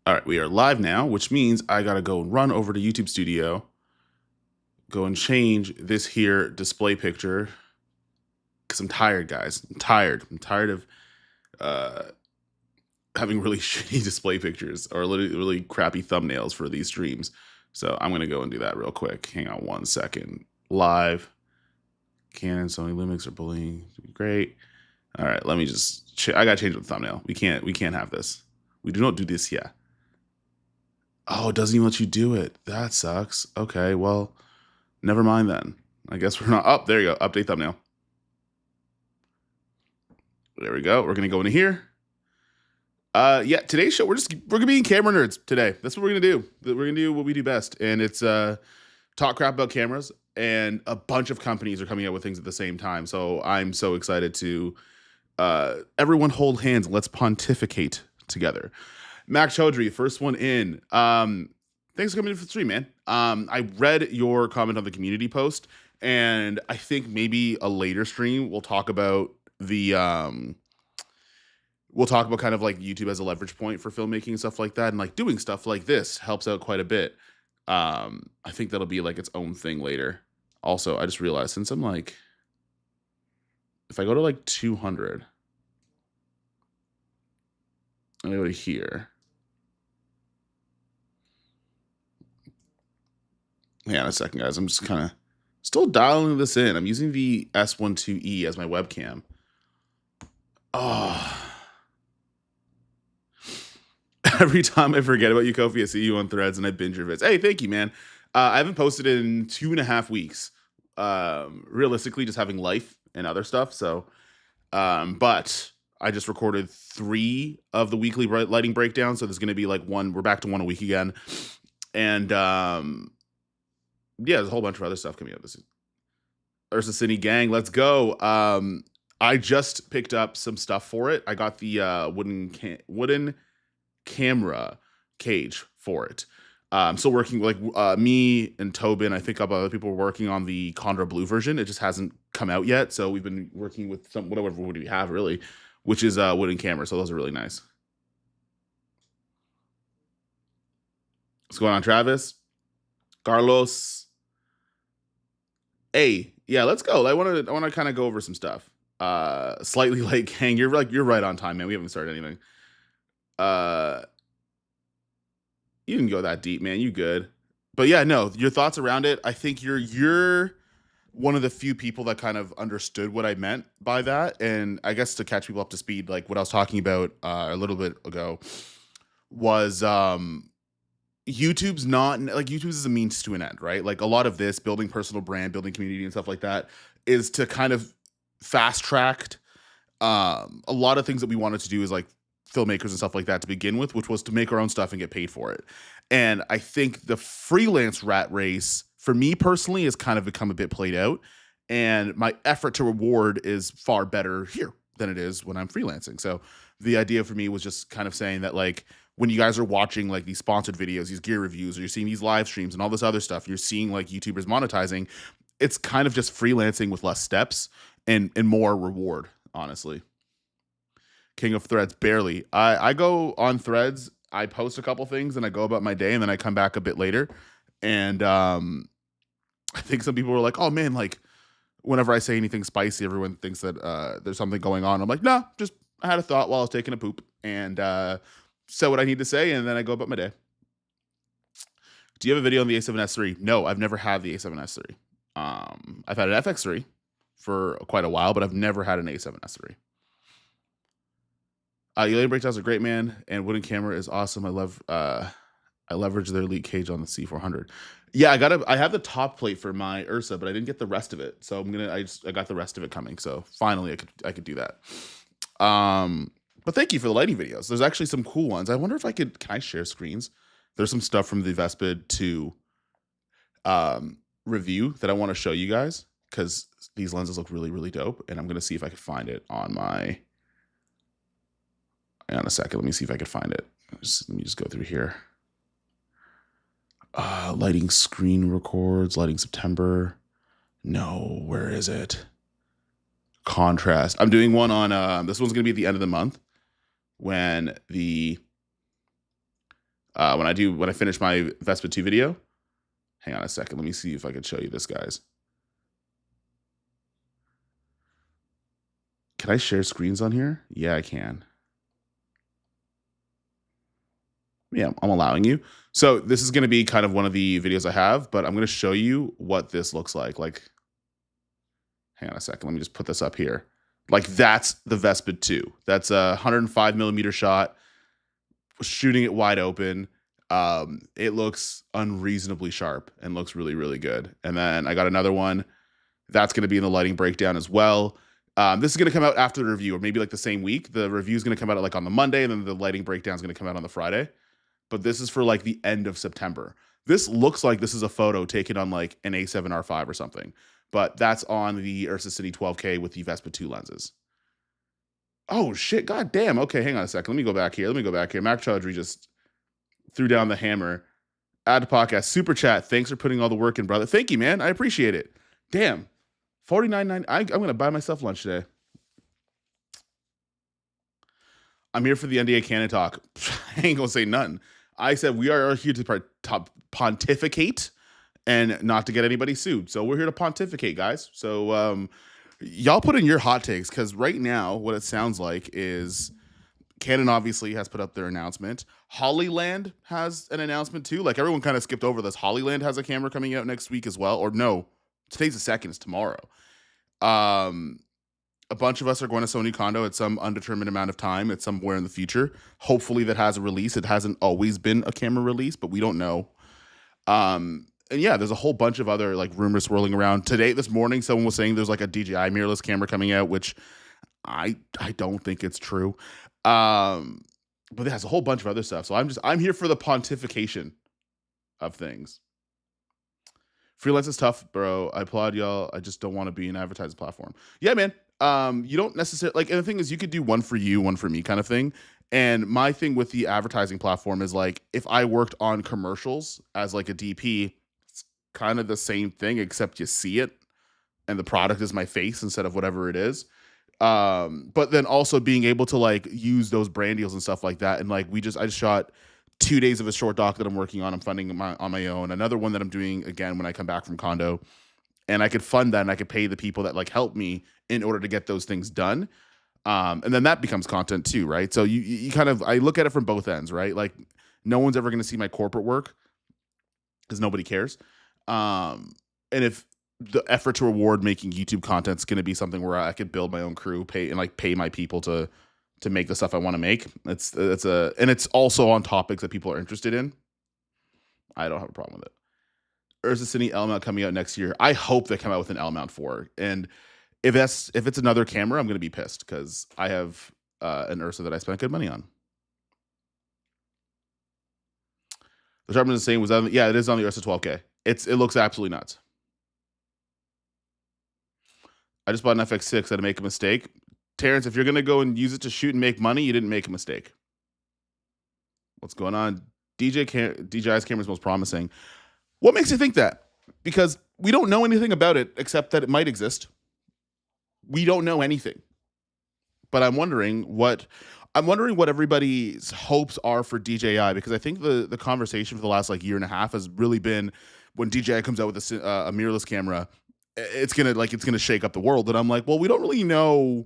All right, we are live now, which means I got to go and run over to YouTube Studio, go and change this here display picture because I'm tired, guys. I'm tired. I'm tired of uh, having really shitty display pictures or really crappy thumbnails for these streams. So I'm going to go and do that real quick. Hang on 1 second. Live. Canon, Sony, Lumix are bullying. Great. All right, let me just. I got to change the thumbnail. We can't have this. We do not do this here. Oh, it doesn't even let you do it. That sucks. Okay, well, never mind then. I guess we're not. Oh, there you go. Update thumbnail. There we go. We're gonna go into here. Yeah, today's show we're gonna be camera nerds today. That's what we're gonna do. We're gonna do what we do best, and it's talk crap about cameras. And a bunch of companies are coming out with things at the same time. So I'm so excited to everyone hold hands. Let's pontificate together. Mac Chaudhry, first one in. Thanks for coming in for the stream, man. I read your comment on the community post, and I think maybe a later stream we'll talk about kind of like YouTube as a leverage point for filmmaking and stuff like that, and like doing stuff like this helps out quite a bit. I think that'll be like its own thing later. Also, I just realized since I'm like, if I go to like 200, I'm gonna go to here. Hang on a second, guys. I'm just kind of still dialing this in. I'm using the S12E as my webcam. Oh. Every time I forget about you, Kofi, I see you on Threads and I binge your vids. Hey, thank you, man. I haven't posted in 2.5 weeks. Realistically, just having life and other stuff. So, but I just recorded 3 of the weekly lighting breakdowns. So there's going to be like one. We're back to 1 a week again. And yeah, there's a whole bunch of other stuff coming out this. Ursa City Gang, let's go. I just picked up some stuff for it. I got the wooden camera cage for it. I'm still working like me and Tobin. I think other people are working on the Condor Blue version. It just hasn't come out yet. So we've been working with whatever wood we have really, which is wooden camera. So those are really nice. What's going on, Travis? Carlos? Hey, yeah, let's go. I want to kind of go over some stuff. Slightly late, Gang. You're right on time, man. We haven't started anything. You didn't go that deep, man. You good. But yeah, no, your thoughts around it. I think you're one of the few people that kind of understood what I meant by that. And I guess to catch people up to speed, like what I was talking about a little bit ago was YouTube's not like YouTube is a means to an end, right? Like a lot of this building personal brand, building community and stuff like that is to kind of fast tracked a lot of things that we wanted to do is like filmmakers and stuff like that to begin with, which was to make our own stuff and get paid for it. And I think the freelance rat race for me personally has kind of become a bit played out, and my effort to reward is far better here than it is when I'm freelancing. So the idea for me was just kind of saying that like when you guys are watching like these sponsored videos, these gear reviews, or you're seeing these live streams and all this other stuff, you're seeing like YouTubers monetizing, it's kind of just freelancing with less steps and more reward, honestly. King of Threads, barely. I go on Threads, I post a couple things and I go about my day and then I come back a bit later. And I think some people were like, oh man, like whenever I say anything spicy, everyone thinks that there's something going on. I'm like, no, just I had a thought while I was taking a poop and said what I need to say and then I go about my day. Do you have a video on the A7S III? No, I've never had the A7S III. I've had an FX3 for quite a while, but I've never had an A7S III. Lighting breakdowns are great, man, and wooden camera is awesome. I leverage their elite cage on the C400. Yeah, I have the top plate for my Ursa, but I didn't get the rest of it. So I got the rest of it coming. So finally I could do that. But thank you for the lighting videos. There's actually some cool ones. I wonder if can I share screens? There's some stuff from the Vespid 2 review that I want to show you guys because these lenses look really, really dope. And I'm going to see if I can find it on my... Hang on a second. Let me see if I can find it. Let me just go through here. Lighting screen records, lighting September. No, where is it? Contrast. I'm doing one on, this one's going to be at the end of the month when the when I finish my Vespa 2 video. Hang on a second. Let me see if I can show you this, guys. Can I share screens on here? Yeah, I can. Yeah, I'm allowing you. So this is going to be kind of one of the videos I have, but I'm going to show you what this looks like. Like, hang on a second. Let me just put this up here. Like, that's the Vespa 2. That's a 105 millimeter shot, shooting it wide open. It looks unreasonably sharp and looks really, really good. And then I got another one that's going to be in the lighting breakdown as well. This is going to come out after the review, or maybe like the same week. The review is going to come out like on the Monday, and then the lighting breakdown is going to come out on the Friday. But this is for like the end of September. This looks like this is a photo taken on like an A7R5 or something, but that's on the Ursa City 12K with the Vespa 2 lenses. Oh shit, god damn. Okay, hang on a second. Let me go back here. Mac Chaudhry just threw down the hammer. Add to podcast. Super chat. Thanks for putting all the work in, brother. Thank you, man. I appreciate it. Damn. $49.90. I'm going to buy myself lunch today. I'm here for the NDA Canon talk. I ain't going to say nothing. I said we are here to pontificate and not to get anybody sued. So we're here to pontificate, guys. So y'all put in your hot takes, because right now what it sounds like is Canon obviously has put up their announcement. Hollyland has an announcement too. Like, everyone kind of skipped over this. Hollyland has a camera coming out next week as well. Or no, today's the 2nd. It's tomorrow. A bunch of us are going to Sony Condo at some undetermined amount of time. It's somewhere in the future. Hopefully that has a release. It hasn't always been a camera release, but we don't know. And yeah, there's a whole bunch of other like rumors swirling around. This morning, someone was saying there's like a DJI mirrorless camera coming out, which I don't think it's true. But it has a whole bunch of other stuff. So I'm here for the pontification of things. Freelance is tough, bro. I applaud y'all. I just don't want to be an advertising platform. Yeah, man. You don't necessarily like, and the thing is, you could do one for you, one for me kind of thing. And my thing with the advertising platform is like, if I worked on commercials as like a DP, it's kind of the same thing, except you see it and the product is my face instead of whatever it is. But then also being able to like use those brand deals and stuff like that. And like, I just shot 2 days of a short doc that I'm working on. I'm funding on my own. Another one that I'm doing again when I come back from condo, and I could fund that and I could pay the people that like help me in order to get those things done. And then that becomes content too, right? So you kind of, I look at it from both ends, right? Like, no one's ever going to see my corporate work because nobody cares. And if the effort to reward making YouTube content is going to be something where I could build my own crew, pay my people to make the stuff I want to make. And it's also on topics that people are interested in. I don't have a problem with it. Ursa City L mount coming out next year. I hope they come out with an L mount 4. And if it's another camera, I'm going to be pissed, because I have an Ursa that I spent good money on. The Sharpness is saying it is on the Ursa 12K. It looks absolutely nuts. I just bought an FX6. Did I make a mistake? Terrence, if you're going to go and use it to shoot and make money, you didn't make a mistake. What's going on? DJI's camera is most promising. What makes you think that? Because we don't know anything about it except that it might exist. We don't know anything. But I'm wondering what everybody's hopes are for DJI, because I think the conversation for the last like year and a half has really been, when DJI comes out with a mirrorless camera, it's gonna shake up the world. And I'm like, well, we don't really know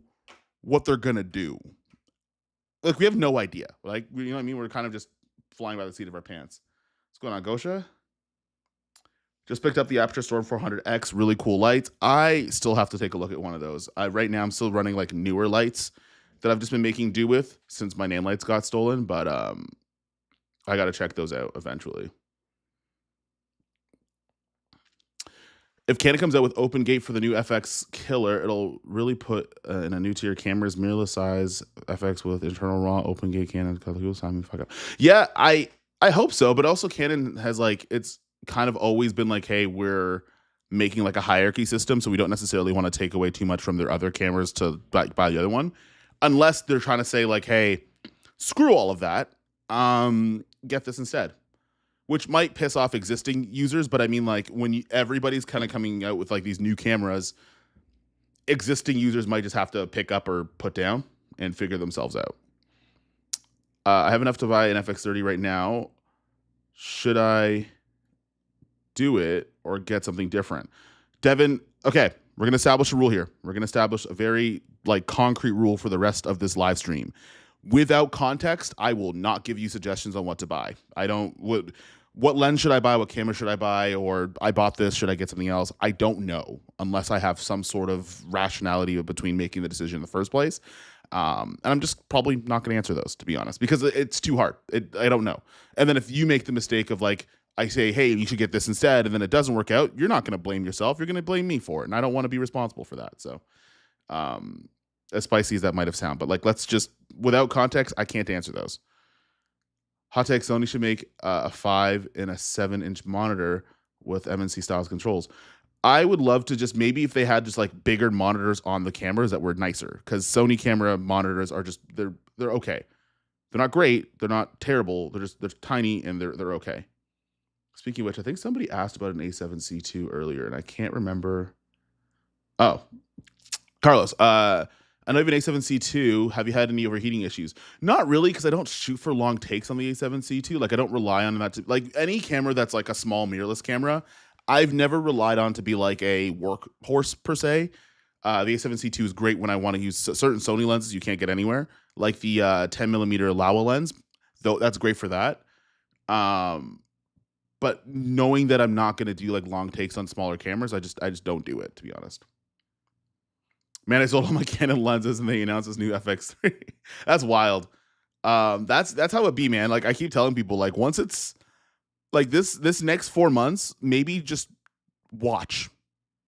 what they're gonna do. Like, we have no idea. Like, you know what I mean? We're kind of just flying by the seat of our pants. What's going on, Gosha? Just picked up the Aperture Storm 400X. Really cool lights. I still have to take a look at one of those. Right now, I'm still running like newer lights that I've just been making do with since my name lights got stolen. But I got to check those out eventually. If Canon comes out with open gate for the new FX killer, it'll really put in a new tier. Cameras mirrorless size FX with internal raw open gate Canon. Yeah, I hope so. But also Canon has like, it's kind of always been like, hey, we're making like a hierarchy system, so we don't necessarily want to take away too much from their other cameras to buy the other one, unless they're trying to say like, hey, screw all of that, get this instead. Which might piss off existing users, but I mean, like, when everybody's kind of coming out with like these new cameras, existing users might just have to pick up or put down and figure themselves out. I have enough to buy an FX30 right now. Should I do it or get something different? Devin, okay, we're going to establish a rule here. We're going to establish a very like concrete rule for the rest of this live stream. Without context, I will not give you suggestions on what to buy. I don't what lens should I buy? What camera should I buy? Or I bought this, should I get something else? I don't know unless I have some sort of rationality between making the decision in the first place. And I'm just probably not going to answer those, to be honest, because it's too hard. I don't know. And then if you make the mistake of like, I say, hey, you should get this instead, and then it doesn't work out, you're not going to blame yourself. You're going to blame me for it. And I don't want to be responsible for that. So, as spicy as that might have sounded, but like, let's just, without context, I can't answer those. Hot take: Sony should make a 5 and a 7-inch monitor with MNC styles controls. I would love to just, maybe if they had just like bigger monitors on the cameras that were nicer, because Sony camera monitors are just, they're okay. They're not great. They're not terrible. They're tiny and they're okay. Speaking of which, I think somebody asked about an A7C II earlier, and I can't remember. Oh, Carlos, I know you have an A7C II. Have you had any overheating issues? Not really, because I don't shoot for long takes on the A7C II. Like, I don't rely on that to, like, any camera that's like a small mirrorless camera, I've never relied on to be like a workhorse per se. The A7C II is great when I want to use certain Sony lenses you can't get anywhere, like the 10mm Laowa lens. Though that's great for that. But knowing that I'm not going to do like long takes on smaller cameras, I just don't do it, to be honest. Man, I sold all my Canon lenses and they announced this new FX3. That's wild. That's how it be, man. Like I keep telling people, like once it's like this next 4 months, maybe just watch.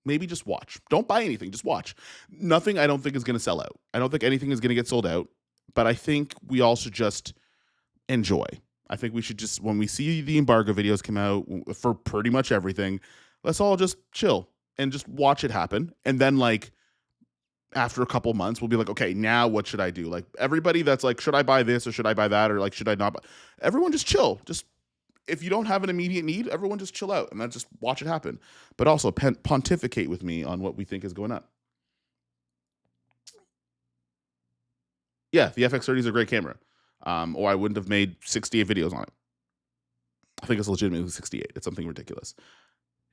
Maybe just watch. Don't buy anything. Just watch. Nothing I don't think is going to sell out. I don't think anything is going to get sold out. But I think we all should just enjoy. I think we should just, when we see the embargo videos come out for pretty much everything, let's all just chill and just watch it happen. And then like after a couple months, we'll be like, okay, now what should I do? Like everybody that's like, should I buy this or should I buy that? Or like, should I not buy? Everyone just chill. Just, if you don't have an immediate need, everyone just chill out and then just watch it happen. But also pontificate with me on what we think is going up. Yeah, the FX30 is a great camera. Or I wouldn't have made 68 videos on it. I think it's legitimately 68. It's something ridiculous.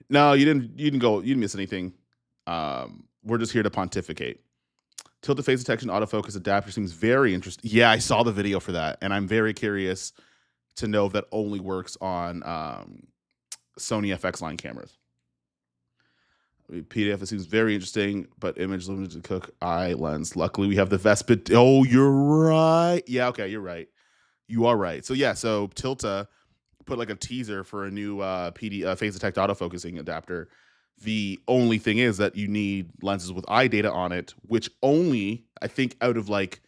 No, you didn't miss anything. We're just here to pontificate. Tilted phase detection autofocus adapter seems very interesting. Yeah, I saw the video for that, and I'm very curious to know if that only works on Sony FX line cameras. PDF, it seems very interesting, but image limited to Cook eye lens. Luckily, we have the Vespa. Oh, you're right. Yeah, okay, you're right. You are right. So yeah, so Tilta put like a teaser for a new phase detect autofocusing adapter. The only thing is that you need lenses with eye data on it, which only, I think, out of like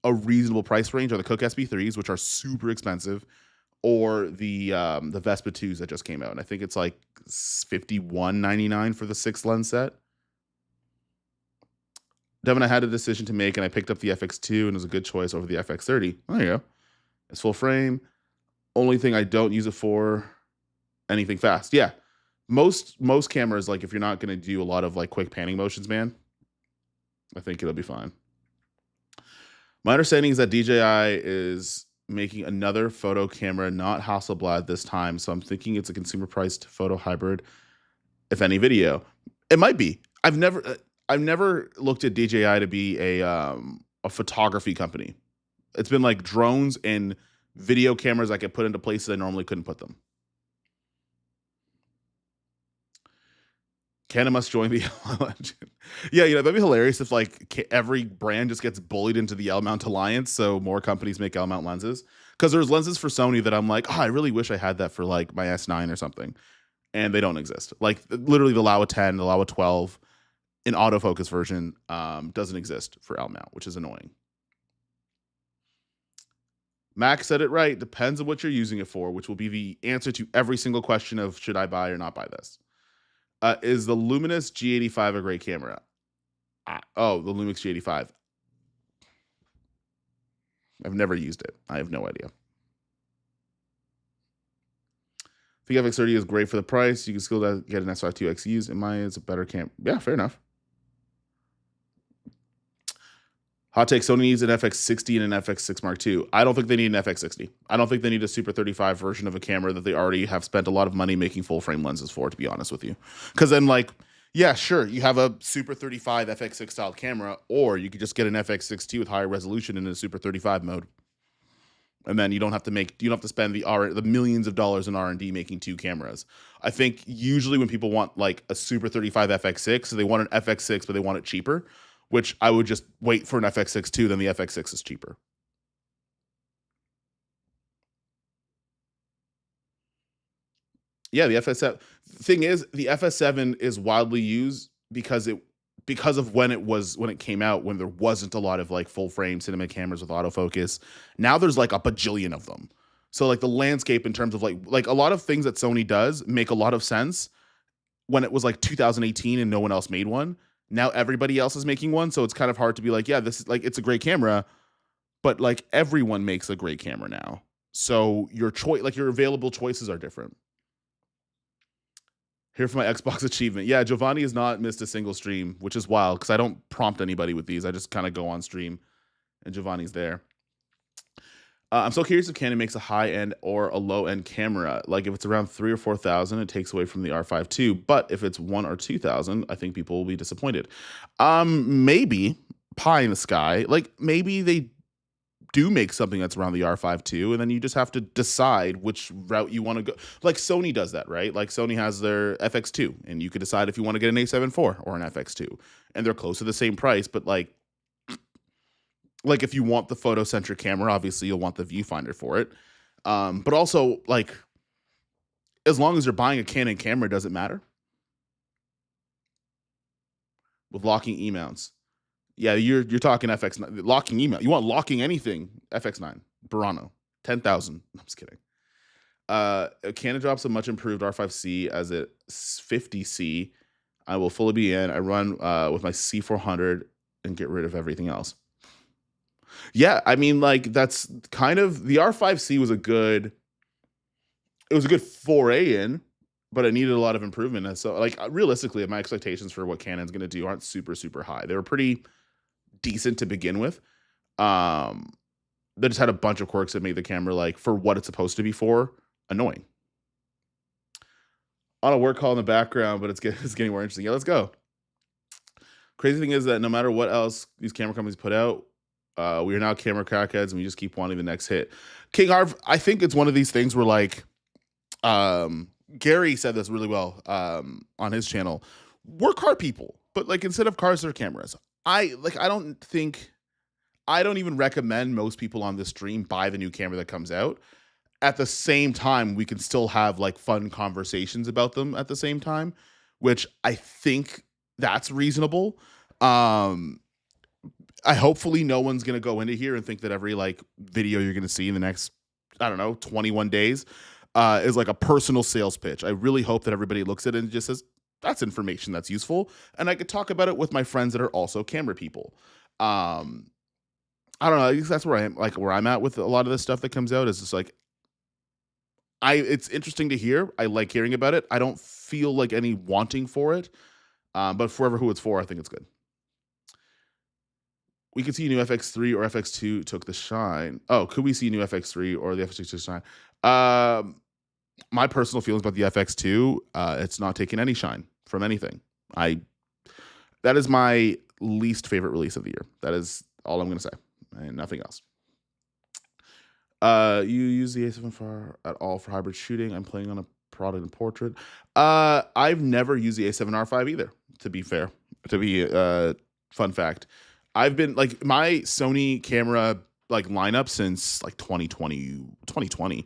a reasonable price range are the Cook SB3s, which are super expensive, or the Vespa 2s that just came out. And I think it's like $51.99 for the 6 lens set. Devin, I had a decision to make, and I picked up the FX2, and it was a good choice over the FX30. There you go. It's full frame. Only thing I don't use it for, anything fast. Yeah. Most cameras, like if you're not going to do a lot of like quick panning motions, man, I think it'll be fine. My understanding is that DJI is making another photo camera, not Hasselblad this time. So I'm thinking it's a consumer priced photo hybrid, if any video. It might be. I've never looked at DJI to be a photography company. It's been like drones and video cameras I could put into places I normally couldn't put them. Canon must join the Alliance. Yeah, that'd be hilarious if like every brand just gets bullied into the L-mount alliance, so more companies make L-mount lenses. Because there's lenses for Sony that I'm like, oh, I really wish I had that for like my S9 or something, and they don't exist. Like literally the Laowa 10, the Laowa 12, in autofocus version doesn't exist for L-mount, which is annoying. Max said it right. Depends on what you're using it for, which will be the answer to every single question of should I buy or not buy this. Is the Luminous G85 a great camera? Oh, the Lumix G85. I've never used it. I have no idea. I think FX30 is great for the price. You can still get an S5 2X used. In my, it's a better camera. Yeah, fair enough. Hot take: Sony needs an FX60 and an FX6 Mark II. I don't think they need an FX60. I don't think they need a Super 35 version of a camera that they already have spent a lot of money making full frame lenses for, to be honest with you. Because then, like, yeah, sure, you have a Super 35 FX6 style camera, or you could just get an FX6 with higher resolution in a Super 35 mode. And then you don't have to spend the millions of dollars in R&D making two cameras. I think usually when people want like a Super 35 FX6, they want an FX6, but they want it cheaper, which I would just wait for an FX6 II, then the FX6 is cheaper. Yeah, the FS7 thing is the FS7 is widely used because of when it came out, when there wasn't a lot of like full frame cinema cameras with autofocus. Now there's like a bajillion of them. So like the landscape in terms of like a lot of things that Sony does make a lot of sense when it was like 2018 and no one else made one. Now everybody else is making one, so it's kind of hard to be like, yeah, this is like, it's a great camera, but like everyone makes a great camera now. So your choice, like your available choices are different. Here for my Xbox achievement. Yeah, Giovanni has not missed a single stream, which is wild because I don't prompt anybody with these. I just kind of go on stream and Giovanni's there. I'm so curious if Canon makes a high-end or a low-end camera. Like if it's around 3,000 or 4,000, it takes away from the R5 II. But if it's 1,000 or 2,000, I think people will be disappointed. Maybe pie in the sky. Like maybe they do make something that's around the R5 II, and then you just have to decide which route you want to go. Like Sony does that, right? Like Sony has their FX2, and you could decide if you want to get an A7 IV or an FX2, and they're close to the same price. But like if you want the photocentric camera, obviously you'll want the viewfinder for it. But also like as long as you're buying a Canon camera, it doesn't matter. With locking E-mounts. Yeah, you're talking FX9 locking email. You want locking anything? FX9 Burano 10,000. I'm just kidding. Canon drops a much improved R5C as a 50C. I will fully be in. I run with my C400 and get rid of everything else. Yeah, I mean, like that's kind of the R5C was a good foray in, but it needed a lot of improvement. And so, like realistically, my expectations for what Canon's going to do aren't super super high. They were pretty decent to begin with. They just had a bunch of quirks that made the camera, like for what it's supposed to be for, annoying. On a work call in the background, but it's getting more interesting. Yeah, let's go. Crazy thing is that no matter what else these camera companies put out, we are now camera crackheads and we just keep wanting the next hit. King Harv, I think it's one of these things where like Gary said this really well on his channel. We're car people, but like instead of cars, they're cameras. I don't even recommend most people on this stream buy the new camera that comes out. At the same time, we can still have like fun conversations about them at the same time, which I think that's reasonable. Hopefully no one's going to go into here and think that every like video you're going to see in the next, I don't know, 21 days is like a personal sales pitch. I really hope that everybody looks at it and just says, that's information that's useful. And I could talk about it with my friends that are also camera people. I don't know. I guess that's where I'm at with a lot of this stuff that comes out is just like, it's interesting to hear. I like hearing about it. I don't feel like any wanting for it. But forever who it's for, I think it's good. We could see a new FX3 or FX2 took the shine. Oh, could we see a new FX3 or the FX2 took the shine? My personal feelings about the FX2, it's not taking any shine from anything. That is my least favorite release of the year. That is all I'm going to say, and nothing else. You use the A7 IV at all for hybrid shooting? I'm playing on a product and portrait. I've never used the A7 R5 either, to be fair. To be fun fact. I've been like my Sony camera like lineup since like 2020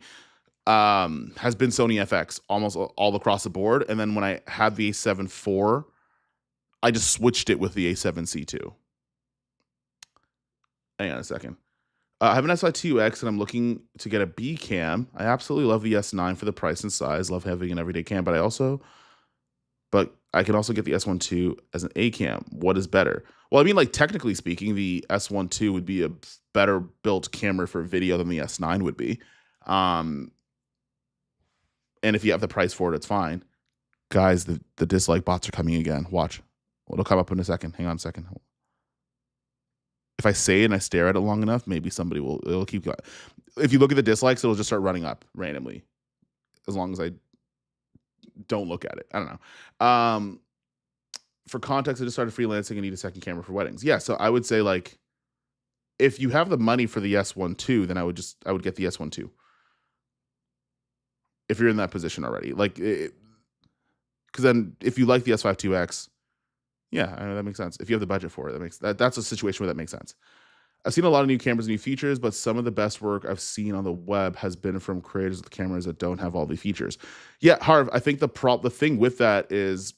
has been Sony FX almost all across the board. And then when I had the A7 IV, I just switched it with the A7C2. Hang on a second. I have an SI2X and I'm looking to get a B cam. I absolutely love the S9 for the price and size. Love having an everyday cam, but I can also get the S1 II as an A cam. What is better? Well, I mean, like technically speaking, the S1 II would be a better built camera for video than the S9 would be. And if you have the price for it, it's fine. Guys, the dislike bots are coming again. Watch. It'll come up in a second. Hang on a second. If I say it and I stare at it long enough, maybe it'll keep going. If you look at the dislikes, it'll just start running up randomly, as long as I don't look at it. I don't know. For context, I just started freelancing and need a second camera for weddings. Yeah, so I would say, like, if you have the money for the S1 II, then I would get the S1 II. If you're in that position already, like, because then if you like the S5 IIX, yeah, that makes sense. If you have the budget for it, that's a situation where that makes sense. I've seen a lot of new cameras, new features, but some of the best work I've seen on the web has been from creators with cameras that don't have all the features. Yeah, Harv, I think the thing with that is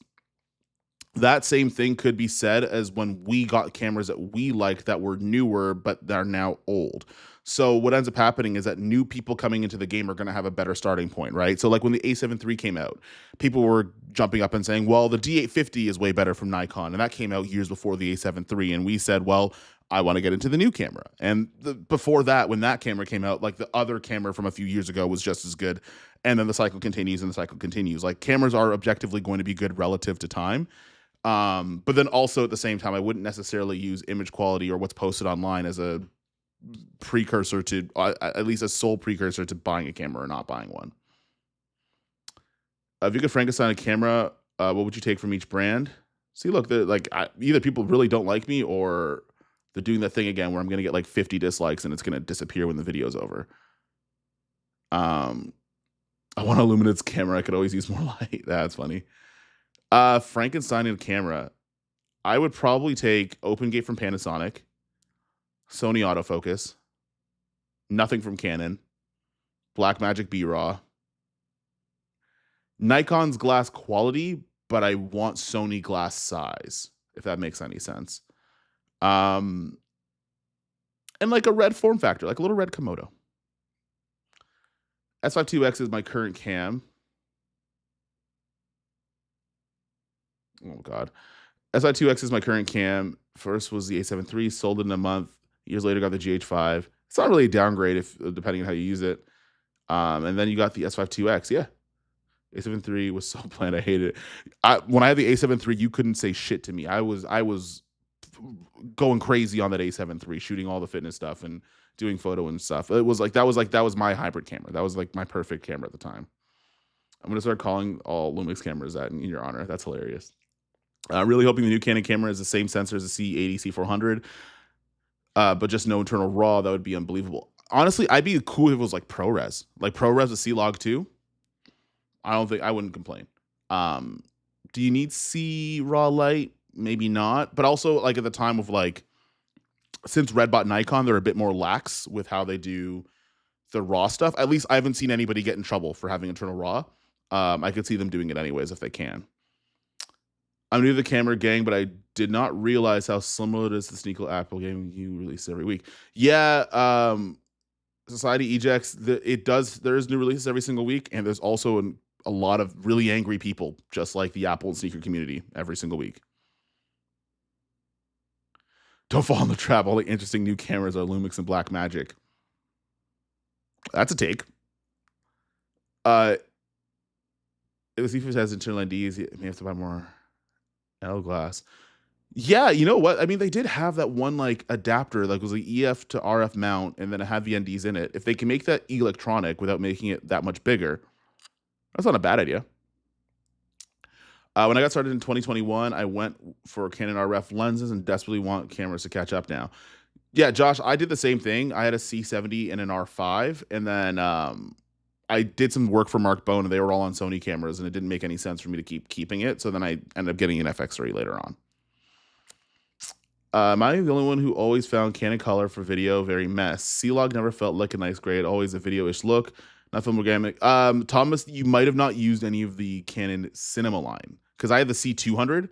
that same thing could be said as when we got cameras that we liked that were newer, but they're now old. So what ends up happening is that new people coming into the game are going to have a better starting point, right? So like when the A7 III came out, people were jumping up and saying, well, the D850 is way better from Nikon. And that came out years before the A7 III. And we said, well, I want to get into the new camera. And before that, when that camera came out, like the other camera from a few years ago was just as good. And then the cycle continues and the cycle continues. Like cameras are objectively going to be good relative to time. But then also at the same time, I wouldn't necessarily use image quality or what's posted online as a precursor to, at least a sole precursor to buying a camera or not buying one. If you could Frankenstein a camera, what would you take from each brand? See, look, either people really don't like me or they're doing that thing again where I'm going to get like 50 dislikes and it's going to disappear when the video's over. I want a luminance camera. I could always use more light. That's funny. Frankenstein in a camera. I would probably take Open Gate from Panasonic, Sony autofocus, nothing from Canon, Blackmagic B-Raw, Nikon's glass quality, but I want Sony glass size, if that makes any sense. And like a red form factor, like a little red Komodo. S5 IIX is my current cam. Oh God. S5 IIX is my current cam. First was the A7 III, sold it in a month. Years later, got the GH5. It's not really a downgrade depending on how you use it. And then you got the S5 IIX. Yeah. A7 III was so bland. I hated it. When I had the A7 III, you couldn't say shit to me. I was going crazy on that A7 III, shooting all the fitness stuff and doing photo and stuff. That was my hybrid camera. That was like my perfect camera at the time. I'm gonna start calling all Lumix cameras that in your honor. That's hilarious. Really hoping the new Canon camera is the same sensor as the C80, C400, but just no internal RAW. That would be unbelievable. Honestly, I'd be cool if it was like ProRes. Like ProRes with C-Log 2. I wouldn't complain. Do you need C raw light? Maybe not. But also, like at the time of like, since Red bought Nikon, they're a bit more lax with how they do the raw stuff. At least I haven't seen anybody get in trouble for having internal RAW. I could see them doing it anyways if they can. I'm new to the camera gang, but I did not realize how similar it is to the Sneakle Apple game you release every week. Yeah, Society Ejects, there is new releases every single week, and there's also a lot of really angry people, just like the Apple and sneaker community, every single week. Don't fall in the trap. All the interesting new cameras are Lumix and Blackmagic. That's a take. If the C50 has internal LEDs, you may have to buy more L glass. Yeah, you know what? I mean, they did have that one like adapter, like it was the EF to RF mount, and then it had the NDs in it. If they can make that electronic without making it that much bigger, that's not a bad idea. When I got started in 2021, I went for Canon RF lenses and desperately want cameras to catch up now. Yeah, Josh, I did the same thing. I had a C70 and an R5, and then I did some work for Mark Bone, and they were all on Sony cameras, and it didn't make any sense for me to keep keeping it. So then I ended up getting an FX3 later on. Am I the only one who always found Canon color for video very mess? C-Log never felt like a nice grade, always a video-ish look, not film organic. Thomas, you might have not used any of the Canon cinema line, because I had the C200.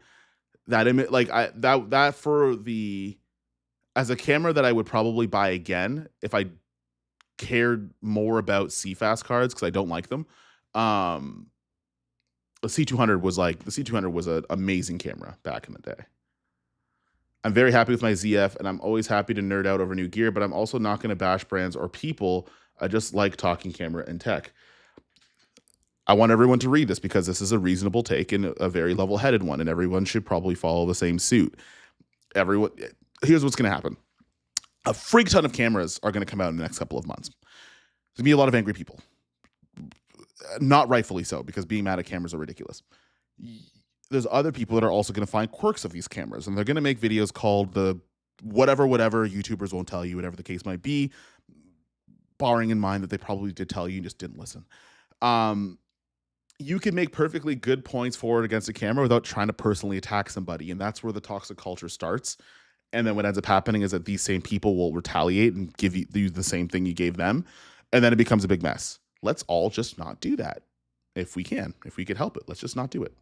That for the, as a camera that I would probably buy again if I cared more about CFast cards, because I don't like them. The C200 was an amazing camera back in the day. I'm very happy with my ZF, and I'm always happy to nerd out over new gear, but I'm also not going to bash brands or people. I just like talking camera and tech. I want everyone to read this because this is a reasonable take and a very level-headed one, and everyone should probably follow the same suit. Here's what's going to happen. A freak ton of cameras are going to come out in the next couple of months. There's going to be a lot of angry people. Not rightfully so, because being mad at cameras are ridiculous. There's other people that are also going to find quirks of these cameras, and they're going to make videos called the whatever YouTubers won't tell you, whatever the case might be, barring in mind that they probably did tell you and just didn't listen. You can make perfectly good points forward against a camera without trying to personally attack somebody, and that's where the toxic culture starts. And then what ends up happening is that these same people will retaliate and give you the same thing you gave them, and then it becomes a big mess. Let's all just not do that. If we could help it, let's just not do it.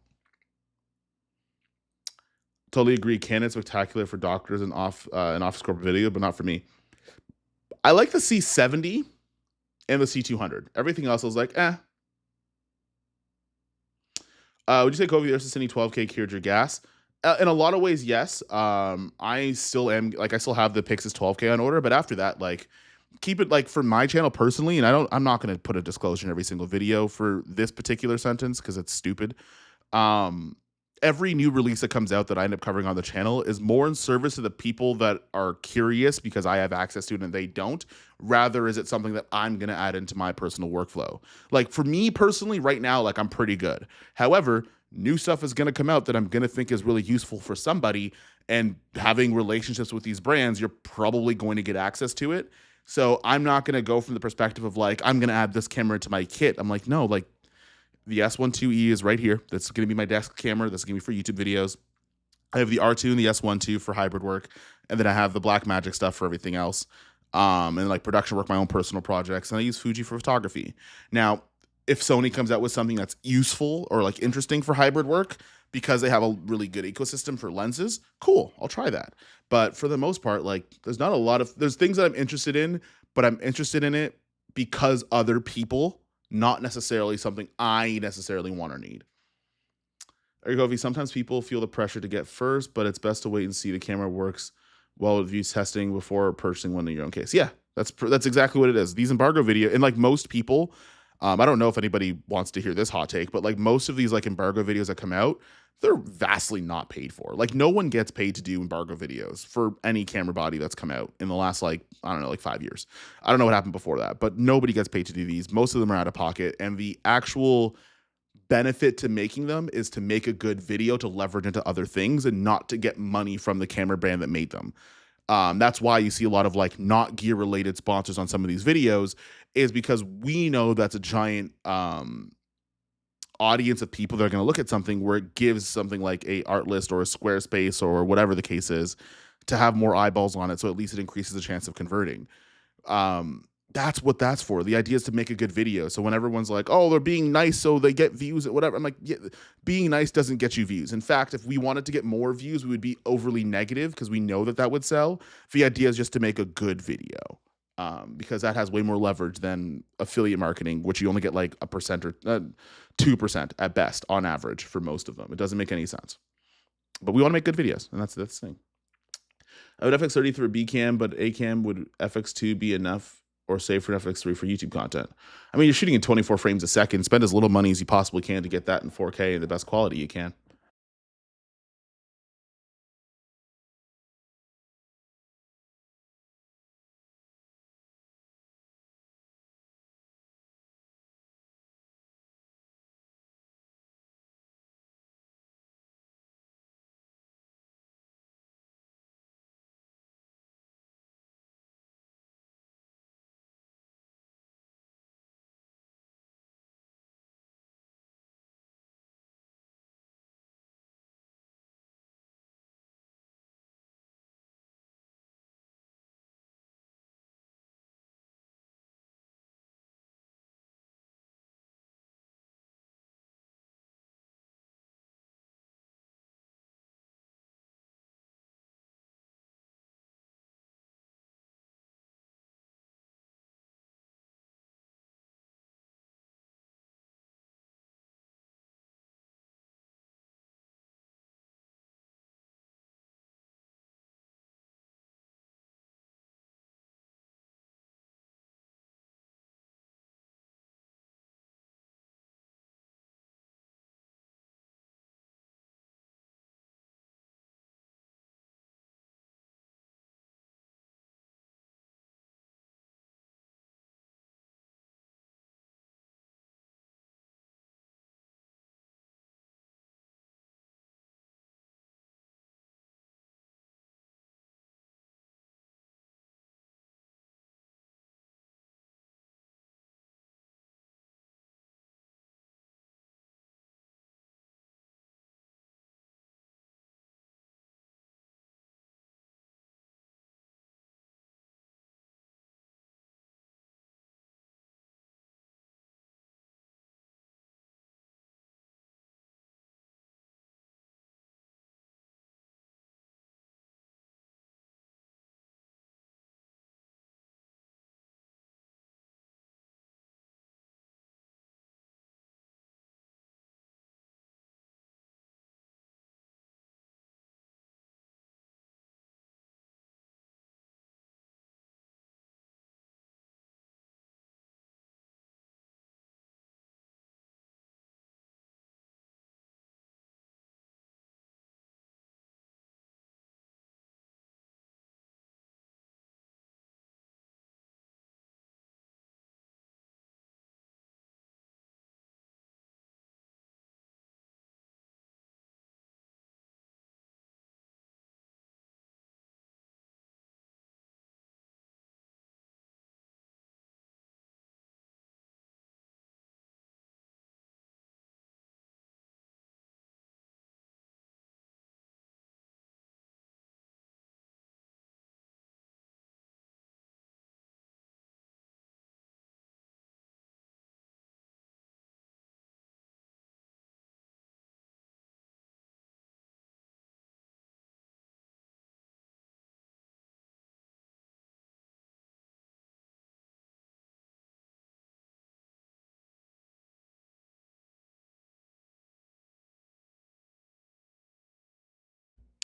Totally agree. Canon's spectacular for doctors and off-scope video, but not for me. I like the C70 and the C200. Everything else I was like, eh. Would you say Kobe versus Cine 12K cured your gas? In a lot of ways, yes. I still have the Pixis 12K on order, but after that, like, keep it like for my channel personally, and I'm not going to put a disclosure in every single video for this particular sentence because it's stupid. Every new release that comes out that I end up covering on the channel is more in service to the people that are curious because I have access to it and they don't. Rather, is it something that I'm going to add into my personal workflow? Like for me personally, right now, like I'm pretty good. However, new stuff is going to come out that I'm going to think is really useful for somebody, and having relationships with these brands, you're probably going to get access to it. So I'm not going to go from the perspective of like, I'm going to add this camera to my kit. I'm like, no, like, the S12E is right here. That's going to be my desk camera. That's going to be for YouTube videos. I have the R2 and the S12 for hybrid work. And then I have the Blackmagic stuff for everything else. And like production work, my own personal projects. And I use Fuji for photography. Now, if Sony comes out with something that's useful or like interesting for hybrid work because they have a really good ecosystem for lenses, cool, I'll try that. But for the most part, like there's things that I'm interested in, but I'm interested in it because other people, not necessarily something I necessarily want or need. Ergo, sometimes people feel the pressure to get first, but it's best to wait and see the camera works well with views testing before purchasing one in your own case. Yeah, that's exactly what it is. These embargo video, and like most people, I don't know if anybody wants to hear this hot take, but like most of these like embargo videos that come out, they're vastly not paid for. Like no one gets paid to do embargo videos for any camera body that's come out in the last like 5 years. I don't know what happened before that, but nobody gets paid to do these. Most of them are out of pocket, and the actual benefit to making them is to make a good video to leverage into other things and not to get money from the camera brand that made them. That's why you see a lot of like not gear related sponsors on some of these videos, is because we know that's a giant audience of people that are going to look at something where it gives something like a Artlist or a Squarespace or whatever the case is to have more eyeballs on it. So at least it increases the chance of converting. That's what that's for. The idea is to make a good video. So when everyone's like, oh, they're being nice so they get views or whatever, I'm like, yeah, being nice doesn't get you views. In fact, if we wanted to get more views, we would be overly negative because we know that would sell. The idea is just to make a good video. Because that has way more leverage than affiliate marketing, which you only get like 1% or 2% at best on average for most of them. It doesn't make any sense. But we want to make good videos, and that's the thing. I would FX30 through a B cam, but A cam would FX2 be enough or save for FX3 for YouTube content? I mean, you're shooting in 24 frames a second. Spend as little money as you possibly can to get that in 4K and the best quality you can.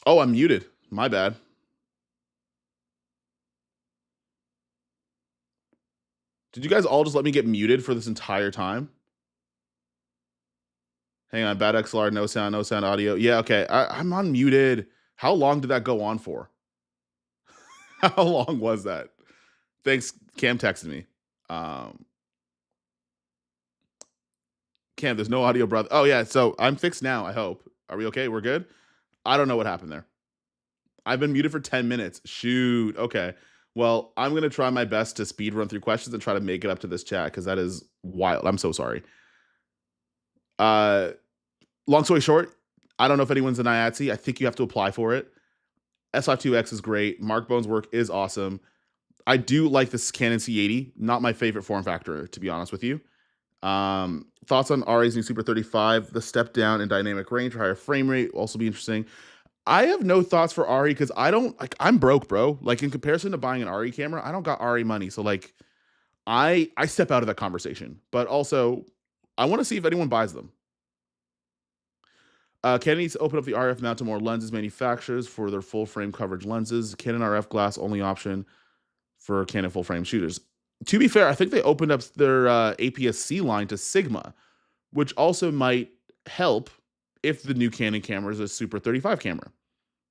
Oh, I'm muted. My bad. Did you guys all just let me get muted for this entire time? Hang on, bad XLR, no sound audio. Yeah, okay. I'm unmuted. How long did that go on for? How long was that? Thanks. Cam texted me. Cam, there's no audio, brother. Oh, yeah. So I'm fixed now, I hope. Are we okay? We're good? I don't know what happened there. I've been muted for 10 minutes. Shoot. Okay. Well, I'm going to try my best to speed run through questions and try to make it up to this chat because that is wild. I'm so sorry. Long story short, I don't know if anyone's an IATSE. I think you have to apply for it. S52X is great. Mark Bone's work is awesome. I do like this Canon C80. Not my favorite form factor, to be honest with you. Thoughts on RA's new Super 35? The step down in dynamic range or higher frame rate will also be interesting. I have no thoughts for RE because I don't like. I'm broke, bro. Like in comparison to buying an RE camera, I don't got RE money. So like, I step out of that conversation. But also, I want to see if anyone buys them. Canon needs to open up the RF mount to more lenses manufacturers for their full frame coverage lenses. Canon RF glass only option for Canon full frame shooters. To be fair, I think they opened up their APS-C line to Sigma, which also might help if the new Canon camera is a Super 35 camera,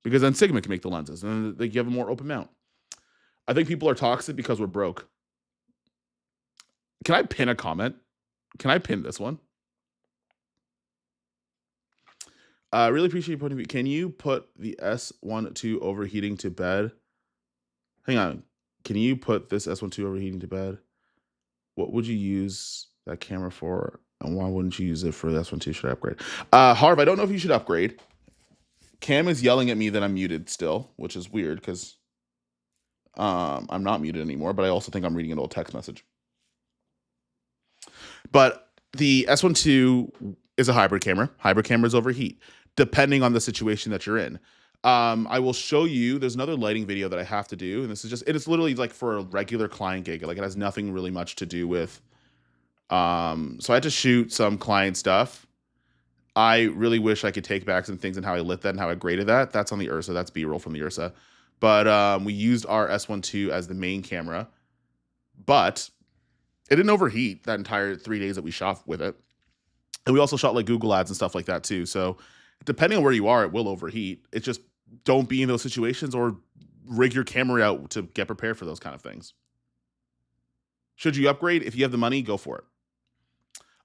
because then Sigma can make the lenses and they give a more open mount. I think people are toxic because we're broke. Can I pin a comment? Can I pin this one? Really appreciate your point of view. Can you put the S12 overheating to bed? Hang on. Can you put this S12 overheating to bed? What would you use that camera for? And why wouldn't you use it for the S12? Should I upgrade? Harv, I don't know if you should upgrade. Cam is yelling at me that I'm muted still, which is weird because I'm not muted anymore, but I also think I'm reading an old text message. But the S12 is a hybrid camera. Hybrid cameras overheat, depending on the situation that you're in. I will show you, there's another lighting video that I have to do, and this is just, it's literally like for a regular client gig. Like it has nothing really much to do with, so I had to shoot some client stuff. I really wish I could take back some things and how I lit that and how I graded that. That's on the Ursa. That's B-roll from the Ursa. But we used our S12 as the main camera, but it didn't overheat that entire 3 days that we shot with it. And we also shot like Google ads and stuff like that too. So depending on where you are, it will overheat. It's just don't be in those situations or rig your camera out to get prepared for those kind of things. Should you upgrade? If you have the money, go for it.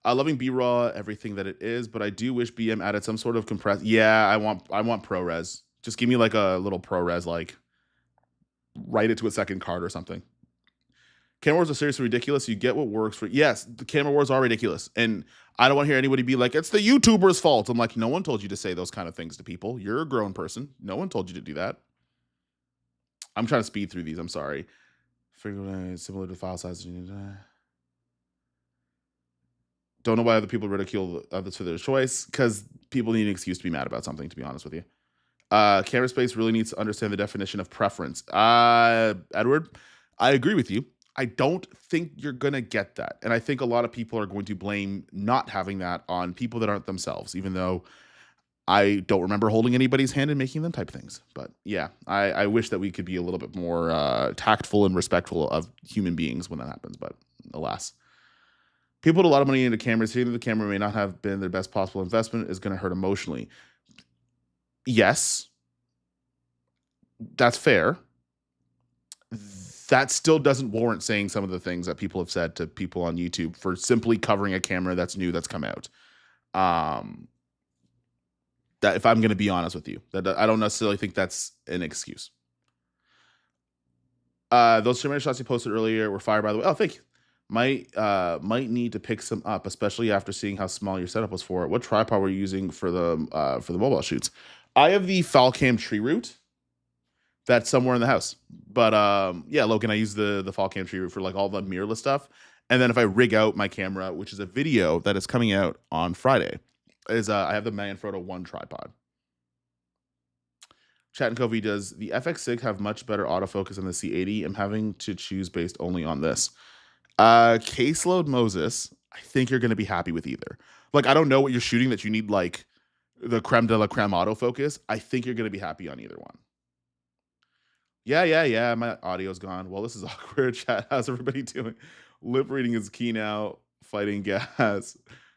Loving B-raw, everything that it is, but I do wish BM added some sort of compressed. Yeah, I want ProRes. Just give me like a little ProRes, like write it to a second card or something. Camera wars are seriously ridiculous. You get what works for. Yes, the camera wars are ridiculous. And I don't want to hear anybody be like, it's the YouTuber's fault. I'm like, no one told you to say those kind of things to people. You're a grown person. No one told you to do that. I'm trying to speed through these. I'm sorry. Similar to file size. Don't know why other people ridicule others for their choice, because people need an excuse to be mad about something, to be honest with you. Camera space really needs to understand the definition of preference. Edward, I agree with you. I don't think you're going to get that. And I think a lot of people are going to blame not having that on people that aren't themselves, even though I don't remember holding anybody's hand and making them type things. But yeah, I wish that we could be a little bit more tactful and respectful of human beings when that happens. But alas, people put a lot of money into cameras. Seeing that the camera may not have been their best possible investment is going to hurt emotionally. Yes, that's fair. That still doesn't warrant saying some of the things that people have said to people on YouTube for simply covering a camera that's new, that's come out. That, if I'm going to be honest with you, that I don't necessarily think that's an excuse. Those cinematic shots you posted earlier were fire, by the way. Oh, thank you. Might need to pick some up, especially after seeing how small your setup was for it. What tripod were you using for the mobile shoots? I have the Falcam Tree Root. That's somewhere in the house. But yeah, Logan, I use the Falcam Tree Root for like all the mirrorless stuff. And then if I rig out my camera, which is a video that is coming out on Friday, is I have the Manfrotto 1 tripod. Chat and Kofi, does the FX6 have much better autofocus than the C80? I'm having to choose based only on this. Caseload Moses, I think you're going to be happy with either. Like, I don't know what you're shooting that you need like the creme de la creme autofocus, I think you're going to be happy on either one. Yeah. My audio's gone. Well, this is awkward. Chat. How's everybody doing? Lip reading is key now. Fighting gas.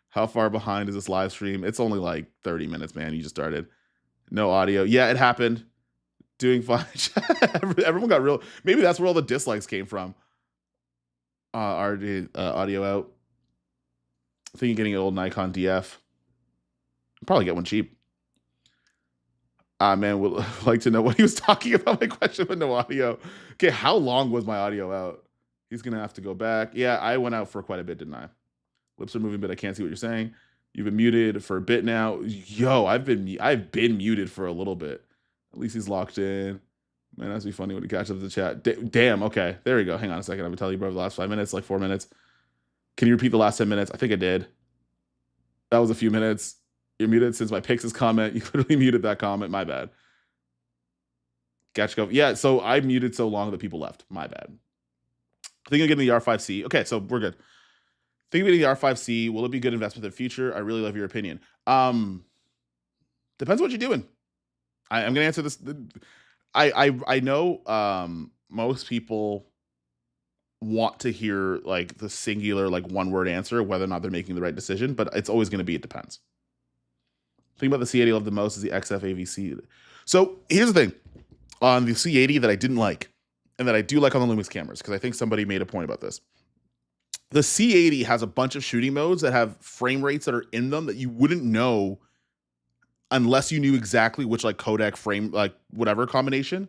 How far behind is this live stream? It's only like 30 minutes, man. You just started. No audio. Yeah, it happened. Doing fine. Everyone got real. Maybe that's where all the dislikes came from. Audio out. I think you're getting an old Nikon DF. Probably get one cheap. Man, would like to know what he was talking about. My question, but no audio. Okay, how long was my audio out? He's gonna have to go back. Yeah, I went out for quite a bit, didn't I? Lips are moving, but I can't see what you're saying. You've been muted for a bit now. Yo, I've been muted for a little bit. At least he's locked in. Man, that's be funny when he catches up to the chat. Damn. Okay, there we go. Hang on a second. I'm gonna tell you, bro. The last 5 minutes, like 4 minutes. Can you repeat the last 10 minutes? I think I did. That was a few minutes. You're muted since my Pix's comment. You literally muted that comment. My bad. Gotcha. Yeah, so I muted so long that people left. My bad. Thinking of getting the R5C. Okay, so we're good. Thinking of getting the R5C. Will it be a good investment in the future? I really love your opinion. Depends what you're doing. I'm gonna answer this. I know most people want to hear like the singular, like one word answer, whether or not they're making the right decision, but it's always going to be, it depends. The thing about the C80 I love the most is the XF AVC. So here's the thing on the C80 that I didn't like and that I do like on the Lumix cameras, because I think somebody made a point about this. The C80 has a bunch of shooting modes that have frame rates that are in them that you wouldn't know unless you knew exactly which like codec frame, like whatever combination.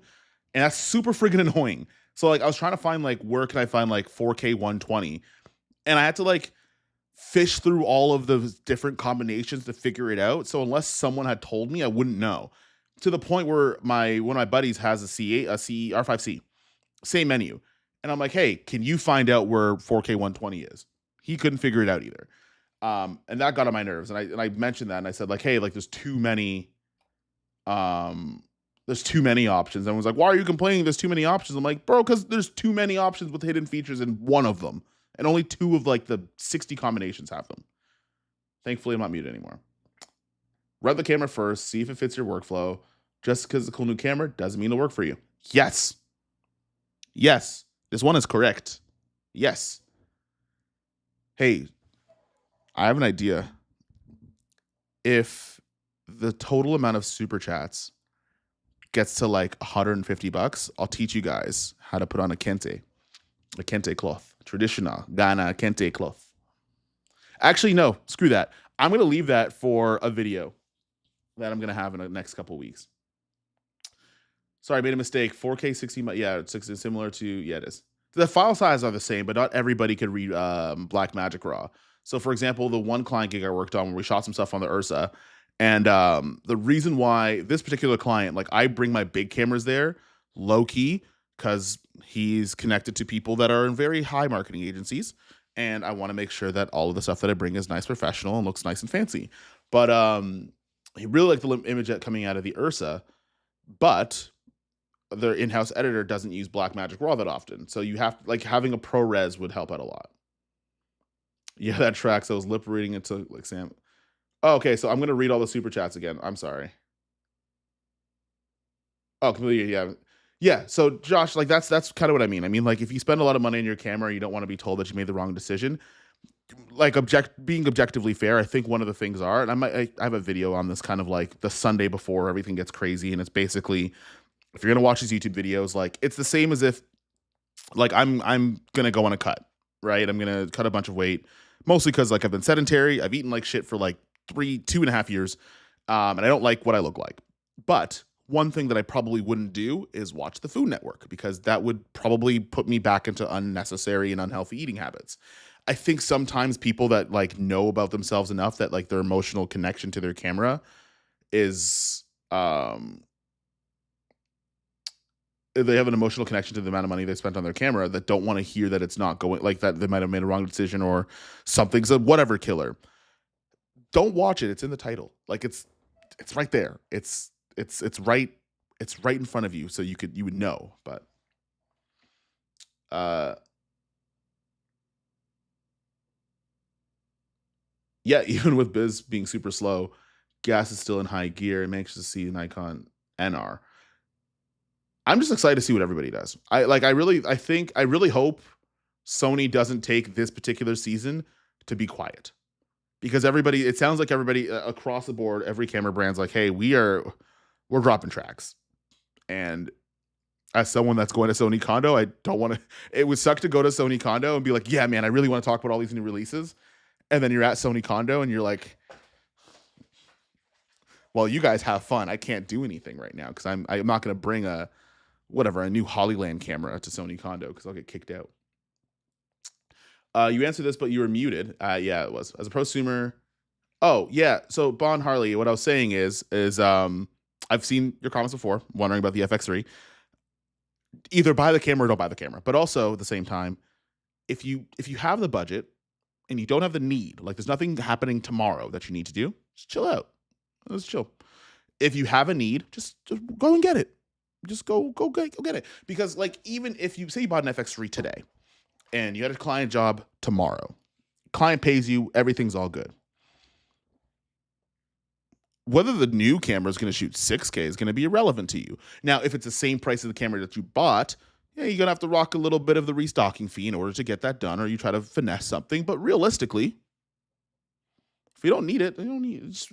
And that's super freaking annoying. So like I was trying to find like, where can I find like 4K 120? And I had to like fish through all of the different combinations to figure it out. So unless someone had told me, I wouldn't know. To the point where one of my buddies has a R5C, same menu. And I'm like, hey, can you find out where 4K 120 is? He couldn't figure it out either. And that got on my nerves. And I mentioned that and I said like, hey, like there's too many options. And I was like, why are you complaining there's too many options? I'm like, bro, because there's too many options with hidden features in one of them. And only 2 of like the 60 combinations have them. Thankfully, I'm not muted anymore. Run the camera first, see if it fits your workflow. Just because it's a cool new camera doesn't mean it'll work for you. Yes. This one is correct. Yes. Hey, I have an idea. If the total amount of super chats gets to like $150, I'll teach you guys how to put on a kente cloth, traditional Ghana kente cloth. Actually, no, screw that. I'm going to leave that for a video that I'm going to have in the next couple weeks. Sorry, I made a mistake. 4K 60, yeah, it's similar to, yeah, it is. The file size are the same, but not everybody could read Blackmagic RAW. So for example, the one client gig I worked on where we shot some stuff on the Ursa, and the reason why this particular client, like I bring my big cameras there low key because he's connected to people that are in very high marketing agencies. And I want to make sure that all of the stuff that I bring is nice, professional, and looks nice and fancy. But he really liked the image coming out of the Ursa, but their in-house editor doesn't use Blackmagic RAW that often. So you have, like, having a ProRes would help out a lot. Yeah, that tracks. I was lip reading it to like Sam. Oh, okay, so I'm gonna read all the super chats again. I'm sorry. Oh, completely. Yeah. So Josh, like that's kind of what I mean. I mean, like if you spend a lot of money on your camera, you don't want to be told that you made the wrong decision. Like being objectively fair, I think one of the things are, and I have a video on this kind of like the Sunday before everything gets crazy, and it's basically, if you're gonna watch these YouTube videos, like it's the same as if, like I'm gonna go on a cut, right? I'm gonna cut a bunch of weight, mostly because like I've been sedentary. I've eaten like shit for like 2.5 years, and I don't like what I look like. But one thing that I probably wouldn't do is watch the Food Network, because that would probably put me back into unnecessary and unhealthy eating habits. I think sometimes people that like know about themselves enough that like their emotional connection to their camera is they have an emotional connection to the amount of money they spent on their camera, that don't want to hear that it's not going, like that they might have made a wrong decision or something's a whatever killer. Don't watch it. It's in the title. Like it's right there. It's right in front of you, so you would know. But yeah, even with Biz being super slow, gas is still in high gear. I'm anxious to see Nikon NR. I'm just excited to see what everybody does. I really hope Sony doesn't take this particular season to be quiet, because it sounds like everybody across the board, every camera brand's like, hey, we're dropping tracks. And as someone that's going to Sony Condo, I don't want to, it would suck to go to Sony Condo and be like, yeah, man, I really want to talk about all these new releases. And then you're at Sony Condo and you're like, well, you guys have fun. I can't do anything right now because I'm not going to bring a new Hollyland camera to Sony Condo because I'll get kicked out. You answered this, but you were muted. Yeah, it was. As a prosumer. Oh, yeah. So Bon Harley, what I was saying is I've seen your comments before, wondering about the FX3. Either buy the camera or don't buy the camera. But also at the same time, if you have the budget and you don't have the need, like there's nothing happening tomorrow that you need to do, just chill out. Let's chill. If you have a need, just go and get it. Just go get it. Because like, even if you say you bought an FX3 today and you had a client job tomorrow, client pays you, everything's all good. Whether the new camera is going to shoot 6K is going to be irrelevant to you. Now, if it's the same price of the camera that you bought, yeah, you're going to have to rock a little bit of the restocking fee in order to get that done, or you try to finesse something. But realistically, if you don't need it, you don't need it. Just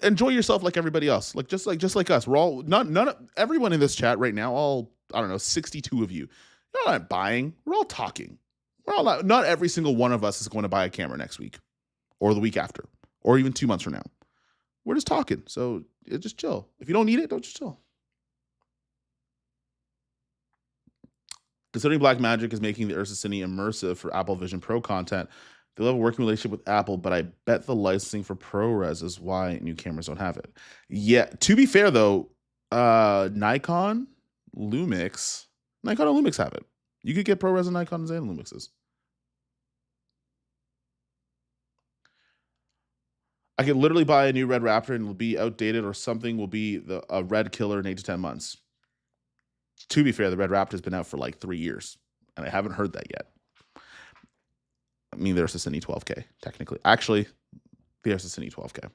enjoy yourself like everybody else. Like just like us. We're all everyone in this chat right now, all, I don't know, 62 of you. You're not buying. We're all talking. We're all not every single one of us is going to buy a camera next week or the week after or even 2 months from now. We're just talking. So just chill. If you don't need it, don't just chill. Considering Blackmagic is making the Ursa Cine immersive for Apple Vision Pro content, they'll have a working relationship with Apple, but I bet the licensing for ProRes is why new cameras don't have it. Yeah, to be fair though, Nikon, Lumix and Lumix have it. You could get ProRes and Nikons and Lumixes. I could literally buy a new Red Raptor and it'll be outdated, or something will be a red killer in 8 to 10 months. To be fair, the Red Raptor's been out for like 3 years, and I haven't heard that yet. I mean, there's a Cine 12K, technically. Actually, the Ursa Cine 12K.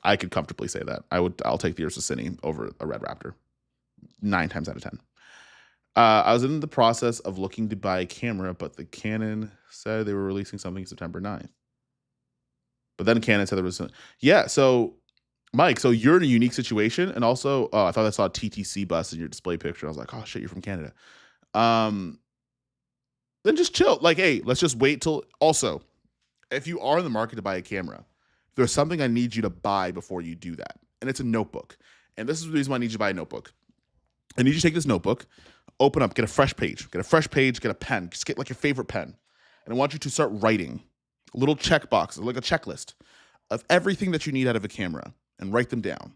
I could comfortably say that. I'll take the Ursa Cine over a Red Raptor 9 times out of 10. I was in the process of looking to buy a camera, but the Canon said they were releasing something September 9th. But then Canon said there was yeah, so Mike, so you're in a unique situation. And also, I thought I saw a TTC bus in your display picture. I was like, oh shit, you're from Canada. Then just chill. Like, hey, let's just wait till. Also, if you are in the market to buy a camera, there's something I need you to buy before you do that. And it's a notebook. And this is the reason why I need you to buy a notebook. I need you to take this notebook, open up, get a fresh page, get a pen, just get like your favorite pen. And I want you to start writing little check boxes, like a checklist of everything that you need out of a camera, and write them down.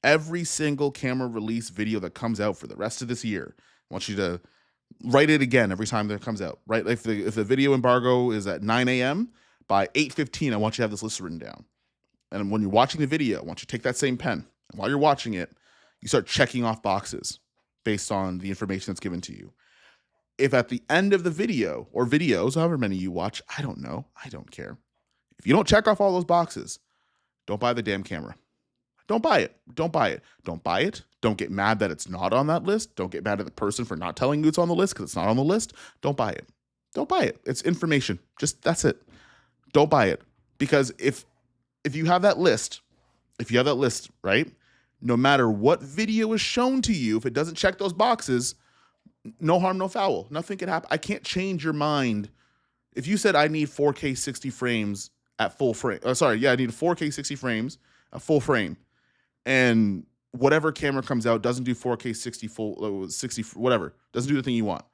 Every single camera release video that comes out for the rest of this year, I want you to write it again every time that it comes out. Right? If the video embargo is at 9 a.m., by 8:15, I want you to have this list written down. And when you're watching the video, I want you to take that same pen, and while you're watching it, you start checking off boxes based on the information that's given to you. If at the end of the video, or videos, however many you watch, I don't know, I don't care. If you don't check off all those boxes, don't buy the damn camera. Don't buy it. Don't buy it. Don't buy it. Don't get mad that it's not on that list. Don't get mad at the person for not telling you it's on the list because it's not on the list. Don't buy it. Don't buy it. It's information. Just, that's it. Don't buy it. Because if you have that list, right, no matter what video is shown to you, if it doesn't check those boxes, no harm, no foul. Nothing can happen. I can't change your mind. If you said I need 4K 60 frames at full frame, I need 4K 60 frames at full frame, and whatever camera comes out doesn't do 4K 60 whatever, doesn't do the thing you want.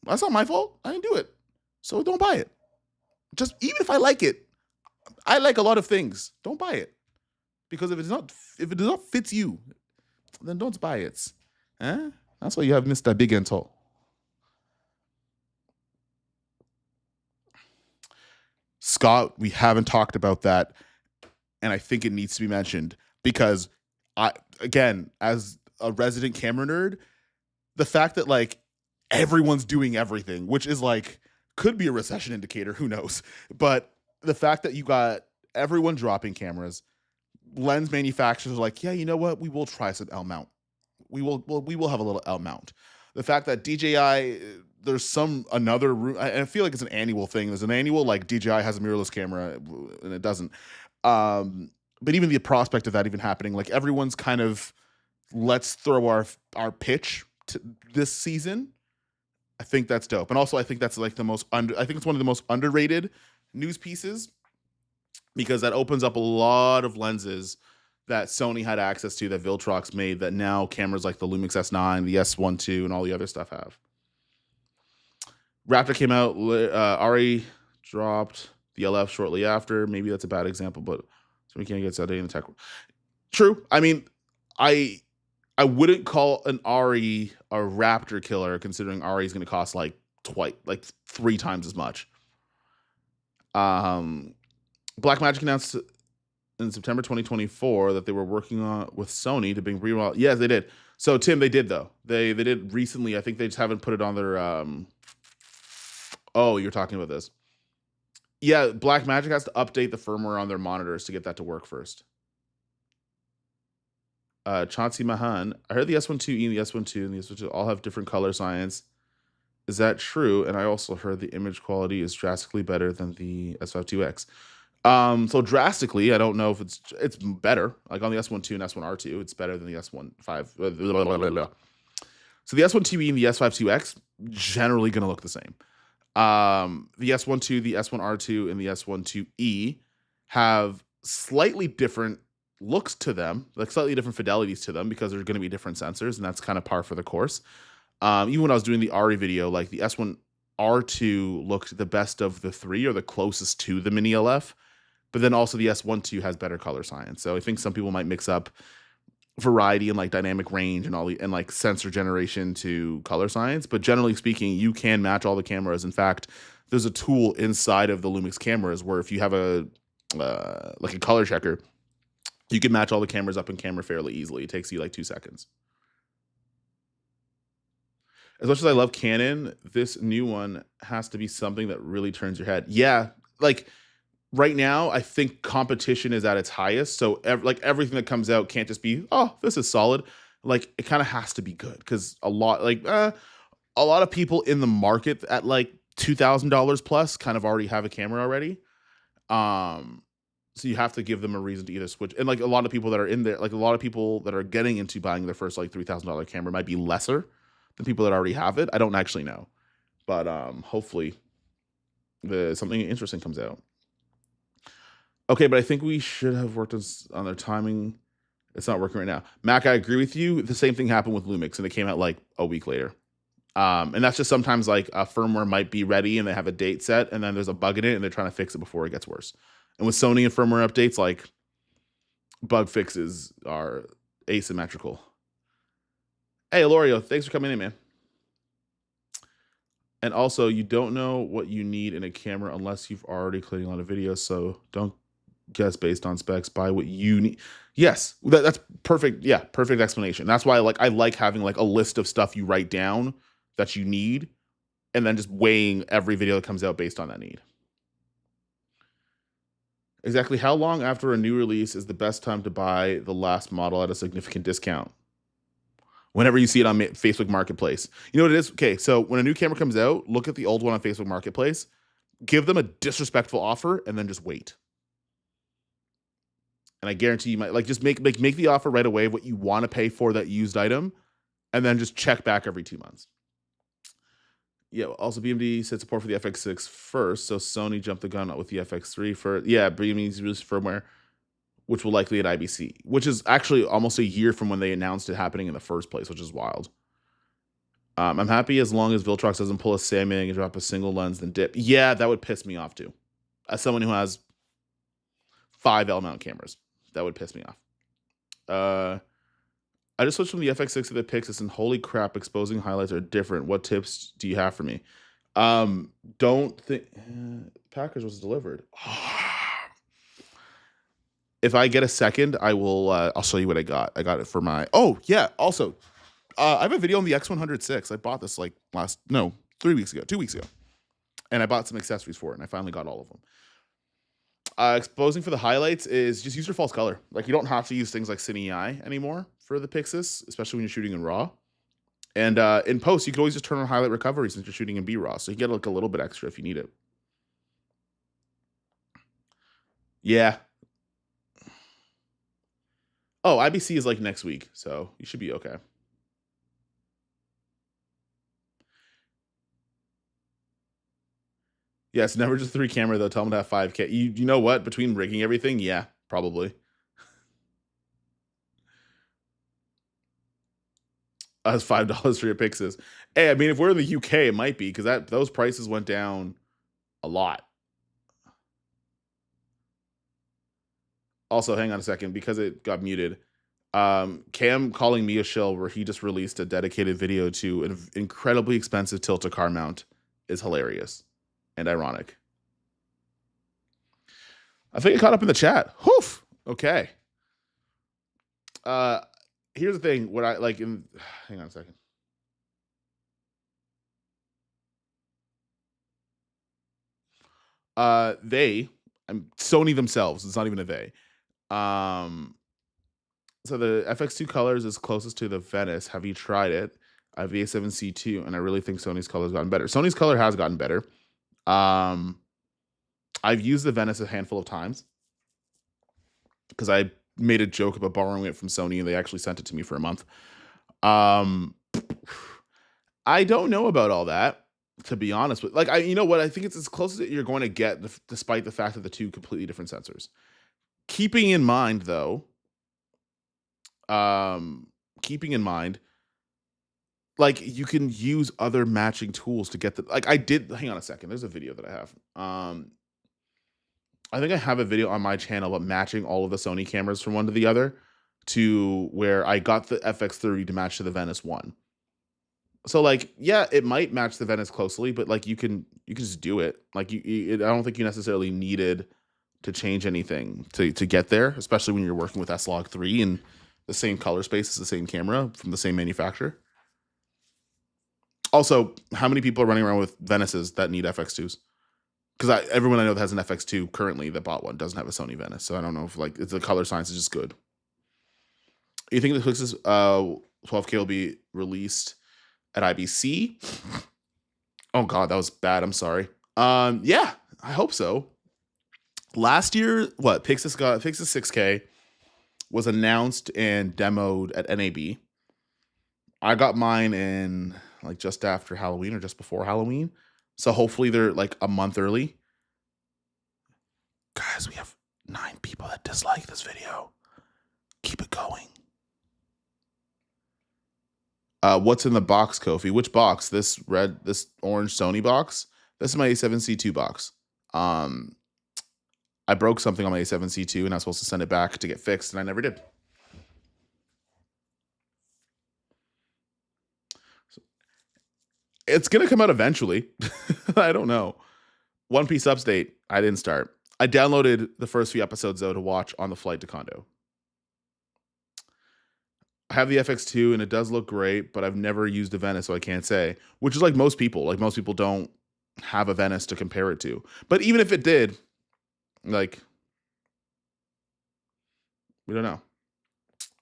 That's not my fault. I didn't do it. So don't buy it. Just, even if I like it, I like a lot of things. Don't buy it. Because if it does not fit you, then don't buy it. That's why you have Mr. Big and Tall. Scott, we haven't talked about that, and I think it needs to be mentioned because again, as a resident camera nerd, the fact that like everyone's doing everything, which is like, could be a recession indicator, who knows? But the fact that you got everyone dropping cameras. Lens manufacturers are like, yeah, you know what? We will try some L mount. We will have a little L mount. The fact that DJI, there's another room. I feel like it's an annual thing. There's an annual, like, DJI has a mirrorless camera and it doesn't. But even the prospect of that even happening, like, everyone's kind of, let's throw our pitch to this season. I think that's dope. And also I think that's like I think it's one of the most underrated news pieces, because that opens up a lot of lenses that Sony had access to, that Viltrox made, that now cameras like the Lumix S9, the S12, and all the other stuff have. Raptor came out, Ari dropped the LF shortly after. Maybe that's a bad example, but so we can't get Saturday in the tech. True. I mean, I wouldn't call an Ari a Raptor killer, considering Ari is going to cost like 3 times as much. Blackmagic announced in September 2024 that they were working on with Sony to bring reroll. Yes, they did. So Tim, they did though. They did recently. I think they just haven't put it on their. Oh, you're talking about this. Yeah, Blackmagic has to update the firmware on their monitors to get that to work first. Chauncey Mahan, I heard the S12E and the S12 and the S12 all have different color science. Is that true? And I also heard the image quality is drastically better than the S52X. So drastically, I don't know if it's better. Like on the S12 and S1R2, it's better than the S15. So the S12E and the S52X generally going to look the same. The S12, the S1R2, and the S12E have slightly different looks to them, like slightly different fidelities to them, because there's going to be different sensors, and that's kind of par for the course. Even when I was doing the Ari video, like the S1R2 looked the best of the 3, or the closest to the Mini LF, but then also the S12 has better color science. So I think some people might mix up variety and like dynamic range and like sensor generation to color science, but generally speaking, you can match all the cameras. In fact, there's a tool inside of the Lumix cameras where if you have a like a color checker, you can match all the cameras up in camera fairly easily. It takes you like 2 seconds. As much as I love Canon, this new one has to be something that really turns your head. Yeah, like right now, I think competition is at its highest. So everything that comes out can't just be, oh, this is solid. Like it kind of has to be good, because a lot of people in the market at like $2,000 plus kind of already have a camera already. So you have to give them a reason to either switch. And like a lot of people that are in there, like a lot of people that are getting into buying their first like $3,000 camera might be lesser than people that already have it. I don't actually know, but hopefully something interesting comes out. Okay, but I think we should have worked on their timing. It's not working right now. Mac, I agree with you. The same thing happened with Lumix, and it came out like a week later. And that's just sometimes like a firmware might be ready and they have a date set, and then there's a bug in it and they're trying to fix it before it gets worse. And with Sony and firmware updates, like bug fixes are asymmetrical. Hey, Lorio, thanks for coming in, man. And also, you don't know what you need in a camera unless you've already created a lot of videos, so don't guess based on specs. Buy what you need. Yes, that's perfect. Yeah, perfect explanation. That's why I like having like a list of stuff you write down that you need, and then just weighing every video that comes out based on that need. Exactly how long after a new release is the best time to buy the last model at a significant discount? Whenever you see it on Facebook Marketplace. You know what it is? Okay, so when a new camera comes out, look at the old one on Facebook Marketplace, give them a disrespectful offer, and then just wait. And I guarantee you might just make the offer right away of what you want to pay for that used item, and then just check back every 2 months. Yeah, also BMD said support for the FX6 first, so Sony jumped the gun with the FX3 for, yeah, BMD's released firmware, which will likely at IBC, which is actually almost a year from when they announced it happening in the first place, which is wild. I'm happy as long as Viltrox doesn't pull a Samyang and drop a single lens then dip. Yeah, that would piss me off too. As someone who has 5 L-mount cameras, that would piss me off. I just switched from the FX6 to the Pixis, and holy crap, exposing highlights are different. What tips do you have for me? Don't think package was delivered. If I get a second, I will. I'll show you what I got. I got it for my. Oh yeah. Also, I have a video on the X106. I bought this like 2 weeks ago, and I bought some accessories for it, and I finally got all of them. Exposing for the highlights is just use your false color. Like you don't have to use things like Cine Eye anymore for the Pixis, especially when you're shooting in RAW. And in post, you can always just turn on highlight recovery since you're shooting in B-RAW, so you get like a little bit extra if you need it. Yeah. Oh, IBC is like next week, so you should be okay. Yeah, it's never just 3 camera though. Tell them to have 5K. You know what? Between rigging everything, yeah, probably. That's $5 for your Pixis. Hey, I mean, if we're in the UK, it might be because those prices went down a lot. Also, hang on a second because it got muted. Cam calling me a shill where he just released a dedicated video to an incredibly expensive tilt-a-car mount is hilarious and ironic. I think it caught up in the chat. Whoof. Okay. Here's the thing. What I like in. Hang on a second. Sony themselves. It's not even a they. So the FX2 colors is closest to the Venice. Have you tried it? I have the A7C2, and I really think Sony's color has gotten better. Sony's color has gotten better. I've used the Venice a handful of times because I made a joke about borrowing it from Sony, and they actually sent it to me for a month. I don't know about all that, to be honest. But you know what? I think it's as close as you're going to get, despite the fact that the two completely different sensors. Keeping in mind, though, like you can use other matching tools to get the I did. Hang on a second. There's a video that I have. I think I have a video on my channel about matching all of the Sony cameras from one to the other to where I got the FX30 to match to the Venice 1. So like, yeah, it might match the Venice closely, but like you can just do it. Like I don't think you necessarily needed to change anything to get there, especially when you're working with S-Log 3 and the same color space as the same camera from the same manufacturer. Also, how many people are running around with Venices that need FX2s? Because everyone I know that has an FX2 currently that bought one doesn't have a Sony Venice, so I don't know if like the color science is just good. You think the Pixis 12K will be released at IBC? Oh god, that was bad. I'm sorry. Yeah, I hope so. Last year, Pixis 6K was announced and demoed at NAB. I got mine in like just after Halloween or just before Halloween. So hopefully they're like a month early. Guys, we have 9 people that dislike this video. Keep it going. What's in the box, Kofi? Which box? This orange Sony box? This is my A7C2 box. I broke something on my A7C2 and I was supposed to send it back to get fixed, and I never did. It's going to come out eventually. I don't know. One Piece update. I didn't start. I downloaded the first few episodes, though, to watch on the flight to condo. I have the FX2, and it does look great, but I've never used a Venice, so I can't say. Which is like most people. Like, most people don't have a Venice to compare it to. But even if it did, like, we don't know.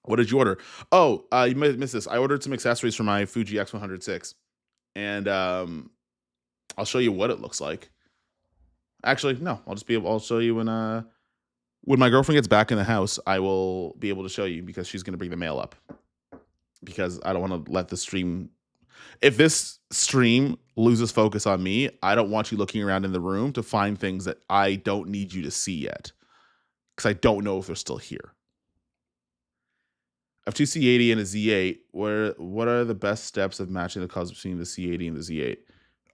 What did you order? Oh, you might have missed this. I ordered some accessories for my Fuji X106. And I'll show you what it looks like. Actually, no, I'll show you when my girlfriend gets back in the house. I will be able to show you because she's going to bring the mail up. Because I don't want to let the stream. If this stream loses focus on me, I don't want you looking around in the room to find things that I don't need you to see yet. Because I don't know if they're still here. I have 2 C80 and a Z8. What are the best steps of matching the colors between the C80 and the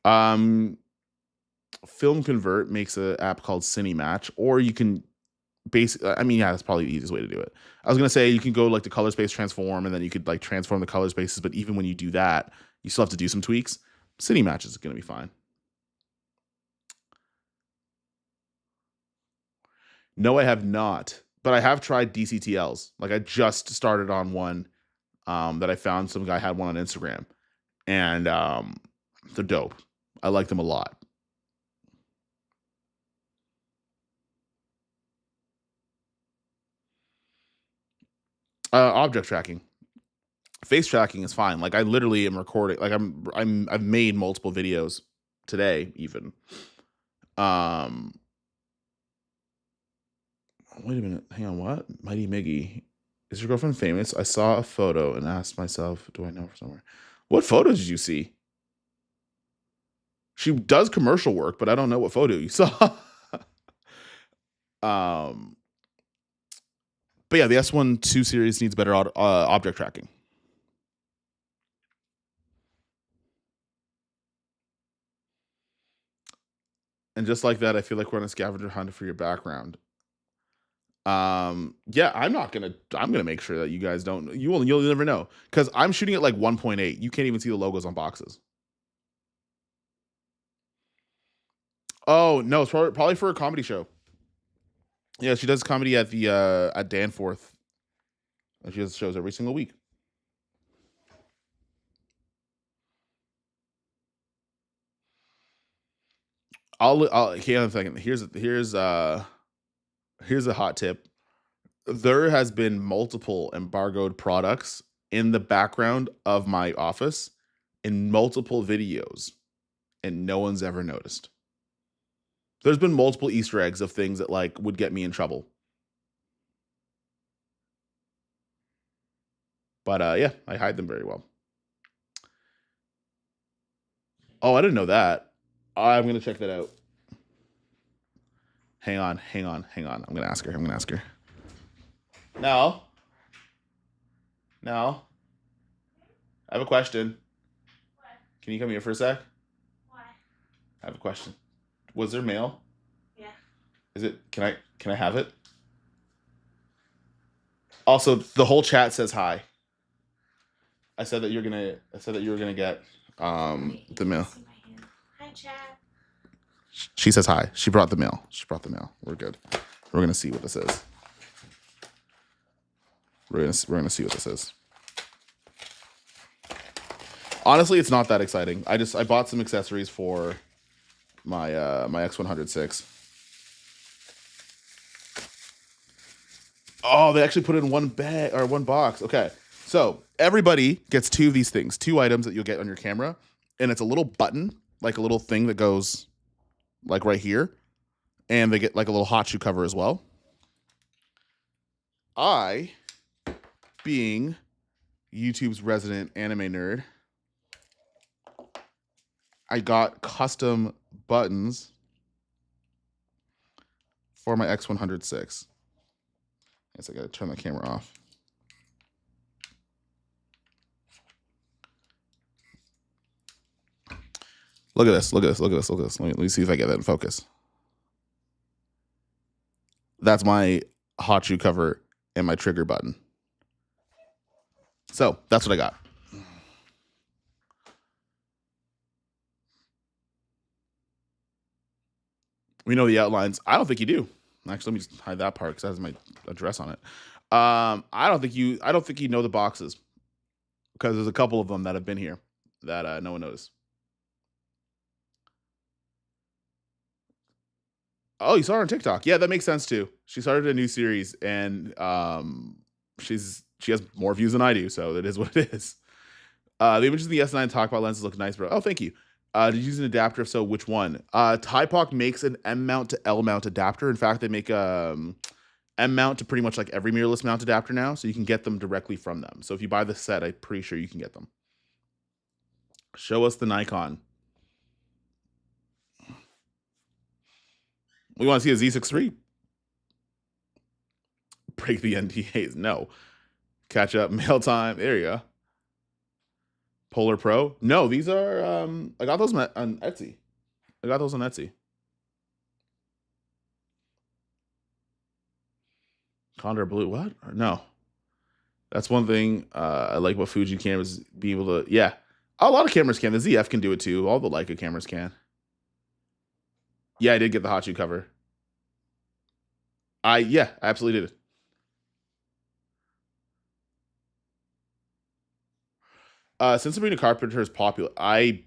Z8? Film Convert makes an app called CineMatch, or you can that's probably the easiest way to do it. I was gonna say you can go like the color space transform, and then you could like transform the color spaces, but even when you do that, you still have to do some tweaks. CineMatch is gonna be fine. No, I have not. But I have tried DCTLs. Like I just started on one that I found some guy had one on Instagram. And they're dope. I like them a lot. Object tracking. Face tracking is fine. Like I literally am recording. Like I've made multiple videos today even. Wait a minute. Hang on. What? Mighty Miggy. Is your girlfriend famous? I saw a photo and asked myself, do I know her somewhere? What photo did you see? She does commercial work, but I don't know what photo you saw. But yeah, the S1 II series needs better object tracking. And just like that, I feel like we're on a scavenger hunt for your background. Yeah, I'm gonna make sure that you guys don't. You'll never know because I'm shooting at like 1.8. You can't even see the logos on boxes. Oh no, it's probably for a comedy show. Yeah, she does comedy at the at Danforth. And she does shows every single week. I'll hang on a second. Here's a hot tip. There has been multiple embargoed products in the background of my office in multiple videos, and no one's ever noticed. There's been multiple Easter eggs of things that like would get me in trouble. But yeah, I hide them very well. Oh, I didn't know that. I'm gonna check that out. Hang on. I'm gonna ask her. No. I have a question. What? Can you come here for a sec? Why? I have a question. Was there mail? Yeah. Is it? Can I have it? Also, the whole chat says hi. I said that you were gonna get the mail. Hi, chat. She says hi. She brought the mail. We're good. We're gonna see what this is. We're gonna see what this is. Honestly, it's not that exciting. I bought some accessories for my my X106. Oh, they actually put it in one bag or one box. Okay. So everybody gets 2 of these things, 2 items that you'll get on your camera, and it's a little button, like a little thing that goes like right here, and they get like a little hot shoe cover as well. I, being YouTube's resident anime nerd, I got custom buttons for my X106. I guess I gotta turn the camera off. Look at this. Let me see if I get that in focus. That's my hot shoe cover and my trigger button. So that's what I got. We know the outlines. I don't think you do. Actually, let me just hide that part because that has my address on it. I don't think you know the boxes because there's a couple of them that have been here that no one noticed. Oh, you saw her on TikTok. Yeah, that makes sense too. She started a new series and she has more views than I do, so that is what it is. The images of the S9 talk about lenses look nice, bro. Oh, thank you. Did you use an adapter? If so, which one? Typoc makes an M mount to L mount adapter. In fact, they make M mount to pretty much like every mirrorless mount adapter now, so you can get them directly from them. So if you buy the set, I'm pretty sure you can get them. Show us the Nikon. We want to see a Z6 III. Break the NDAs. No. Catch up. Mail time. There you go. Polar Pro. No, these are I got those on Etsy. Condor Blue. What? No. That's one thing I like about Fuji cameras, be able to, yeah. A lot of cameras can. The ZF can do it too. All the Leica cameras can. Yeah, I did get the hot shoe cover. Yeah, I absolutely did. Since Sabrina Carpenter is popular, I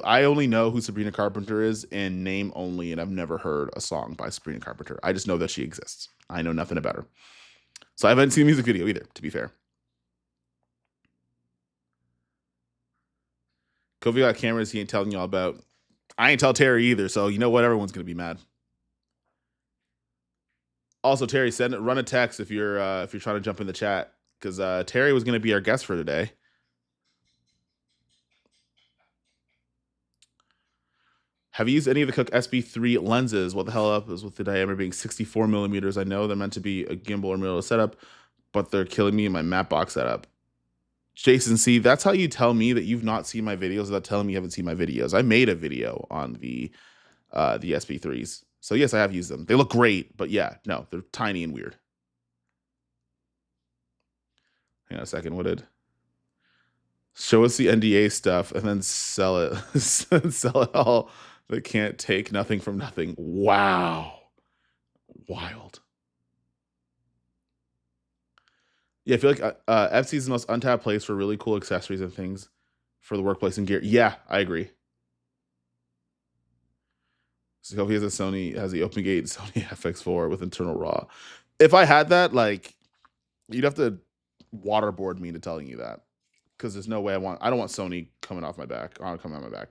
only know who Sabrina Carpenter is in name only, and I've never heard a song by Sabrina Carpenter. I just know that she exists. I know nothing about her. So I haven't seen the music video either, to be fair. Kofi got cameras he ain't telling y'all about. I ain't tell Terry either, so you know what? Everyone's gonna be mad. Also, Terry, run a text if you're trying to jump in the chat, because Terry was gonna be our guest for today. Have you used any of the Cook SB3 lenses? What the hell up is with the diameter being 64 millimeters? I know they're meant to be a gimbal or mirrorless setup, but they're killing me in my matte box setup. Jason C, that's how you tell me that you've not seen my videos without telling me you haven't seen my videos. I made a video on the SB3s. So yes, I have used them. They look great, but yeah, no, they're tiny and weird. Hang on a second. What did? Show us the NDA stuff and then sell it. Sell it all. They can't take nothing from nothing. Wow. Wild. Yeah, I feel like FC is the most untapped place for really cool accessories and things for the workplace and gear. Yeah, I agree. So he has a Sony, has the OpenGate Sony FX4 with internal RAW. If I had that, like, you'd have to waterboard me into telling you that, because there's no way I don't want Sony coming off my back. I want to come on my back.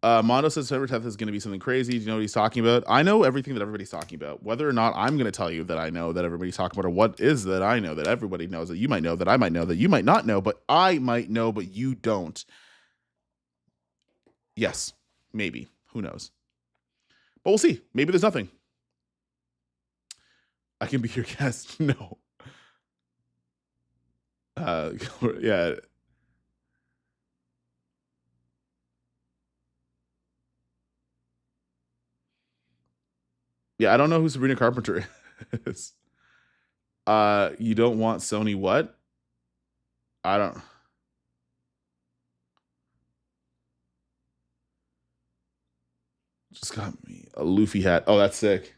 Mondo says September 10th is going to be something crazy. Do you know what he's talking about? I know everything that everybody's talking about. Whether or not I'm going to tell you that I know that everybody's talking about, or what is that I know that everybody knows, that you might know, that I might know, that you might not know, but I might know, but you don't. Yes, maybe. Who knows? But we'll see. Maybe there's nothing. I can be your guest. No. Yeah. Yeah, I don't know who Sabrina Carpenter is. You don't want Sony what? I don't. Just got me a Luffy hat. Oh, that's sick.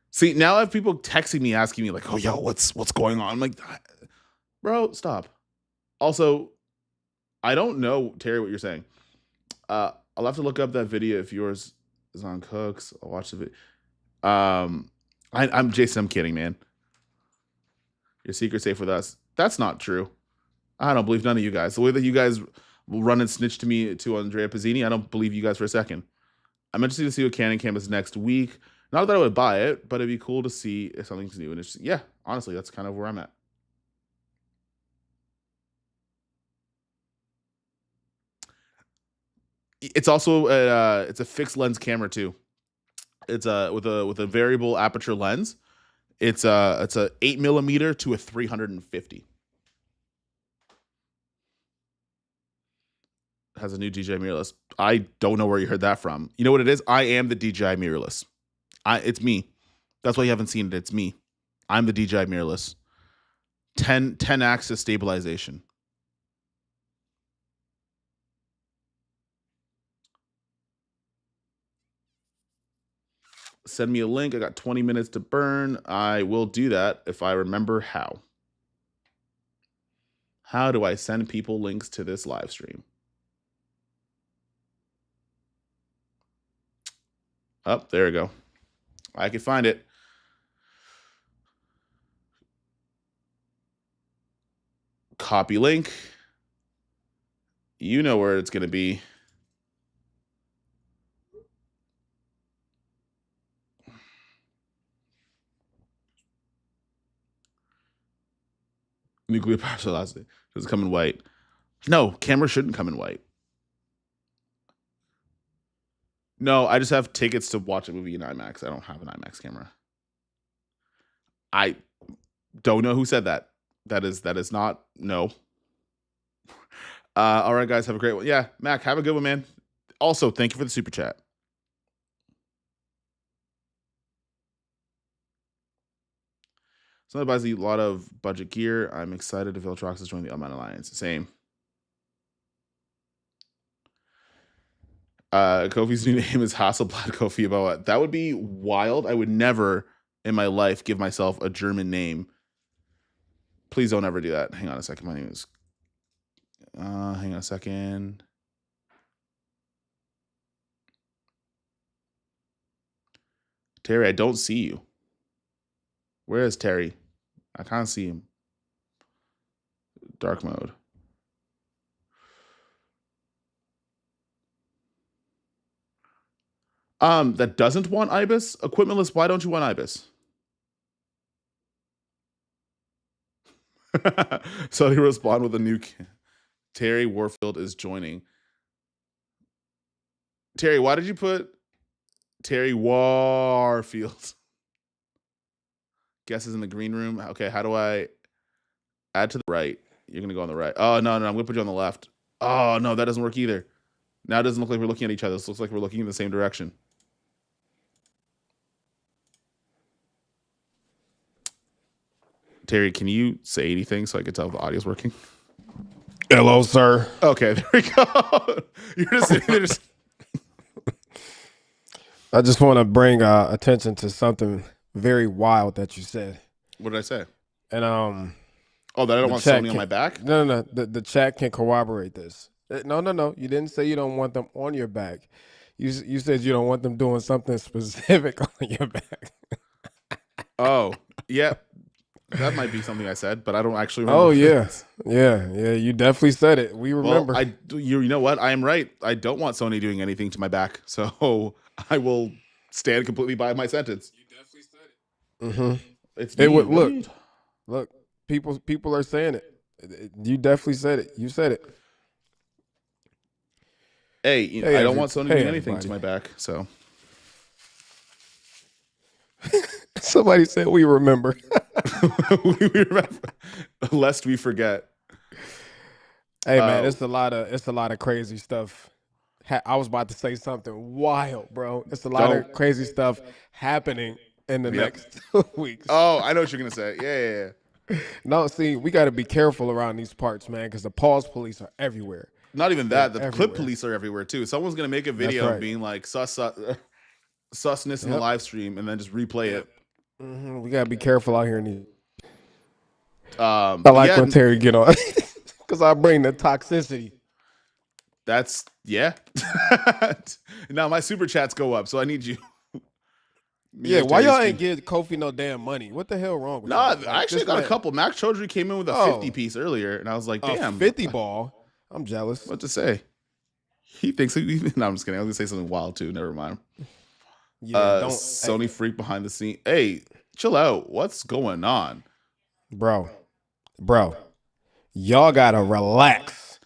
See, now I have people texting me asking me like, "Oh, yo, what's going on?" I'm like, bro, stop. Also, I don't know, Terry, what you're saying. I'll have to look up that video if yours is on Cooks. I'll watch the video. I'm Jason. I'm kidding, man. Your secret's safe with us. That's not true. I don't believe none of you guys. The way that you guys will run and snitch to me to Andrea Pizzini, I don't believe you guys for a second. I'm interested to see what Canon Cam is next week. Not that I would buy it, but it'd be cool to see if something's new and interesting. Yeah, honestly, that's kind of where I'm at. It's also it's a fixed lens camera too. It's with a variable aperture lens. It's a 8mm to a 350. Has a new DJI mirrorless. I don't know where you heard that from. You know what it is? I am the DJI mirrorless. It's me. That's why you haven't seen it. It's me. I'm the DJI mirrorless. 10 axis stabilization. Send me a link. I got 20 minutes to burn. I will do that if I remember how. How do I send people links to this live stream? Oh, there we go. I can find it. Copy link. You know where it's going to be. Nuclear power velocity. Does it come in white? No, camera shouldn't come in white. No, I just have tickets to watch a movie in IMAX. I don't have an IMAX camera. I don't know who said that. That is not, no. All right, guys, have a great one. Yeah, Mac, have a good one, man. Also, thank you for the super chat. Somebody buys a lot of budget gear. I'm excited if Viltrox is joining the Unbound Alliance. Same. Kofi's new name is Hasselblad Kofiyeboah. That would be wild. I would never in my life give myself a German name. Please don't ever do that. Hang on a second. My name is. Hang on a second. Terry, I don't see you. Where is Terry? I can't see him. Dark mode. That doesn't want IBIS? Equipmentless, why don't you want IBIS? So he respond with a new Terry Warfield is joining. Terry, why did you put Terry Warfield? Guesses in the green room. Okay, how do I add to the right? You're gonna go on the right. Oh no, I'm gonna put you on the left. Oh no, that doesn't work either. Now it doesn't look like we're looking at each other. This looks like we're looking in the same direction. Terry, can you say anything so I can tell if the audio's working? Hello, sir. Okay, there we go. You're just sitting there. I just want to bring attention to something very wild that you said. What did I say? And oh, that I don't want Sony on my back? No. The chat can corroborate this. No. You didn't say you don't want them on your back. You said you don't want them doing something specific on your back. Oh, yeah. That might be something I said, but I don't actually remember. Oh, yeah. Yeah. You definitely said it. We remember. Well, you know what? I am right. I don't want Sony doing anything to my back. So I will stand completely by my sentence. You definitely said it. It's me. Look. People are saying it. You definitely said it. You said it. Hey, I don't want Sony doing anything to my back. So somebody said we remember. we remember, lest we forget. Hey man, it's a lot of crazy stuff. I was about to say something wild, bro. It's a lot of crazy stuff happening in the next 2 weeks. Oh, I know what you're gonna say. Yeah. No, see, we got to be careful around these parts, man, because the pause police are everywhere. Not even that. The clip police are everywhere too. Someone's gonna make a video of being like sussness in the live stream and then just replay it. We gotta be careful out here in these. I like when Terry get on because I bring the toxicity. That's Now my super chats go up, so I need you. Yeah, why y'all ain't give Kofi no damn money? What the hell wrong with I actually got a couple. Max Chaudhry came in with a 50 piece earlier, and I was like, damn. 50 ball? I'm jealous. What to say? He thinks no, I'm just kidding. I was gonna say something wild too. Never mind. Yeah, Sony freak behind the scene. Hey, chill out. What's going on? Bro. Y'all gotta relax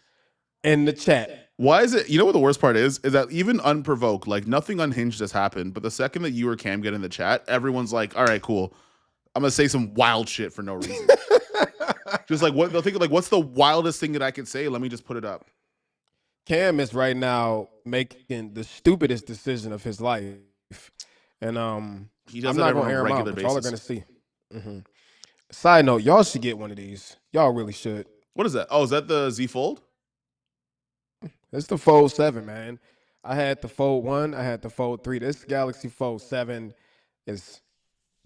in the chat. Why is it? You know what the worst part is? Is that even unprovoked, like nothing unhinged has happened, but the second that you or Cam get in the chat, everyone's like, all right, cool. I'm gonna say some wild shit for no reason. Just like what they'll think of, like, what's the wildest thing that I could say? Let me just put it up. Cam is right now making the stupidest decision of his life. And he does I'm not gonna air him out, but y'all are gonna see. Side note, y'all should get one of these. Y'all really should. What is that? Oh, is that the Z Fold? It's the Fold 7, man. I had the Fold 1. I had the Fold 3. This Galaxy Fold 7 is,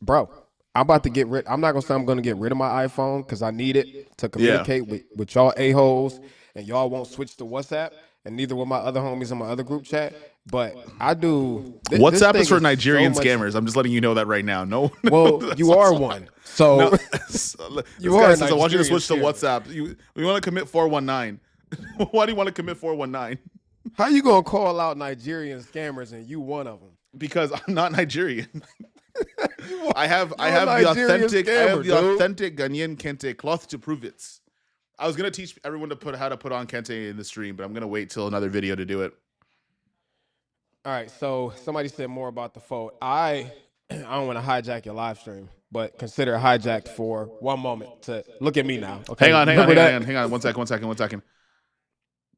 bro, I'm about to get rid. I'm not going to say I'm going to get rid of my iPhone because I need it to communicate with y'all a-holes, and y'all won't switch to WhatsApp, and neither will my other homies in my other group chat. But I do. WhatsApp is for Nigerian scammers. I'm just letting you know that right now. No. Well, you are one. So you are. I want you to switch to WhatsApp. We want to commit 419. Why do you want to commit 419? How you gonna call out Nigerian scammers and you one of them? Because I'm not Nigerian. I have the authentic Ghanaian kente cloth to prove it. I was gonna teach everyone how to put on kente in the stream, but I'm gonna wait till another video to do it. All right. So somebody said more about the Fold. I don't want to hijack your live stream, but consider it hijacked for one moment to look at me now. Okay. Hang on. One second.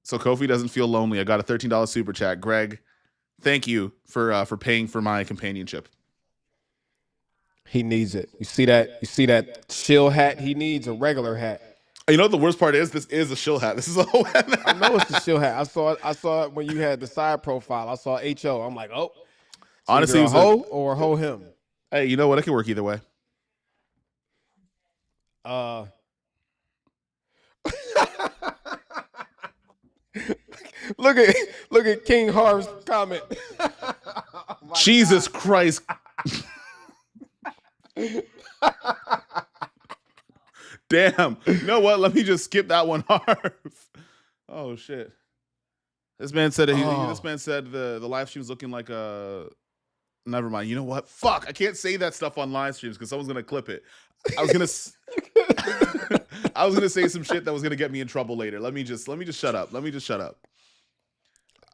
So Kofi doesn't feel lonely. I got a $13 super chat. Greg, thank you for paying for my companionship. He needs it. You see that shill hat? He needs a regular hat. You know what the worst part is? This is a shill hat. This is a whole hat. I know it's the shill hat. I saw it when you had the side profile. I saw HO. I'm like, oh. Honestly, it was hoe or hoe him. Hey, you know what? It can work either way. Look at King Harv's comment. Jesus Christ. Damn. You know what? Let me just skip that one hard. Oh shit. This man said this man said the live stream's looking like a. Never mind. You know what? Fuck. I can't say that stuff on live streams because someone's gonna clip it. I was gonna I was gonna say some shit that was gonna get me in trouble later. Let me just shut up. Let me just shut up.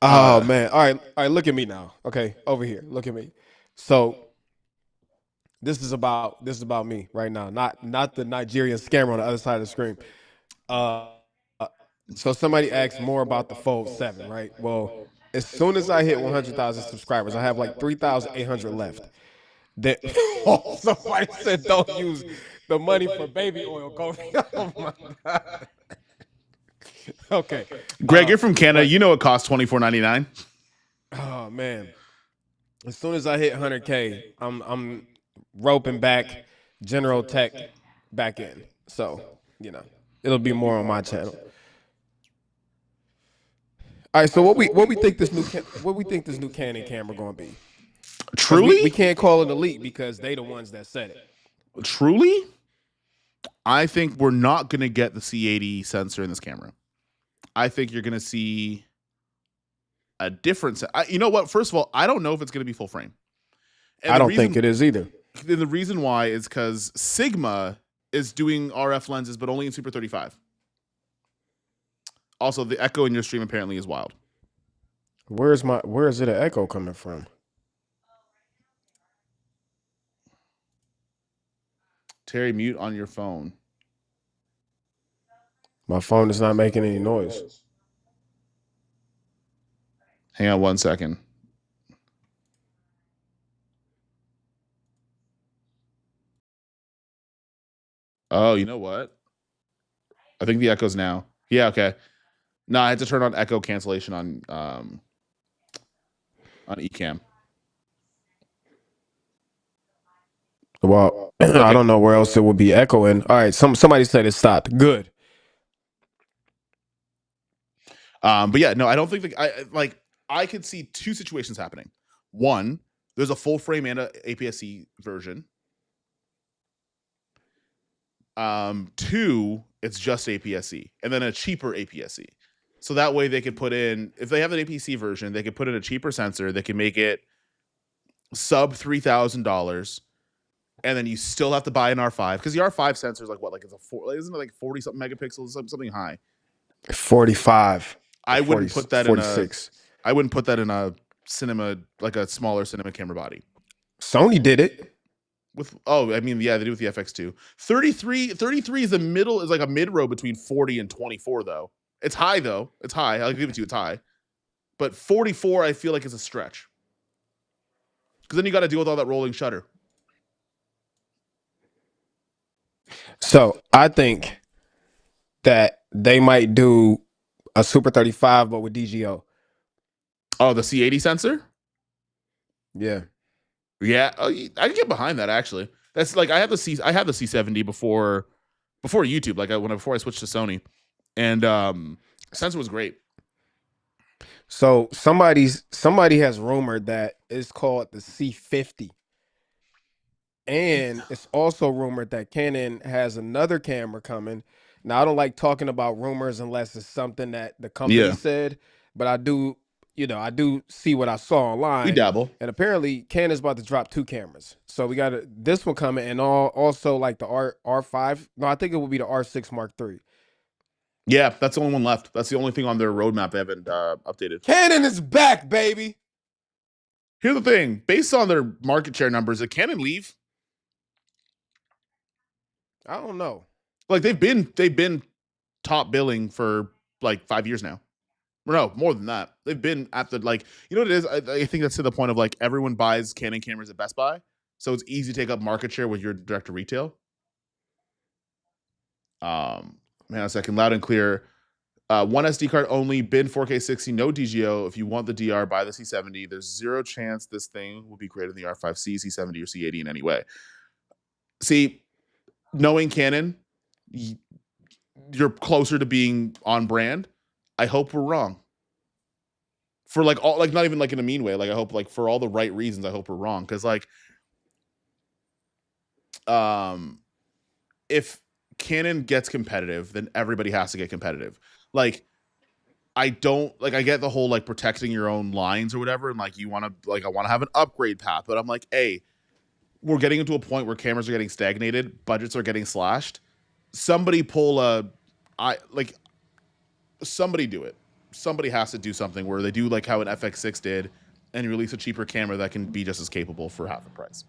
Oh man. All right, look at me now. Okay, over here. Look at me. So this is about me right now, not the Nigerian scammer on the other side of the screen. So somebody asked more about the Fold 7, right? Well, as soon as I hit 100,000 subscribers, I have like 3,800 left. Then somebody said don't use the money for baby oil, Kofi. Oh my god. Okay, Greg, you're from Canada. You know it costs $24.99. oh man. As soon as I hit 100K, I'm roping back General Tech back in. So, it'll be more on my channel. All right, so what we think this new Canon camera going to be? Truly, we can't call it elite because they the ones that said it. Truly, I think we're not going to get the C80 sensor in this camera. I think you're going to see a difference. You know what? First of all, I don't know if it's going to be full frame. And I don't think it is either. And the reason why is because Sigma is doing RF lenses, but only in Super 35. Also, the echo in your stream apparently is wild. Where is it an echo coming from? Terry, mute on your phone. My phone is not making any noise. Hang on 1 second. Oh, you know what? I think the echo's now. Yeah, okay. No, I had to turn on echo cancellation on Ecamm. Well, I don't know where else it would be echoing. All right, somebody said it stopped. Good. But yeah, no, I don't think I could see two situations happening. One, there's a full frame and a APS-C version. Two, it's just APS-C and then a cheaper APS-C. So that way they could put in, if they have an APS-C version, they could put in a cheaper sensor. They can make it sub $3,000, and then you still have to buy an R5 because the R5 sensor is isn't it like 40 something megapixels, something high? 45. I wouldn't put that 46. I wouldn't put that in a cinema, like a smaller cinema camera body. Sony did it. They do with the FX2. 33 is like a mid-row between 40 and 24 though. It's high though. It's high. I'll give it to you. It's high. But 44 I feel like is a stretch. Because then you got to deal with all that rolling shutter. So I think that they might do a Super 35, but with DGO. Oh, the C80 sensor? Yeah. Yeah, I can get behind that actually. That's like I had the C70 before YouTube, like before I switched to Sony, and sensor was great. So somebody has rumored that it's called the C50. And it's also rumored that Canon has another camera coming. Now, I don't like talking about rumors unless it's something that the company said, but I do see what I saw online. We dabble. And apparently Canon's about to drop 2 cameras. So we got this one coming and also like the R5. No, I think it will be the R6 Mark III. Yeah, that's the only one left. That's the only thing on their roadmap they haven't updated. Canon is back, baby. Here's the thing. Based on their market share numbers, did Canon leave? I don't know. Like they've been top billing for like 5 years now. Or no, more than that. They've been at the you know what it is? I think that's to the point of like everyone buys Canon cameras at Best Buy, so it's easy to take up market share with your direct to retail. Man, a second, loud and clear. One SD card only, bin 4K 60, no DGO. If you want the DR, buy the C70. There's zero chance this thing will be greater than the R5C, C70, or C80 in any way. See, knowing Canon, you're closer to being on brand. I hope we're wrong. For like all, like not even like in a mean way. Like I hope like for all the right reasons, I hope we're wrong. Because like, if Canon gets competitive, then everybody has to get competitive. Like, I don't like. I get the whole like protecting your own lines or whatever, and like you want to like I want to have an upgrade path, but I'm like, hey, we're getting into a point where cameras are getting stagnated, budgets are getting slashed. Somebody pull somebody do it. Somebody has to do something where they do like how an FX6 did, and release a cheaper camera that can be just as capable for half the price.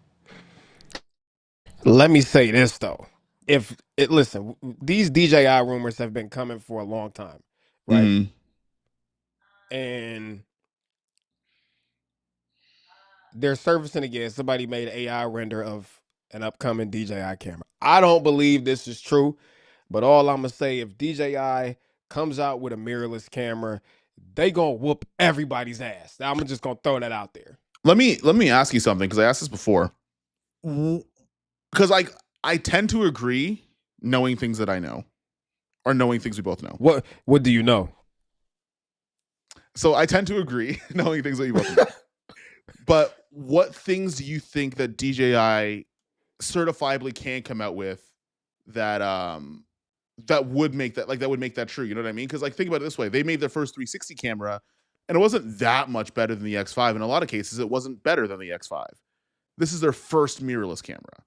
Let me say this though. If it listen, these DJI rumors have been coming for a long time, right? Mm-hmm. And they're surfacing again. Somebody made an AI render of an upcoming DJI camera. I don't believe this is true, but all I'm gonna say, if DJI comes out with a mirrorless camera, they gonna whoop everybody's ass. I'm just gonna throw that out there. Let me ask you something, because I asked this before. Because I tend to agree, knowing things that I know, or knowing things we both know. What do you know? So I tend to agree, knowing things that you both know. But what things do you think that DJI certifiably can come out with that that would make that true? You know what I mean? Because like, think about it this way: they made their first 360 camera, and it wasn't that much better than the X5. In a lot of cases, it wasn't better than the X5. This is their first mirrorless camera.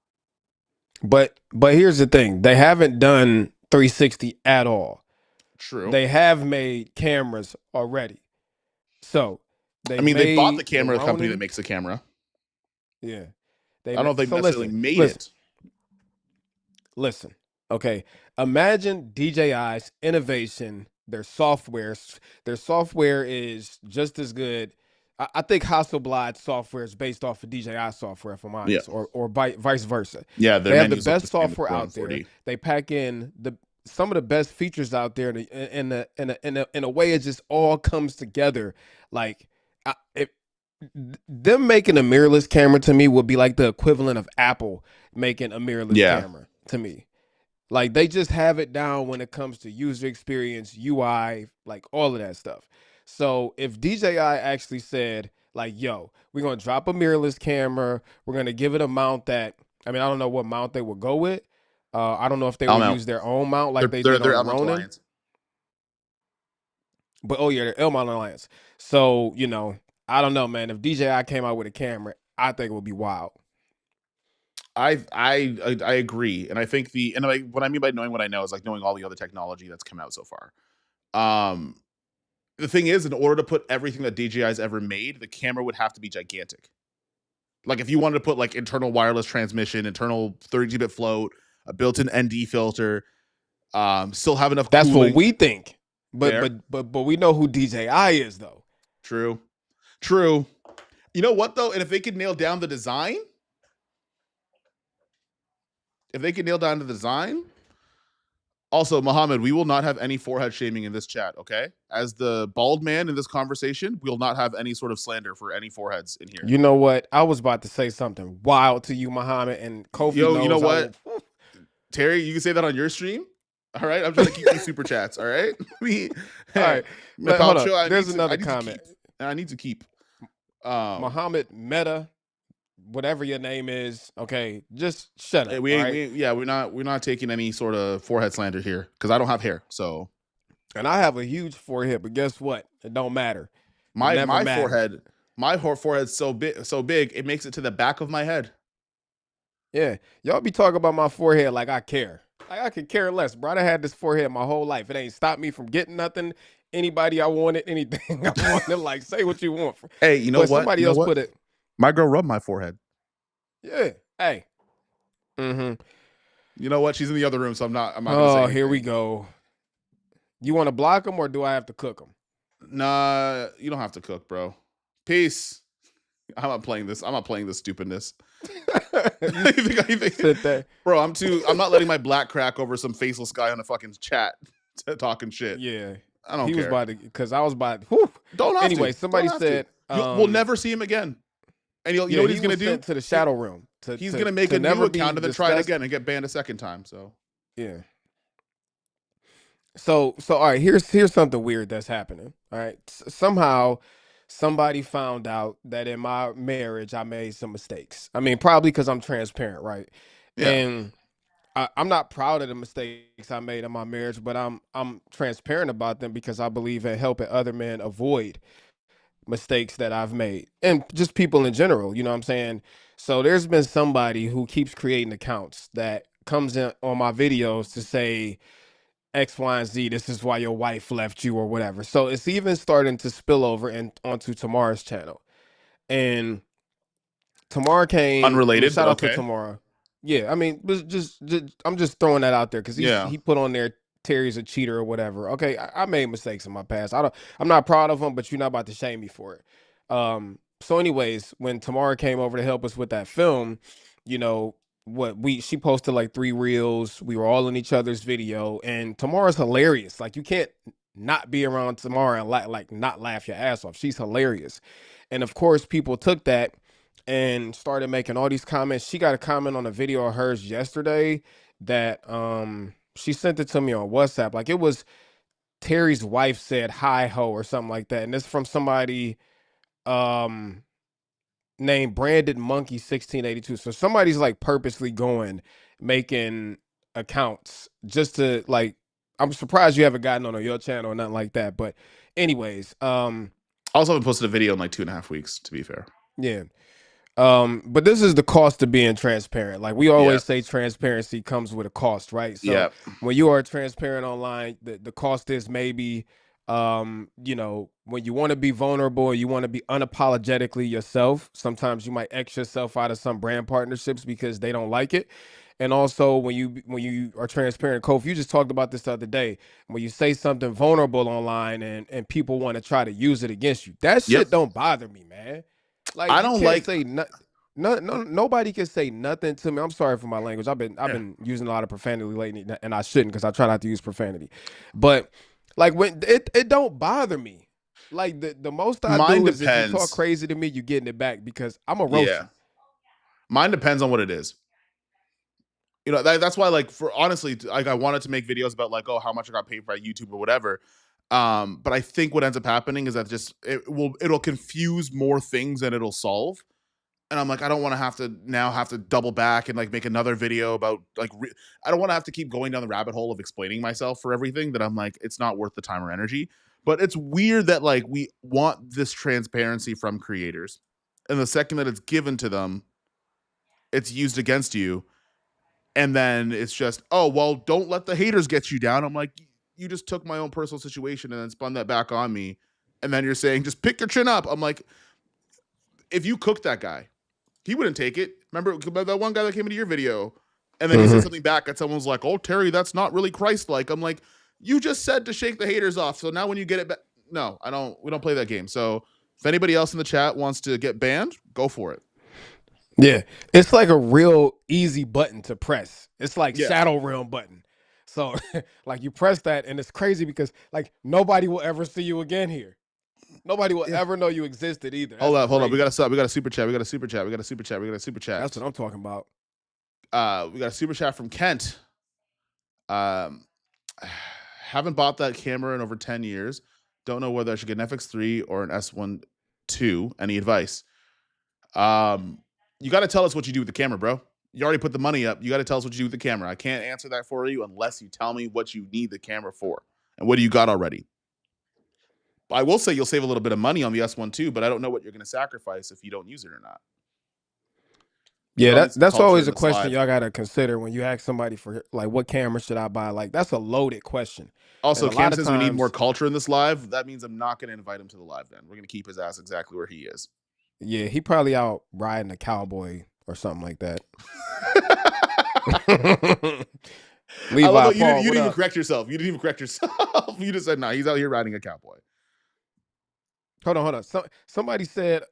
But here's the thing: they haven't done 360 at all. True. They have made cameras already. So they bought the camera company that makes the camera. Yeah. I don't think necessarily made it. Listen, okay. Imagine DJI's innovation, their software. Their software is just as good. I think Hasselblad's software is based off of DJI software, if I'm honest, or vice versa. Yeah, they have the best software out there. They pack in some of the best features out there, in a way it just all comes together. Like, them making a mirrorless camera to me would be like the equivalent of Apple making a mirrorless camera to me. Like, they just have it down when it comes to user experience, UI, like all of that stuff. So if DJI actually said, like, yo, we're going to drop a mirrorless camera, we're going to give it a mount that, I mean, I don't know what mount they would go with. I don't know if they would use their own mount like they did on the Ronin. But they're L-mount Alliance. So, I don't know, man. If DJI came out with a camera, I think it would be wild. I agree, and I think what I mean by knowing what I know is like knowing all the other technology that's come out so far. The thing is, in order to put everything that DJI's ever made, the camera would have to be gigantic. Like, if you wanted to put like internal wireless transmission, internal 32-bit float, a built-in ND filter, still have enough. That's cooling. What we think, but we know who DJI is, though. True. You know what though? And if they could nail down the design. Also, Mohammed, we will not have any forehead shaming in this chat, okay? As the bald man in this conversation, we will not have any sort of slander for any foreheads in here. You know what? I was about to say something wild to you, Mohammed, and Kofi knows. You know what? Terry, you can say that on your stream. All right? I'm trying to keep these super chats, all right? All right. Hold on. There's another comment. I need to keep. Mohammed Meta, whatever your name is, okay, just shut up. We're not taking any sort of forehead slander here, because I don't have hair. So, and I have a huge forehead, but guess what? It don't matter. My forehead's so big it makes it to the back of my head. Yeah, y'all be talking about my forehead like I care. Like, I could care less, bro. I had this forehead my whole life. It ain't stopped me from getting nothing. Anybody I wanted, anything I wanted, like, say what you want. Hey, you know what? Somebody else put it. My girl rubbed my forehead. Yeah. Hey. You know what? She's in the other room, so I'm not gonna say anything. Here we go. You want to block them, or do I have to cook them? Nah, you don't have to cook, bro. Peace. I'm not playing this stupidness. you think, sit there. Bro, I'm not letting my black crack over some faceless guy on a fucking chat talking shit. Yeah. I don't care. Because I was about to. Whew. Don't have anyway, to. Somebody said we'll never see him again. And you know what he's gonna do? To the shadow room. He's gonna make a new account and then try it again and get banned a second time. So yeah. So all right. Here's something weird that's happening. All right. Somehow somebody found out that in my marriage I made some mistakes. I mean, probably because I'm transparent, right? Yeah. And I'm not proud of the mistakes I made in my marriage, but I'm transparent about them because I believe in helping other men avoid mistakes that I've made and just people in general, you know what I'm saying? So there's been somebody who keeps creating accounts that comes in on my videos to say X, Y, and Z, this is why your wife left you or whatever. So it's even starting to spill over and onto Tamara's channel. And Tamara came, I mean, Unrelated, but shout out to okay. Tamara. Yeah, I mean, just I'm just throwing that out there because Yeah. he put on there Terry's a cheater or whatever. Okay, I made mistakes in my past. I'm not proud of them, but you're not about to shame me for it. So anyways, when Tamara came over to help us with that film, you know what she posted like 3 reels. We were all in each other's video, and Tamara's hilarious. Like you can't not be around Tamara and like not laugh your ass off. She's hilarious, and of course people took that and started making all these comments. She got a comment on a video of hers yesterday that she sent it to me on WhatsApp. Like it was Terry's wife said hi ho or something like that. And it's from somebody um named Branded Monkey 1682. So somebody's like purposely going making accounts just to like I'm surprised you haven't gotten on your channel or nothing like that. But anyways, I also haven't posted a video in like 2.5 weeks, to be fair. yeah. But this is the cost of being transparent. Like we Yeah. always say, transparency comes with a cost, right? So Yeah. when you are transparent online, the cost is maybe, you know, when you want to be vulnerable, you want to be unapologetically yourself. Sometimes you might X yourself out of some brand partnerships because they don't like it. And also when you are transparent, Kofi, you just talked about this the other day. When you say something vulnerable online and people want to try to use it against you, that Yep. shit don't bother me, man. Like I you don't can't like. say nobody can say nothing to me. I'm sorry for my language. I've been using a lot of profanity lately, and I shouldn't because I try not to use profanity. But like when it don't bother me. Like the most I Mine do is if you talk depends. crazy to me, you getting it back because I'm a roast Yeah. you. Mine depends on what it is. You know, that's why, like, for honestly, like, I wanted to make videos about like, oh, how much I got paid by YouTube or whatever. But I think what ends up happening is that just it'll confuse more things than it'll solve. And I'm like, I don't want to have to double back and like make another video about like I don't want to have to keep going down the rabbit hole of explaining myself for everything that I'm like, it's not worth the time or energy. But it's weird that like we want this transparency from creators, and the second that it's given to them, it's used against you. And then it's just, oh, well, don't let the haters get you down. I'm like, you just took my own personal situation and then spun that back on me. And then you're saying, just pick your chin up. I'm like, if you cooked that guy, he wouldn't take it. Remember that one guy that came into your video and then he said something back and someone was like, oh, Terry, that's not really Christ-like. I'm like, you just said to shake the haters off. So now when you get it back, no, we don't play that game. So if anybody else in the chat wants to get banned, go for it. Yeah, it's like a real easy button to press. It's like Yeah. shadow realm button. So like you press that and it's crazy because like nobody will ever see you again here. Nobody will Yeah. ever know you existed either. Hold That's up. We crazy. got to stop. We got a super chat. We got a super chat. That's what I'm talking about. We got a super chat from Kent. Haven't bought that camera in over 10 years. Don't know whether I should get an FX3 or an S1 II. Any advice? You got to tell us what you do with the camera, bro. You already put the money up. You got to tell us what you do with the camera. I can't answer that for you unless you tell me what you need the camera for and what do you got already. I will say you'll save a little bit of money on the S1 II, but I don't know what you're going to sacrifice if you don't use it or not. Yeah, that's Culture always in a this question live. y'all gotta consider when you ask somebody for like what camera should I buy. Like that's a loaded question. Also, And a Cam lot of says we need more times, culture in this live. That means I'm not going to invite him to the live then. We're going to keep his ass exactly where he is. yeah, he probably out riding a cowboy or something like that. I love Levi that you Paul, didn't what even up? correct yourself. You didn't even correct yourself. You just said, no, he's out here riding a cowboy. Hold on. Somebody said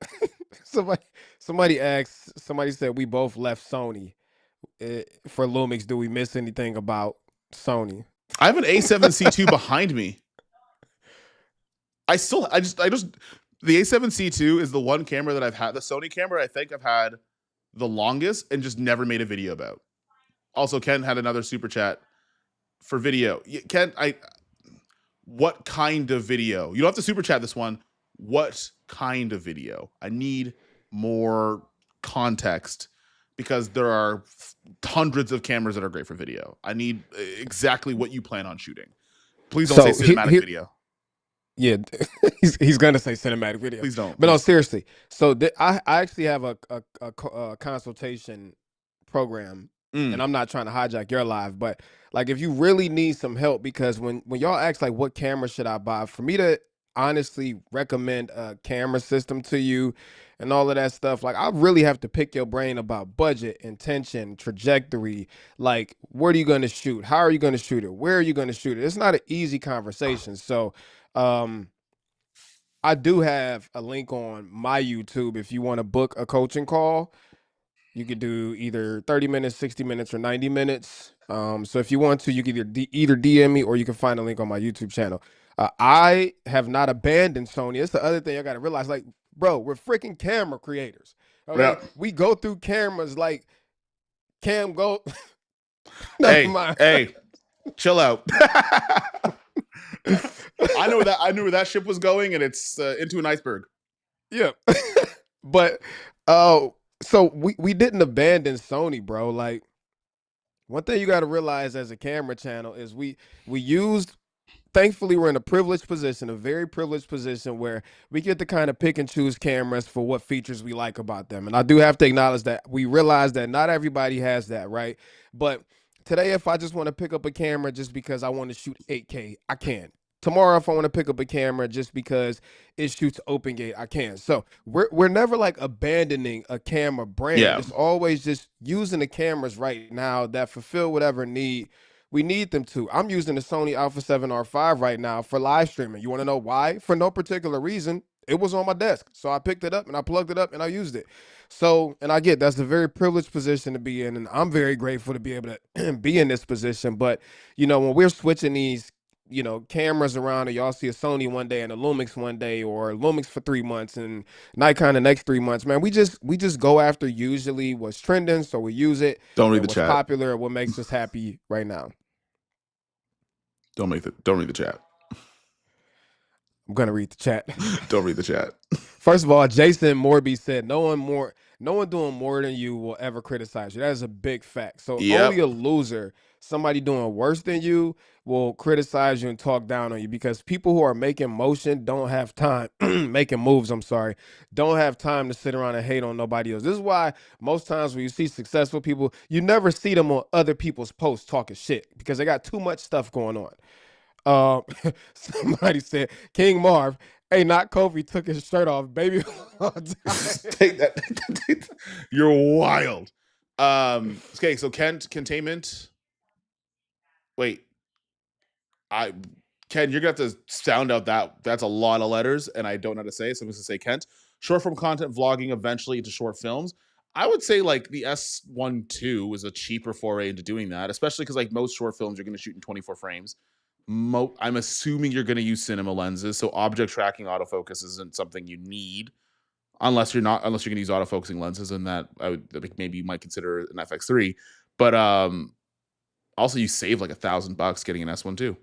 somebody asked, somebody said we both left Sony for Lumix. Do we miss anything about Sony? I have an A7C2 behind me. The A7C2 is the one camera that I've had. The Sony camera I think I've had the longest and just never made a video about. Also, Ken had another super chat for video. Ken, what kind of video? You don't have to super chat this one. What kind of video? I need more context because there are hundreds of cameras that are great for video. I need exactly what you plan on shooting. Please don't say So cinematic video. yeah, he's gonna say cinematic video, Please don't. but no, Please. seriously. So I actually have a consultation program, and Mm. I'm not trying to hijack your live, but like if you really need some help, because when y'all ask like what camera should I buy, for me to honestly recommend a camera system to you and all of that stuff, like I really have to pick your brain about budget, intention, trajectory, like what are you going to shoot, how are you going to shoot it, where are you going to shoot it. It's not an easy conversation. So um I do have a link on my YouTube if you want to book a coaching call. You could do either 30 minutes, 60 minutes, or 90 minutes. So if you want to, you can either DM me or you can find a link on my YouTube channel. I have not abandoned Sony. It's the other thing I got to realize. Like, bro, we're freaking camera creators. Yeah. Okay, we go through cameras like Cam go. Never Hey, mind. hey, chill out. I knew where that ship was going, and it's into an iceberg. Yeah, but so we didn't abandon Sony, bro. Like one thing you got to realize as a camera channel is we used. Thankfully, we're in a privileged position, a very privileged position where we get to kind of pick and choose cameras for what features we like about them. And I do have to acknowledge that we realize that not everybody has that, right? But today, if I just want to pick up a camera just because I want to shoot 8K, I can. Tomorrow, if I want to pick up a camera just because it shoots open gate, I can. So we're never like abandoning a camera brand. Yeah. It's always just using the cameras right now that fulfill whatever need we need them to. I'm using the Sony Alpha 7R5 right now for live streaming. You want to know why? For no particular reason. It was on my desk. So I picked it up and I plugged it up and I used it. So, and I get that's a very privileged position to be in. And I'm very grateful to be able to be in this position. But, you know, when we're switching these, you know, cameras around and y'all see a Sony one day and a Lumix one day, or Lumix for 3 months and Nikon the next 3 months, man, we just go after usually what's trending. So we use it. Don't read And the what's chat. popular, what makes us happy right now. Don't read the chat. I'm gonna read the chat. Don't read the chat. First of all, Jason Morby said, "No one doing more than you will ever criticize you." That is a big fact. So Yep. only a loser, somebody doing worse than you, will criticize you and talk down on you, because people who are making motion don't have time, making moves. I'm sorry, don't have time to sit around and hate on nobody else. This is why most times when you see successful people, you never see them on other people's posts talking shit because they got too much stuff going on. Somebody said King Marv, hey, not Kofi took his shirt off, baby. Take that. You're wild. Okay, so containment. Wait, Ken, you're gonna have to sound out that's a lot of letters, and I don't know how to say it, so I'm just gonna say Kent. Short form content vlogging eventually into short films. I would say like the S12 is a cheaper foray into doing that, especially because like most short films you're gonna shoot in 24 frames. I'm assuming you're gonna use cinema lenses, so object tracking autofocus isn't something you need unless you're gonna use autofocusing lenses, and that I think maybe you might consider an FX3. But also you save like $1,000 getting an S12.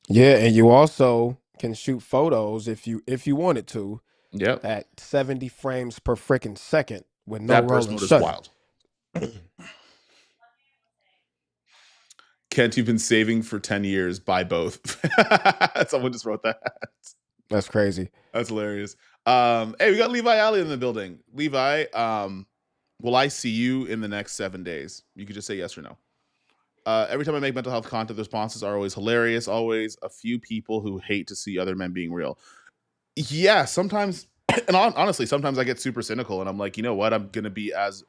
Yeah, and you also can shoot photos if you wanted to Yep. at 70 frames per freaking second with no That burst rolling mode is shutter. wild. Kent, you've been saving for 10 years. Buy both. Someone just wrote that. That's crazy. That's hilarious. Hey, we got Levi Alley in the building. Levi, will I see you in the next 7 days? You could just say yes or no. Every time I make mental health content, the responses are always hilarious. Always a few people who hate to see other men being real. Yeah, sometimes, and honestly, sometimes I get super cynical, and I'm like, you know what? I'm gonna be as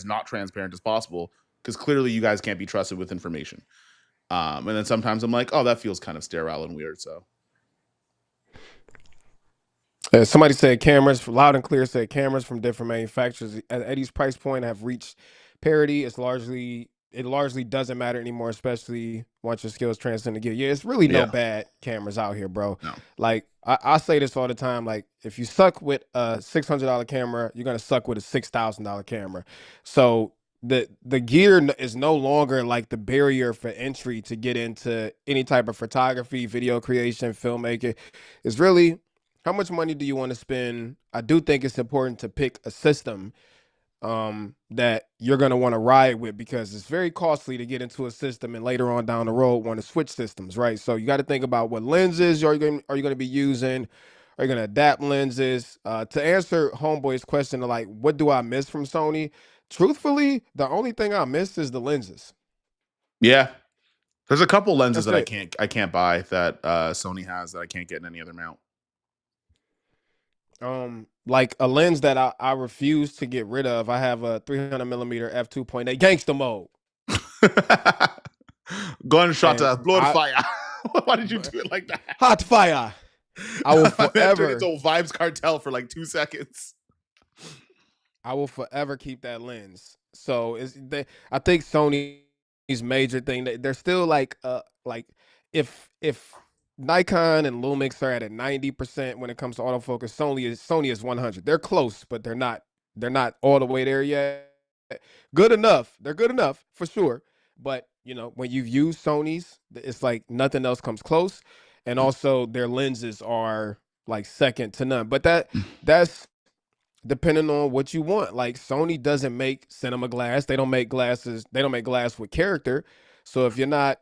not transparent as possible because clearly you guys can't be trusted with information. And then sometimes I'm like, oh, that feels kind of sterile and weird. So Somebody said cameras, loud and clear said cameras from different manufacturers at Eddie's price point have reached parity. It largely doesn't matter anymore, especially once your skills transcend to gear. Yeah, it's really no Yeah. bad cameras out here, bro. No. Like I say this all the time. Like if you suck with a $600 camera, you're gonna suck with a $6,000 camera. So the gear is no longer like the barrier for entry to get into any type of photography, video creation, filmmaking. It's really how much money do you want to spend? I do think it's important to pick a system that you're going to want to ride with, because it's very costly to get into a system and later on down the road want to switch systems, right? So you got to think about what lenses are you going to be using. Are you going to adapt lenses? To answer Homeboy's question of like, what do I miss from Sony? Truthfully, the only thing I miss is the lenses. Yeah. There's a couple lenses That's that it. I can't buy that Sony has that I can't get in any other mount. Like a lens that I refuse to get rid of. I have a 300 millimeter f2.8 gangster mode, Gunshot and to blood I fire. Why did you do it like that? hot fire. I will That turned forever, into a Vibes Cartel for like 2 seconds. I will forever keep that lens. So I think Sony's major thing, they're still like if Nikon and Lumix are at a 90% when it comes to autofocus, Sony is 100. They're close, but they're not all the way there yet. Good enough. They're good enough for sure. But when you've used Sony's, it's like nothing else comes close. And also their lenses are like second to none. But that's depending on what you want. Like Sony doesn't make cinema glass. They don't make glasses. They don't make glass with character. So if you're not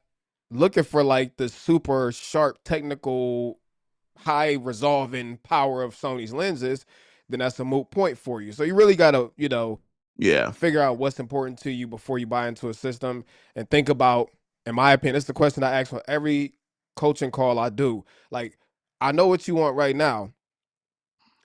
looking for like the super sharp technical high resolving power of Sony's lenses, then that's a moot point for you. So you really got to, Yeah. figure out what's important to you before you buy into a system, and think about, in my opinion, it's the question I ask for every coaching call I do. Like, I know what you want right now,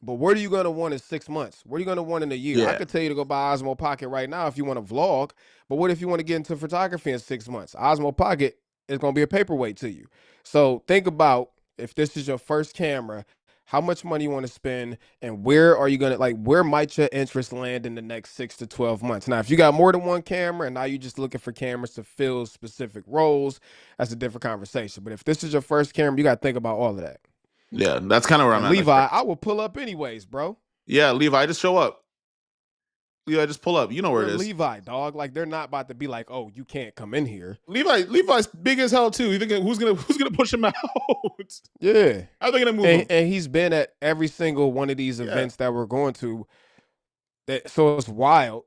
but what are you going to want in 6 months? What are you going to want in a year? I Yeah. could tell you to go buy Osmo Pocket right now if you want to vlog, but what if you want to get into photography in 6 months? Osmo Pocket is going to be a paperweight to you. So think about, if this is your first camera, how much money you want to spend, and where are you going to, like, where might your interest land in the next 6 to 12 months? Now, if you got more than one camera and now you're just looking for cameras to fill specific roles, that's a different conversation. But if this is your first camera, you got to think about all of that. Yeah. That's kind of where I'm And at. Levi, I will pull up anyways, bro. Yeah, Levi, just show up. Levi, just pull up. You know where You're it is. Levi, dog. Like, they're not about to be like, oh, you can't come in here. Levi's big as hell too. You think who's gonna push him out? Yeah. How are they gonna move him? And he's been at every single one of these events that we're going to. So it's wild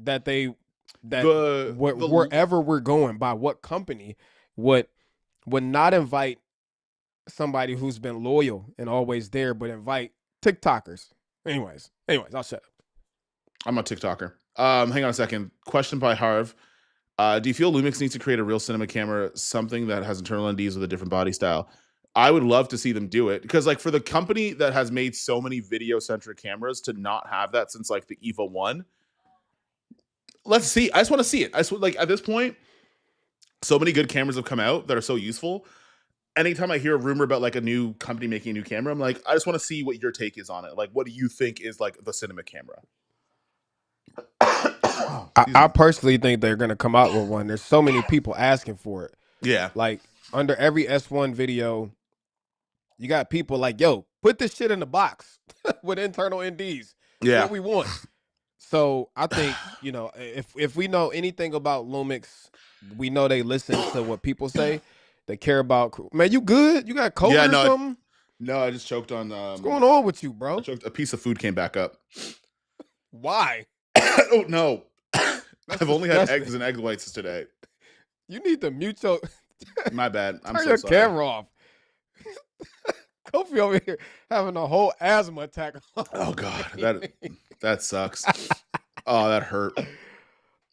that wherever we're going, by what company would not invite somebody who's been loyal and always there, but invite TikTokers. Anyways, I'll shut up. I'm a TikToker. Hang on a second. Question by Harv. Do you feel Lumix needs to create a real cinema camera, something that has internal NDs with a different body style? I would love to see them do it, because like for the company that has made so many video centric cameras to not have that since like the EVA 1, let's see. I just want to see it. Like at this point, so many good cameras have come out that are so useful. Anytime I hear a rumor about like a new company making a new camera, I'm like, I just want to see what your take is on it. Like, what do you think is like the cinema camera? I personally think they're gonna come out with one. There's so many people asking for it. Yeah. Like, under every S1 video, you got people like, yo, put this shit in the box with internal NDs. Yeah. What we want. So I think, if we know anything about Lumix, we know they listen to what people say. They care about, man, you good? You got COVID or something? No, I just choked on What's going on with you, bro? A piece of food came back up. Why? Oh no. I've only had disgusting. eggs and egg whites today. You need to mute your My bad. I'm turn so your sorry. camera off. Kofi over here having a whole asthma attack. Oh god, that sucks. Oh, that hurt.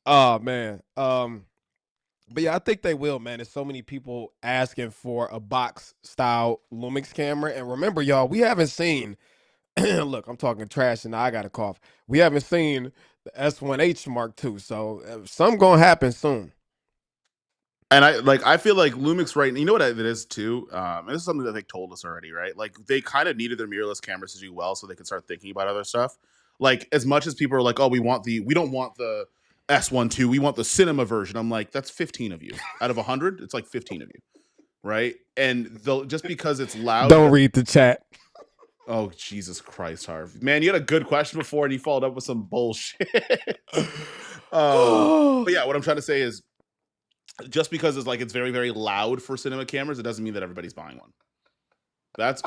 Oh man. But yeah, I think they will, man. There's so many people asking for a box style Lumix camera. And remember, y'all, we haven't seen look, I'm talking trash and I got a cough. We haven't seen the S1H Mark II. So something gonna happen soon. And I feel like Lumix right, you know what it is too? And this is something that they told us already, right? Like they kind of needed their mirrorless cameras to do well so they could start thinking about other stuff. Like as much as people are like, oh, we don't want the S1 II, we want the cinema version. I'm like, that's 15 of you. Out of 100, it's like 15 of you. Right? And just because it's loud. Don't read the chat. Oh, Jesus Christ, Harv. Man, you had a good question before and you followed up with some bullshit. But yeah, what I'm trying to say is, just because it's very, very loud for cinema cameras, it doesn't mean that everybody's buying one. That's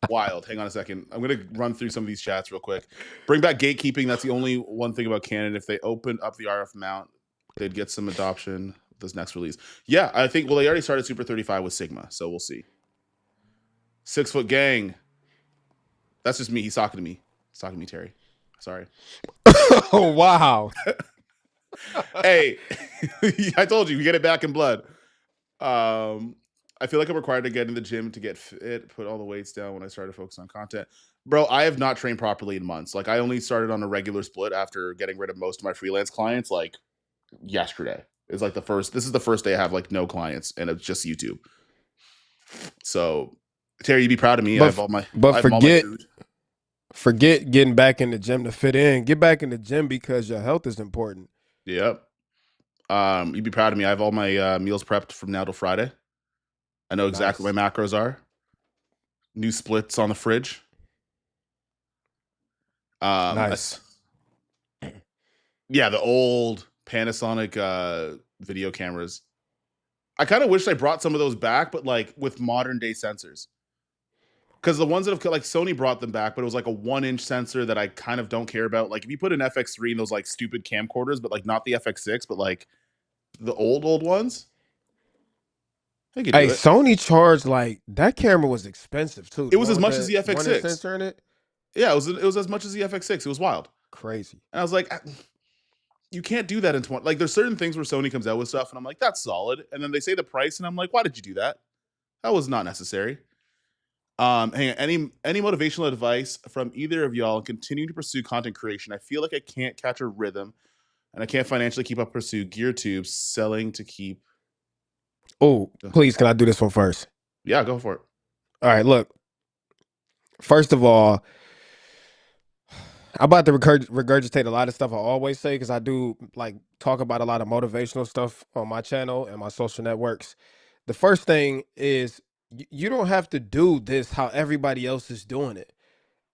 wild. Hang on a second. I'm going to run through some of these chats real quick. Bring back gatekeeping. That's the only one thing about Canon. If they opened up the RF mount, they'd get some adoption with this next release. Yeah, I think, well, they already started Super 35 with Sigma, so we'll see. 6 Foot Gang. That's just me. He's talking to me. He's talking to me, Terry. Sorry. Oh, wow. Hey, I told you, you get it back in blood. I feel like I'm required to get in the gym to get fit, put all the weights down when I started to focus on content. Bro, I have not trained properly in months. Like, I only started on a regular split after getting rid of most of my freelance clients, like, yesterday. It's like this is the first day I have, like, no clients, and it's just YouTube. So, Terry, you'd be proud of me. I have all my food. Forget getting back in the gym to fit in. Get back in the gym because your health is important. Yep. You'd be proud of me. I have all my meals prepped from now till Friday. I know exactly what my macros are. New splits on the fridge. Nice. Yeah, the old Panasonic video cameras. I kind of wish I brought some of those back, but like with modern day sensors. Because the ones that have, like, Sony brought them back, but it was like a 1-inch sensor that I kind of don't care about. Like, if you put an FX3 in those like stupid camcorders, but like not the FX6, but like the old ones. Hey, Sony charged like that camera was expensive too. It was as much as the FX6. 1-inch sensor in it. Yeah, it was as much as the FX6. It was wild, crazy. And I was like, you can't do that in 20. Like, there's certain things where Sony comes out with stuff, and I'm like, that's solid. And then they say the price, and I'm like, why did you do that? That was not necessary. Hang on. Any motivational advice from either of y'all continuing to pursue content creation? I feel like I can't catch a rhythm, and I can't financially keep up pursue gear tubes selling to keep. Oh, please, can I do this one first? Yeah, go for it. All right, look. First of all, I'm about to regurgitate a lot of stuff I always say because I do like talk about a lot of motivational stuff on my channel and my social networks. The first thing is you don't have to do this how everybody else is doing it.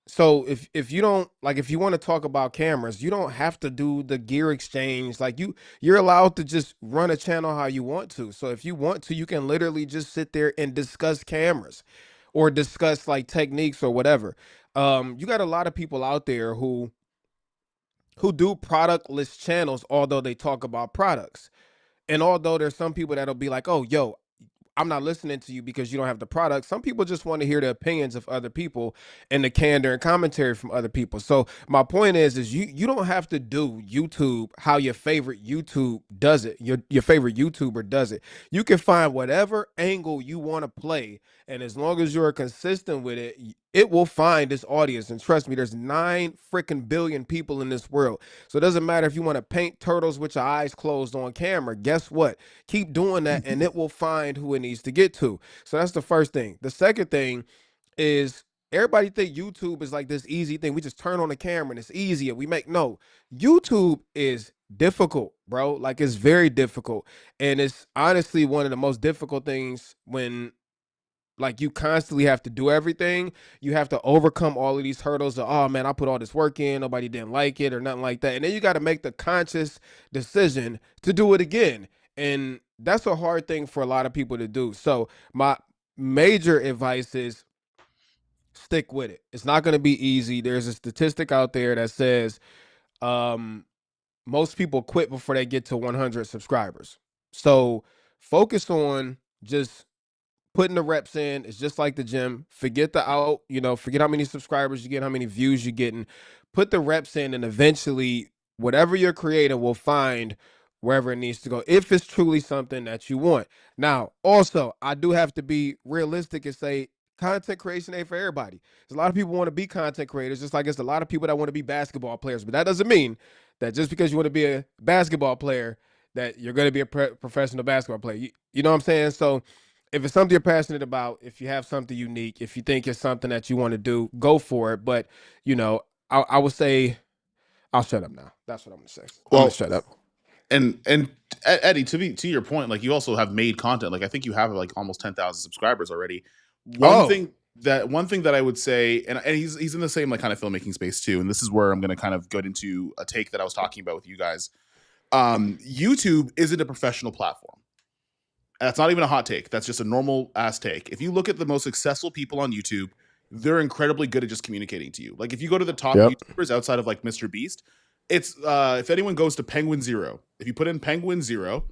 So if you don't like, if you want to talk about cameras, you don't have to do the gear exchange. Like you're allowed to just run a channel how you want to. So if you want to, you can literally just sit there and discuss cameras or discuss like techniques or whatever. You got a lot of people out there who do productless channels, although they talk about products. And although there's some people that'll be like, oh, yo, I'm not listening to you because you don't have the product. Some people just want to hear the opinions of other people and the candor and commentary from other people. So my point is you don't have to do YouTube how your favorite YouTube does it. Your favorite YouTuber does it. You can find whatever angle you want to play, and as long as you're consistent with it, it will find its audience. And trust me, there's 9 freaking billion people in this world. So it doesn't matter if you want to paint turtles with your eyes closed on camera. Guess what? Keep doing that and it will find who it needs to get to. So that's the first thing. The second thing is everybody think YouTube is like this easy thing. We just turn on the camera and it's easier. No, YouTube is difficult, bro. Like, it's very difficult. And it's honestly one of the most difficult things when like you constantly have to do everything. You have to overcome all of these hurdles of, oh man, I put all this work in, nobody didn't like it or nothing like that. And then you got to make the conscious decision to do it again. And that's a hard thing for a lot of people to do. So my major advice is stick with it. It's not going to be easy. There's a statistic out there that says most people quit before they get to 100 subscribers. So focus on just putting the reps in. It's just like the gym. Forget forget how many subscribers you get, how many views you're getting. Put the reps in, and eventually whatever you're creating will find wherever it needs to go, if it's truly something that you want. Now, also, I do have to be realistic and say content creation ain't for everybody. There's a lot of people want to be content creators, just like it's a lot of people that want to be basketball players. But that doesn't mean that just because you want to be a basketball player that you're going to be a professional basketball player. You know what I'm saying? So if it's something you're passionate about, if you have something unique, if you think it's something that you want to do, go for it. But, I would say I'll shut up now. That's what I'm going to say. I'm going to shut up. And Eddie, to your point, like, you also have made content. Like, I think you have like almost 10,000 subscribers already. One thing that I would say, and he's in the same like kind of filmmaking space too. And this is where I'm going to kind of go into a take that I was talking about with you guys. YouTube isn't a professional platform. That's not even a hot take. That's just a normal ass take. If you look at the most successful people on YouTube, they're incredibly good at just communicating to you. Like if you go to the top Yep. YouTubers outside of like Mr. Beast, it's if anyone goes to Penguin Zero, if you put in Penguin Zero,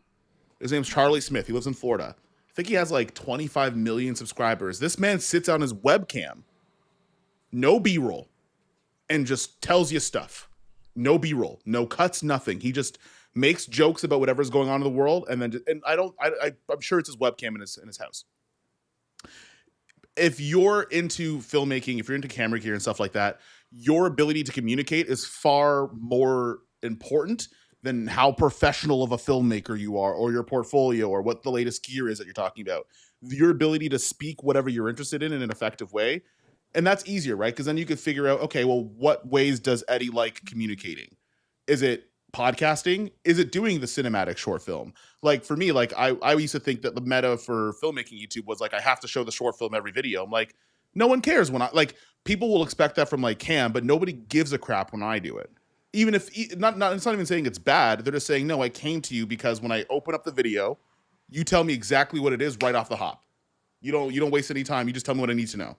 his name's Charlie Smith. He lives in Florida. I think he has like 25 million subscribers. This man sits on his webcam, no B-roll, and just tells you stuff. No B-roll, no cuts, nothing. He just makes jokes about whatever's going on in the world, and then I'm sure it's his webcam in his house. If you're into filmmaking, if you're into camera gear and stuff like that, your ability to communicate is far more important than how professional of a filmmaker you are, or your portfolio, or what the latest gear is that you're talking about. Your ability to speak whatever you're interested in an effective way. And that's easier, right? Because then you could figure out, okay, well, what ways does Eddie like communicating? Is it podcasting? Is it doing the cinematic short film? Like for me, like I used to think that the meta for filmmaking YouTube was like I have to show the short film every video. I'm like, no one cares when I like people will expect that from like Cam, but nobody gives a crap when I do it. Even if not it's not even saying it's bad. They're just saying, no, I came to you because when I open up the video, you tell me exactly what it is right off the hop. You don't waste any time. You just tell me what I need to know.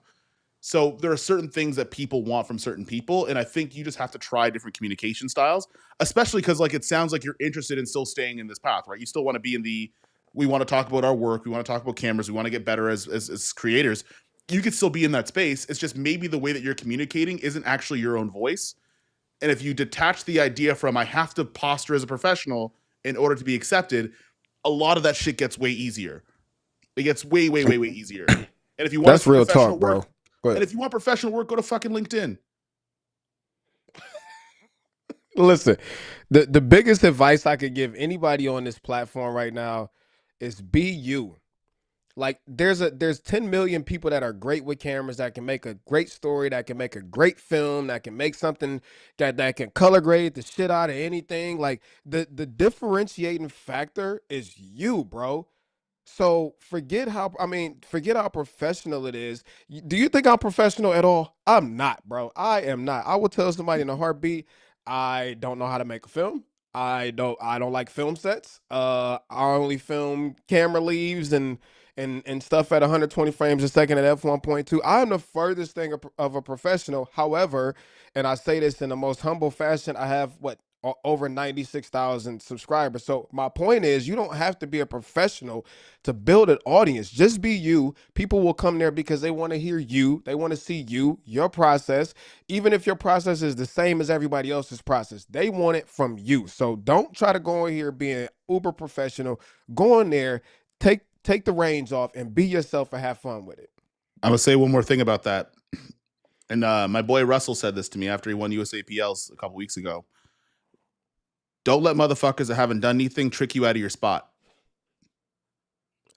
So there are certain things that people want from certain people, and I think you just have to try different communication styles, especially because like it sounds like you're interested in still staying in this path, right? You still want to be in the we want to talk about our work, we want to talk about cameras, we want to get better as creators. You could still be in that space. It's just maybe the way that you're communicating isn't actually your own voice. And if you detach the idea from I have to posture as a professional in order to be accepted, a lot of that shit gets way easier. It gets way easier. And if you want That's to see real professional talk, bro. work, But and if you want professional work, go to fucking LinkedIn. listen, the biggest advice I could give anybody on this platform right now is be you. Like there's 10 million people that are great with cameras, that can make a great story, that can make a great film, that can make something that can color grade the shit out of anything. Like the differentiating factor is you, bro. So forget how professional it is. Do you think I'm professional at all? I'm not, bro. I am not. I will tell somebody in a heartbeat, I don't know how to make a film. I don't like film sets. I only film camera leaves and stuff at 120 frames a second at f1.2. I'm the furthest thing of a professional. However, and I say this in the most humble fashion, I have over 96,000 subscribers. So my point is, you don't have to be a professional to build an audience. Just be you. People will come there because they want to hear you. They want to see you, your process. Even if your process is the same as everybody else's process, they want it from you. So don't try to go in here being uber professional. Go in there, take the reins off, and be yourself and have fun with it. I'm gonna say one more thing about that. And my boy Russell said this to me after he won USAPLs a couple weeks ago. Don't let motherfuckers that haven't done anything trick you out of your spot.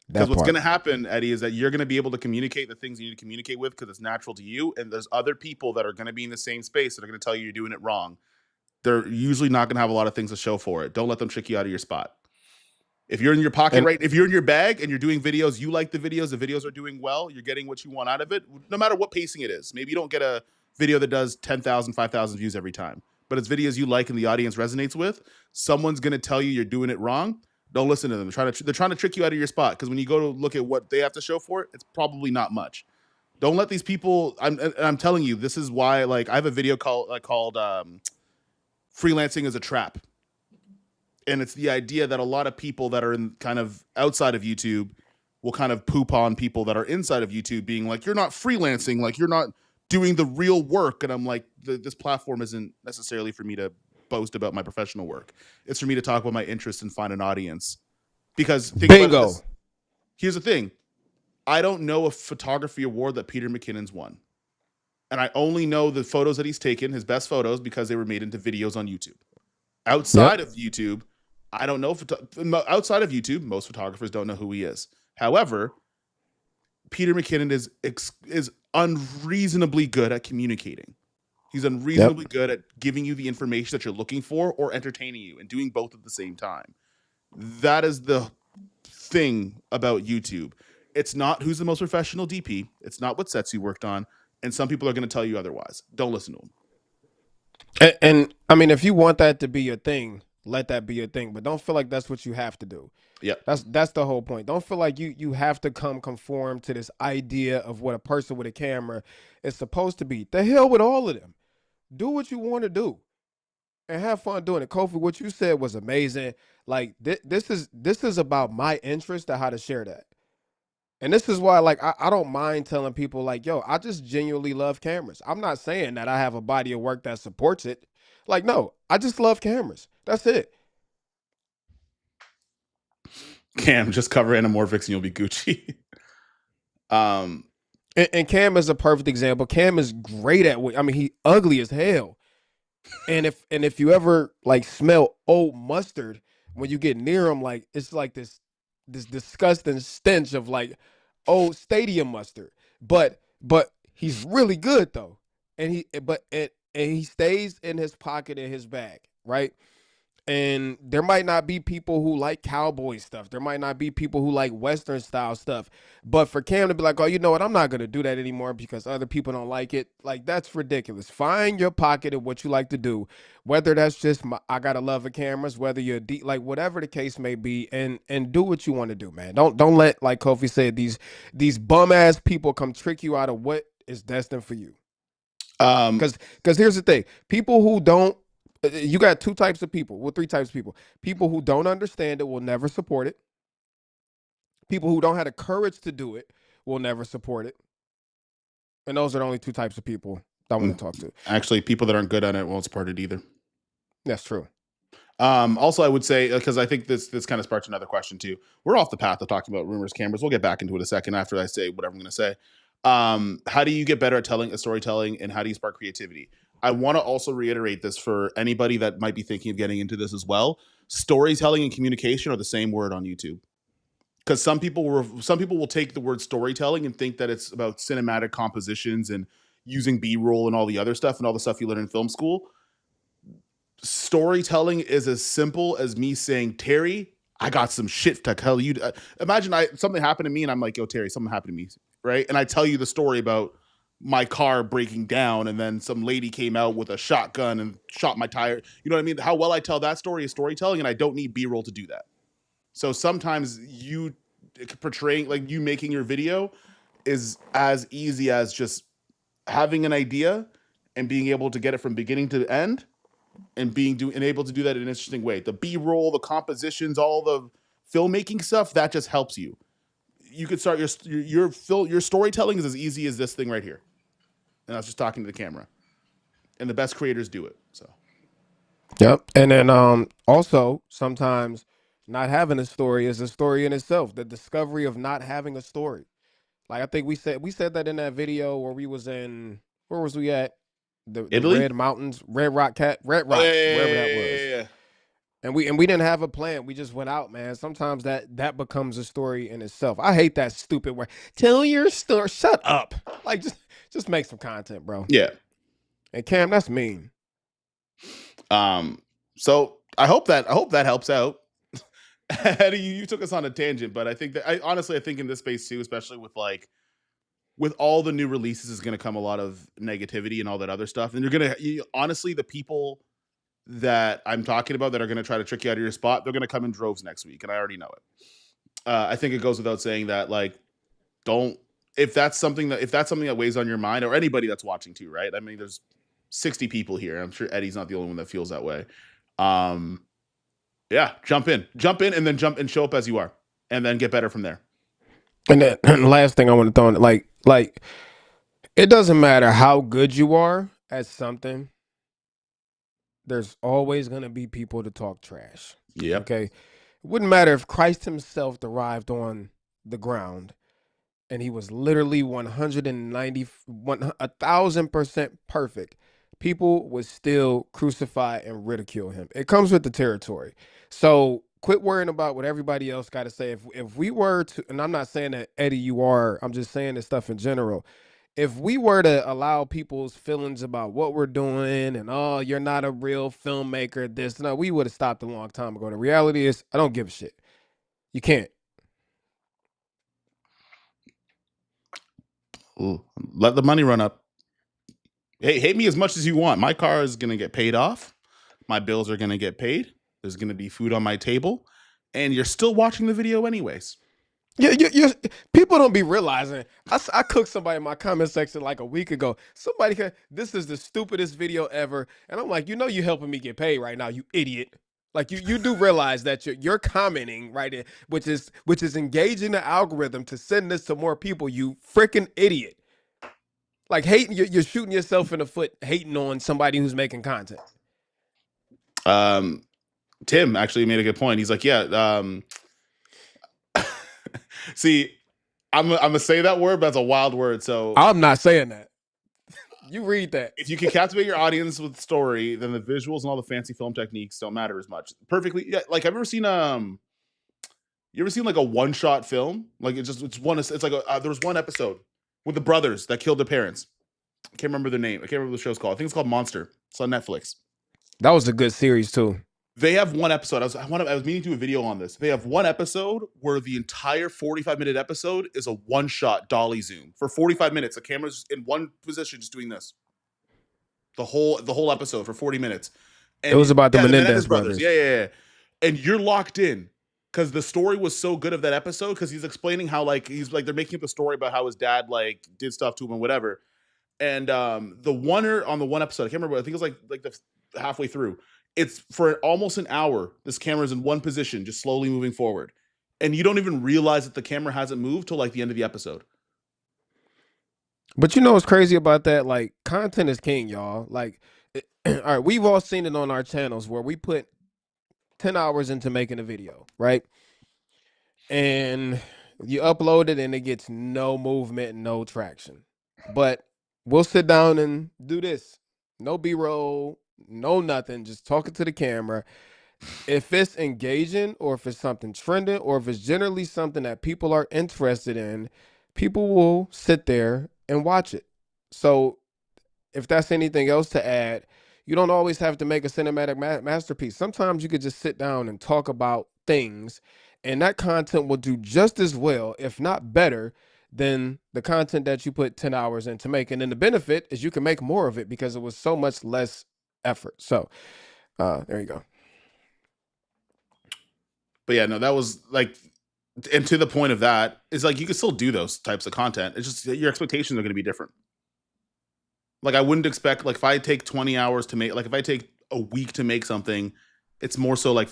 Because what's going to happen, Eddie, is that you're going to be able to communicate the things you need to communicate with because it's natural to you. And there's other people that are going to be in the same space that are going to tell you you're doing it wrong. They're usually not going to have a lot of things to show for it. Don't let them trick you out of your spot. If you're in your pocket, right? If you're in your bag and you're doing videos, you like the videos are doing well, you're getting what you want out of it, no matter what pacing it is. Maybe you don't get a video that does 10,000, 5,000 views every time, but it's videos you like and the audience resonates with. Someone's going to tell you you're doing it wrong. Don't listen to them. They're trying to trick you out of your spot because when you go to look at what they have to show for it, it's probably not much. Don't let these people. I'm telling you, this is why. Like I have a video called "Freelancing is a Trap," and it's the idea that a lot of people that are in kind of outside of YouTube will kind of poop on people that are inside of YouTube, being like, "You're not freelancing, like you're not doing the real work." And I'm like, this platform isn't necessarily for me to boast about my professional work. It's for me to talk about my interests and find an audience. Because think about this. Here's the thing. I don't know a photography award that Peter McKinnon's won. And I only know the photos that he's taken, his best photos, because they were made into videos on YouTube. Outside of YouTube, I don't know. Outside of YouTube, most photographers don't know who he is. However, Peter McKinnon is unreasonably good at communicating. He's unreasonably good at giving you the information that you're looking for or entertaining you and doing both at the same time. That is the thing about YouTube. It's not who's the most professional DP. It's not what sets you worked on. And some people are going to tell you otherwise. Don't listen to them. And I mean, if you want that to be your thing, let that be a thing, but don't feel like that's what you have to do. Yep. That's the whole point. Don't feel like you have to conform to this idea of what a person with a camera is supposed to be. The hell with all of them. Do what you want to do and have fun doing it. Kofi, what you said was amazing. Like this is about my interest and how to share that. And this is why, like, I don't mind telling people, like, yo, I just genuinely love cameras. I'm not saying that I have a body of work that supports it. Like, no, I just love cameras. That's it. Cam, just cover anamorphics and you'll be Gucci. And Cam is a perfect example. Cam is great at what I mean, he ugly as hell. And if you ever like smell old mustard when you get near him, like it's like this disgusting stench of like old stadium mustard. But he's really good though. And he stays in his pocket in his bag, right? And there might not be people who like cowboy stuff. There might not be people who like Western style stuff. But for Cam to be like, oh, you know what? I'm not going to do that anymore because other people don't like it. Like, that's ridiculous. Find your pocket of what you like to do. Whether that's just, I got to love of cameras, whether you're like whatever the case may be, and do what you want to do, man. Don't let, like Kofi said, these bum ass people come trick you out of what is destined for you. Because here's the thing. People who don't, you got two types of people. Well, three types of people. People who don't understand it will never support it. People who don't have the courage to do it will never support it. And those are the only two types of people that I want to talk to. Actually, people that aren't good at it won't support it either. That's true. Also, I would say, because I think this kind of sparks another question too. We're off the path of talking about rumors, cameras. We'll get back into it a second after I say whatever I'm going to say. How do you get better at telling a storytelling, and how do you spark creativity? I want to also reiterate this for anybody that might be thinking of getting into this as well. Storytelling and communication are the same word on YouTube. Because some people will take the word storytelling and think that it's about cinematic compositions and using B-roll and all the other stuff and all the stuff you learn in film school. Storytelling is as simple as me saying, Terry, I got some shit to tell you. Imagine something happened to me and I'm like, yo, Terry, something happened to me, right? And I tell you the story about my car breaking down and then some lady came out with a shotgun and shot my tire. You know what I mean? How well I tell that story is storytelling, and I don't need B-roll to do that. So sometimes you portraying, like you making your video is as easy as just having an idea and being able to get it from beginning to end and able to do that in an interesting way. The B-roll, the compositions, all the filmmaking stuff, that just helps you. You could start your storytelling is as easy as this thing right here. And I was just talking to the camera. And the best creators do it. So yep. And then also sometimes not having a story is a story in itself. The discovery of not having a story. Like I think we said that in that video where we was in, where was we at? The Italy? Red Mountains, Red Rocks, wherever that was. Yeah. And we didn't have a plan. We just went out, man. Sometimes that becomes a story in itself. I hate that stupid word. Tell your story. Shut up. Like just make some content, bro. Yeah. And Cam, that's mean. So I hope that helps out. Eddie, you took us on a tangent, but I think that I think in this space too, especially with all the new releases, is going to come a lot of negativity and all that other stuff. And honestly, the people that I'm talking about that are going to try to trick you out of your spot, they're going to come in droves next week, and I already know it. I think it goes without saying that, like, if that's something that weighs on your mind, or anybody that's watching too, right? I mean, there's 60 people here. I'm sure Eddie's not the only one that feels that way. Yeah, jump in, and then show up as you are, and then get better from there. And then the last thing I want to throw in, like, it doesn't matter how good you are at something. There's always going to be people to talk trash. Yeah. Okay. It wouldn't matter if Christ himself arrived on the ground and he was literally 1,000% perfect. People would still crucify and ridicule him. It comes with the territory. So quit worrying about what everybody else got to say. If we were to, and I'm not saying that Eddie, you are, I'm just saying this stuff in general. If we were to allow people's feelings about what we're doing and, oh, you're not a real filmmaker, no, we would have stopped a long time ago. The reality is, I don't give a shit. You can't. Ooh, let the money run up. Hey, hate me as much as you want. My car is going to get paid off. My bills are going to get paid. There's going to be food on my table, and you're still watching the video anyways. Yeah, people don't be realizing. I cooked somebody in my comment section like a week ago. This is the stupidest video ever, and I'm like, you helping me get paid right now, you idiot. Like you do realize that you're commenting right in, which is engaging the algorithm to send this to more people. You freaking idiot. Like hating, you're shooting yourself in the foot, hating on somebody who's making content. Tim actually made a good point. He's like, yeah. See, I'm gonna say that word, but that's a wild word. So I'm not saying that. You read that. If you can captivate your audience with story, then the visuals and all the fancy film techniques don't matter as much. Perfectly, yeah. Like, have you ever seen like a one-shot film? Like it's like there was one episode with the brothers that killed their parents. I can't remember their name. I can't remember what the show's called. I think it's called Monster. It's on Netflix. That was a good series too. They have one episode. I was meaning to do a video on this. They have one episode where the entire 45-minute episode is a one-shot dolly zoom for 45 minutes. The camera's in one position, just doing this. The whole episode for 40 minutes. And it was about the Menendez Menendez brothers. Yeah. And you're locked in because the story was so good of that episode because he's explaining how they're making up the story about how his dad like did stuff to him and whatever. And the one episode, I can't remember. I think it was like the halfway through. It's for almost an hour. This camera's in one position, just slowly moving forward, and you don't even realize that the camera hasn't moved till like the end of the episode. But you know what's crazy about that? Like, content is king, y'all. Like, all right, we've all seen it on our channels where we put 10 hours into making a video, right? And you upload it and it gets no movement, no traction. But we'll sit down and do this. No B-roll, no nothing, just talking to the camera. If it's engaging or if it's something trending or if it's generally something that people are interested in, people will sit there and watch it. So if that's anything else to add, you don't always have to make a cinematic masterpiece. Sometimes you could just sit down and talk about things, and that content will do just as well, if not better, than the content that you put 10 hours into making. And the benefit is you can make more of it because it was so much less effort. So there you go. But yeah, no, that was like, and to the point of that is like you can still do those types of content. It's just your expectations are going to be different. Like I wouldn't expect, like if I take 20 hours to make, like if I take a week to make something, it's more so like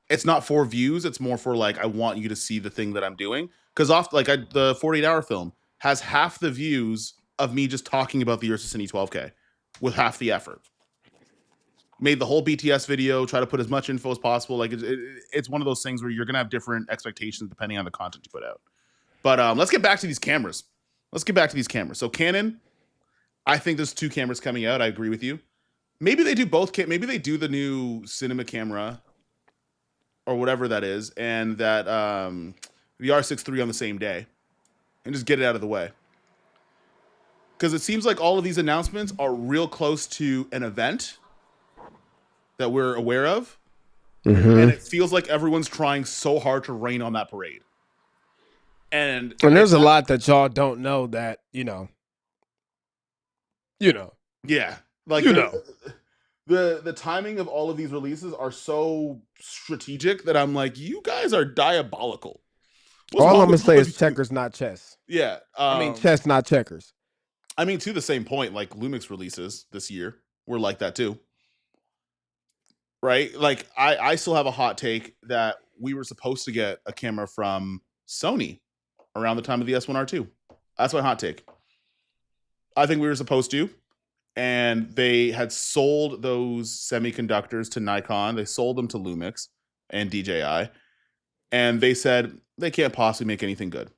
it's not for views. It's more for like, I want you to see the thing that I'm doing. Cause the 48-hour film has half the views of me just talking about the Ursa Cine 12K with half the effort. Made the whole BTS video, try to put as much info as possible. Like it's one of those things where you're going to have different expectations depending on the content you put out. But let's get back to these cameras. So Canon, I think there's two cameras coming out. I agree with you. Maybe they do both. Maybe they do the new cinema camera or whatever that is, and that the R6 III on the same day, and just get it out of the way. Because it seems like all of these announcements are real close to an event that we're aware of, and it feels like everyone's trying so hard to rain on that parade. And there's a lot that y'all don't know that yeah, like the timing of all of these releases are so strategic that I'm like, you guys are diabolical. All I'm gonna say is checkers, not chess. Yeah, I mean chess, not checkers. I mean, to the same point, like Lumix releases this year were like that too. Right? Like I still have a hot take that we were supposed to get a camera from Sony around the time of the S1R2. That's my hot take. I think we were supposed to, and they had sold those semiconductors to Nikon. They sold them to Lumix and DJI, and they said they can't possibly make anything good.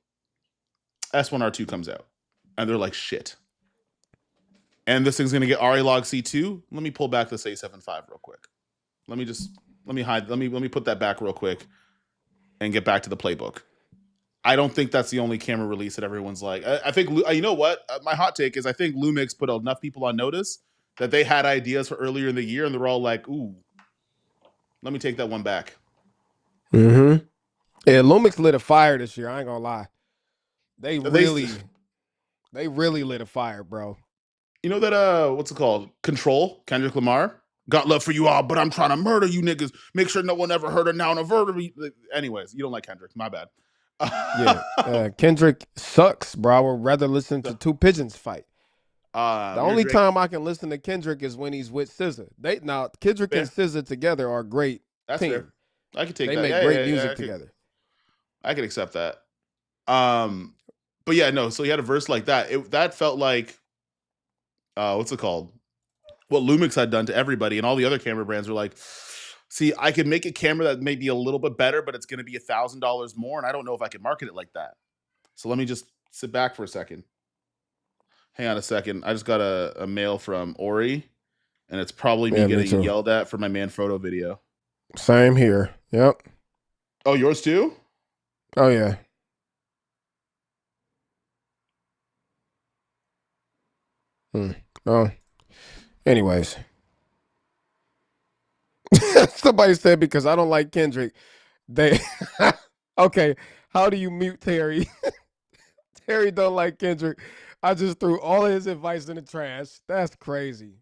S1R2 comes out, and they're like, shit. And this thing's going to get RA-Log C2. Let me pull back this A7V real quick. Let me put that back real quick and get back to the playbook. I don't think that's the only camera release that everyone's like. I think, you know what? My hot take is I think Lumix put enough people on notice that they had ideas for earlier in the year, and they're all like, ooh, let me take that one back. Yeah, Lumix lit a fire this year. I ain't gonna lie. They really lit a fire, bro. You know that, what's it called? Control, Kendrick Lamar got love for you all, but I'm trying to murder you niggas. Make sure no one ever heard a noun of murder me. Anyways, you don't like Kendrick. My bad. Yeah, Kendrick sucks, bro. I would rather listen to two pigeons fight. The only time I can listen to Kendrick is when he's with SZA. Now Kendrick and SZA together are a great team. Fair. I can take that. They make great music together. I can accept that. But yeah, no. So he had a verse like that. That felt like, what's it called? What Lumix had done to everybody, and all the other camera brands were like, see, I can make a camera that may be a little bit better, but it's going to be $1,000 more, and I don't know if I can market it like that. So let me just sit back for a second. Hang on a second. I just got a mail from Ori, and it's probably me getting yelled at for my Manfrotto video. Same here. Yep. Oh, yours too? Oh, yeah. Oh. Anyways. Somebody said because I don't like Kendrick, they okay, how do you mute Terry? Terry don't like Kendrick. I just threw all of his advice in the trash. That's crazy.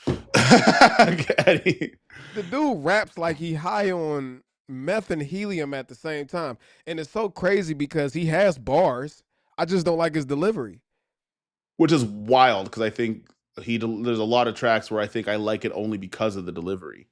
The dude raps like he high on meth and helium at the same time. And it's so crazy because he has bars. I just don't like his delivery. Which is wild because I think there's a lot of tracks where I think I like it only because of the delivery.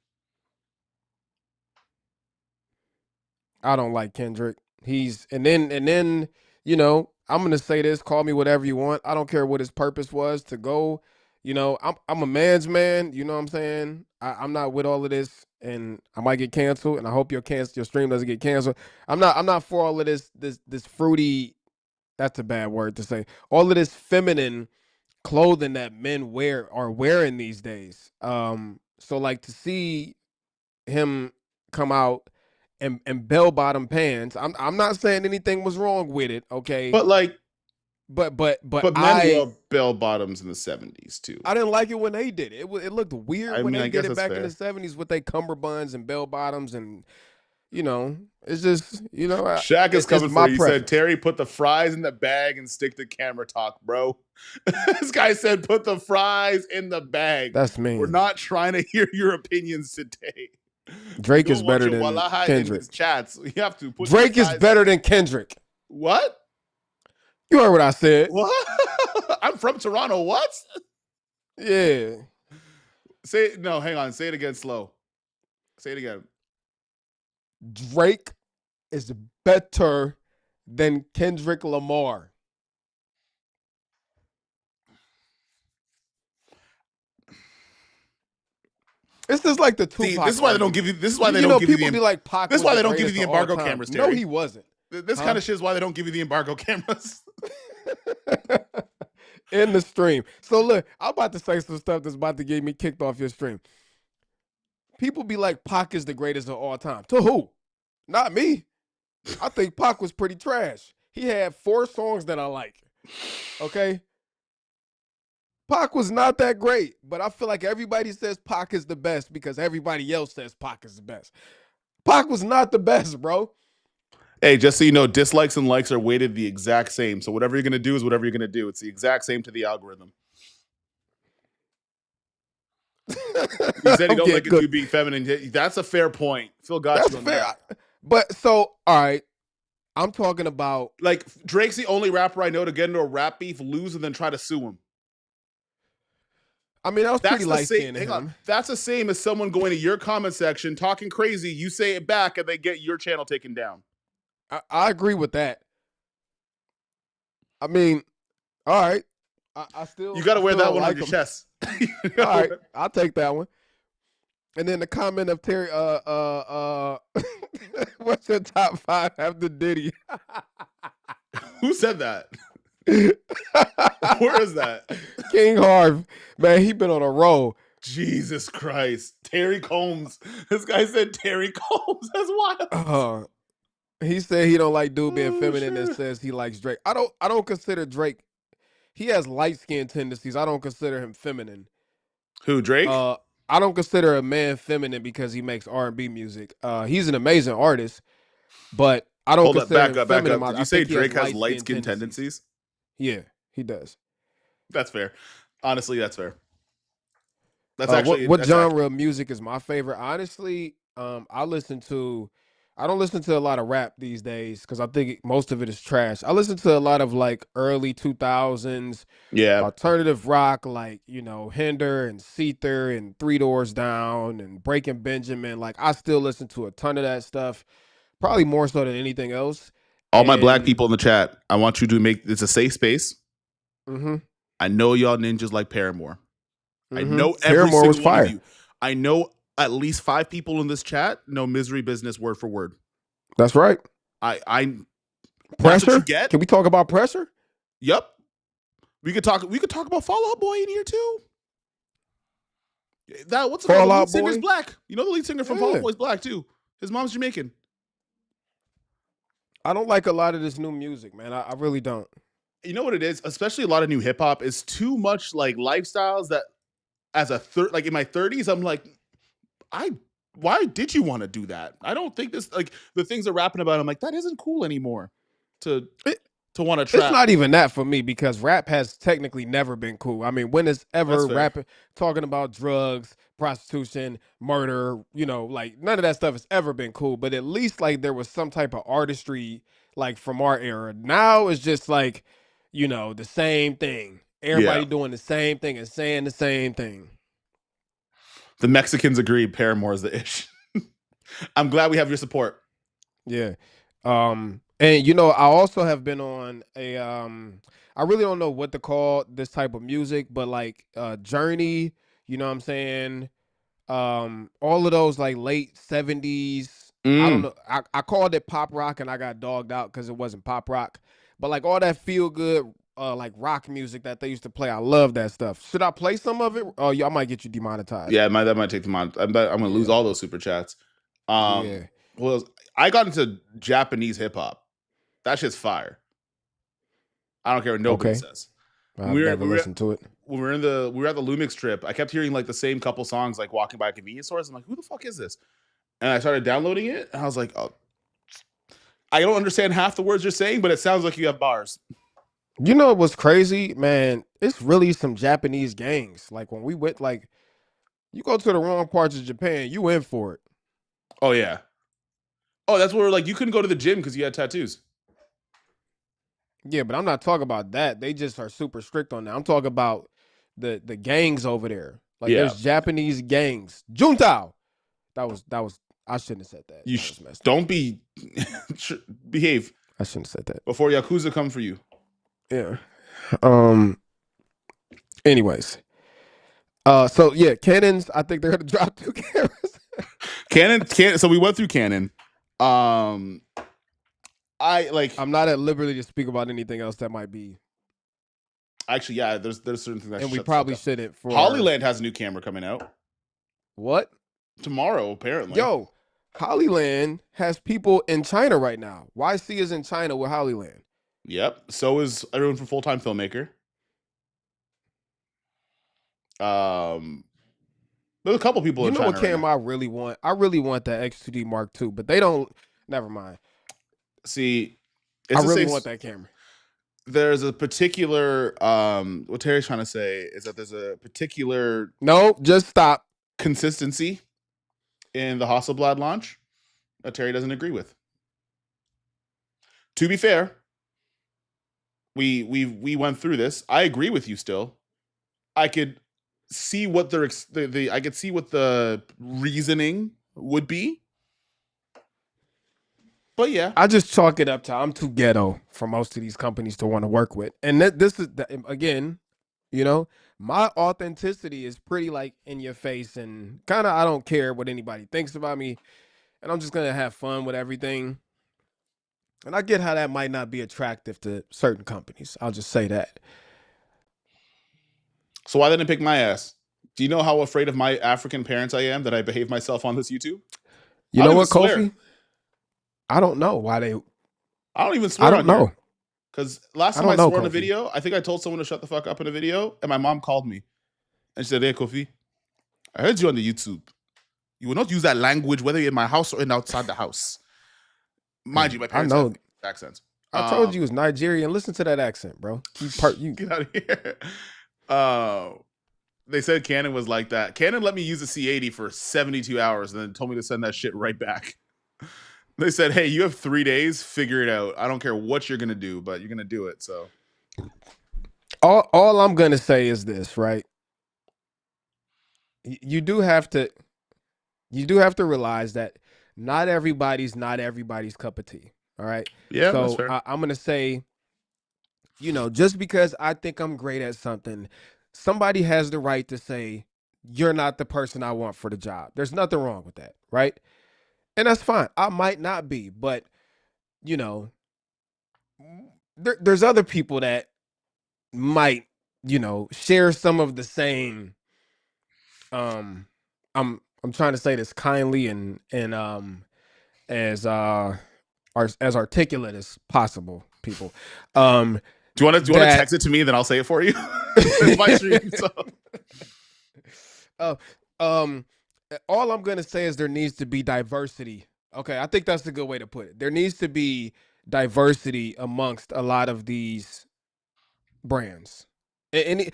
I don't like Kendrick. And then, you know, I'm going to say this, call me whatever you want. I don't care what his purpose was to go, you know, I'm a man's man. You know what I'm saying? I'm not with all of this, and I might get canceled, and I hope your stream doesn't get canceled. I'm not for all of this fruity, that's a bad word to say, all of this feminine clothing that men are wearing these days. So like to see him come out and bell-bottom pants. I'm not saying anything was wrong with it, okay? But like, but men wore bell bottoms in the 70s too. I didn't like it when they did it. It looked weird when they did it back in the 70s with their cummerbunds and bell bottoms, and you know, it's just, you know, Shaq is coming for you. He said, Terry, put the fries in the bag and stick to camera talk, bro. This guy said, put the fries in the bag. That's mean. We're not trying to hear your opinions today. Drake is better than Kendrick. Chats. You have to put Drake is better than Kendrick. What? You heard what I said. What? I'm from Toronto. What? Yeah. No, hang on. Say it again slow. Say it again. Drake is better than Kendrick Lamar. This is like the Tupac. This is why they don't give you. This is why they don't give you. People be like, Pac. This is why they don't give you the embargo cameras, Terry. No, he wasn't. This kind of shit is why they don't give you the embargo cameras. In the stream. So look, I'm about to say some stuff that's about to get me kicked off your stream. People be like, Pac is the greatest of all time. To who? Not me. I think Pac was pretty trash. He had 4 songs that I like. Okay? Pac was not that great, but I feel like everybody says Pac is the best because everybody else says Pac is the best. Pac was not the best, bro. Hey, just so you know, dislikes and likes are weighted the exact same. So whatever you're going to do is whatever you're going to do. It's the exact same to the algorithm. You said you don't like it to be feminine. That's a fair point. Phil got you on that. But so, all right, I'm talking about... Like, Drake's the only rapper I know to get into a rap beef, lose, and then try to sue him. I mean, that was pretty light-skinned. Hang on. That's the same as someone going to your comment section, talking crazy, you say it back, and they get your channel taken down. I agree with that. I mean, all right. I still... You got to wear that one on your chest. All right, I'll take that one. And then the comment of Terry, what's your top 5 after Diddy? Who said that? Where is that? King Harv. Man, he been on a roll. Jesus Christ. Terry Combs. This guy said Terry Combs. That's wild. He said he don't like dude being feminine and says he likes Drake. I don't consider Drake. He has light skin tendencies. I don't consider him feminine. Who, Drake? I don't consider a man feminine because he makes R&B music. He's an amazing artist, but I don't consider him feminine. Back up. Did you say Drake has light skin tendencies? Yeah, he does. That's fair. Honestly, that's fair. That's What genre of music is my favorite? Honestly, I don't listen to a lot of rap these days because I think most of it is trash. I listen to a lot of like early 2000s yeah. alternative rock, like, Hinder and Seether and Three Doors Down and Breaking Benjamin. Like, I still listen to a ton of that stuff, probably more so than anything else. All my black And people in the chat, I want you to make it's a safe space. mm-hmm, I know y'all ninjas like Paramore. I know every Paramore was single one of fire. you. I know at least 5 people in this chat know Misery Business word for word. That's right. I that's what Pressure? you get. Can we talk about Pressure? Yep. We could talk about Fall Out Boy in here too. That what's it called? The lead singer's black. You know the lead singer from Fall Out Boy's black too. His mom's Jamaican. I don't like a lot of this new music, man. I really don't. You know what it is? Especially a lot of new hip hop is too much like lifestyles that as like in my 30s, I'm like, why did you want to do that? I don't think this like the things they're rapping about. I'm like, that isn't cool anymore. To want to trap. It's not even that for me because rap has technically never been cool. I mean, when is ever rapping talking about drugs, prostitution, murder, like none of that stuff has ever been cool. But at least like there was some type of artistry like from our era. Now it's just like, the same thing. Everybody doing the same thing and saying the same thing. The Mexicans agree Paramore is the ish. I'm glad we have your support. Yeah. And I also have been on a I really don't know what to call this type of music, but like Journey, you know what I'm saying? All of those like late 70s. I don't know. I called it pop rock and I got dogged out because it wasn't pop rock. But like all that feel good like rock music that they used to play. I love that stuff. Should I play some of it? Oh, I might get you demonetized. Yeah, that might take them on. I'm gonna lose all those super chats. Yeah. Well, I got into Japanese hip hop. That shit's fire. I don't care what nobody says. I've never listened to it. When we were at the Lumix trip, I kept hearing like the same couple songs like walking by convenience stores. I'm like, who the fuck is this? And I started downloading it, and I was like, oh, I don't understand half the words you're saying, but it sounds like you have bars. You know what's crazy, man? It's really some Japanese gangs. Like when we went, like you go to the wrong parts of Japan, you in for it. Oh yeah. Oh, that's where like you couldn't go to the gym because you had tattoos. Yeah, but I'm not talking about that. They just are super strict on that. I'm talking about the gangs over there. Like there's Japanese gangs. Juntao. That was I shouldn't have said that. You don't be behave. I shouldn't have said that. Before Yakuza come for you. Yeah. Anyways. So yeah, Canons, I think they're gonna drop 2 cameras. Canon, so we went through Canon. I'm not at liberty to speak about anything else that might be. Actually, yeah, there's certain things that and we probably shouldn't. For Hollyland has a new camera coming out. What? Tomorrow, apparently. Yo, Hollyland has people in China right now. YC is in China with Hollyland. Yep. So is everyone from Full Time Filmmaker. There's a couple people in China. You know what camera I really want? I really want that X2D Mark II, but they don't. Never mind. See, I really want that camera. There's a particular what Terry's trying to say is that there's a particular just stop consistency in the Hasselblad launch that Terry doesn't agree with. To be fair, we went through this. I agree with you still. I could see what I could see what the reasoning would be. But yeah, I just chalk it up to I'm too ghetto for most of these companies to want to work with. And this is again, my authenticity is pretty like in your face and kind of I don't care what anybody thinks about me. And I'm just going to have fun with everything. And I get how that might not be attractive to certain companies. I'll just say that. So why didn't they pick my ass? Do you know how afraid of my African parents I am that I behave myself on this YouTube? You know what, Kofi? I don't know why they. I don't even swear. I don't know. Because last time I swore in a video, I think I told someone to shut the fuck up in a video, and my mom called me. And she said, hey, Kofi, I heard you on the YouTube. You will not use that language, whether you're in my house or in outside the house. Mind you, my parents have accents. I told you it was Nigerian. Listen to that accent, bro. You Get out of here. They said Canon was like that. Canon let me use the C80 for 72 hours and then told me to send that shit right back. They said, hey, you have 3 days, figure it out. I don't care what you're gonna do, but you're gonna do it. So All I'm gonna say is this, right? You do have to realize that not everybody's cup of tea. All right. yeah, that's So fair. I'm gonna say, just because I think I'm great at something, somebody has the right to say you're not the person I want for the job. There's nothing wrong with that, right? And that's fine. I might not be, but you know, there's other people that might, share some of the same. Um, I'm trying to say this kindly and as as articulate as possible, people. Do you want to That text it to me? Then I'll say it for you. It's my stream. So. uh, um, all I'm gonna say is there needs to be diversity. Okay, I think that's a good way to put it. There needs to be diversity amongst a lot of these brands. And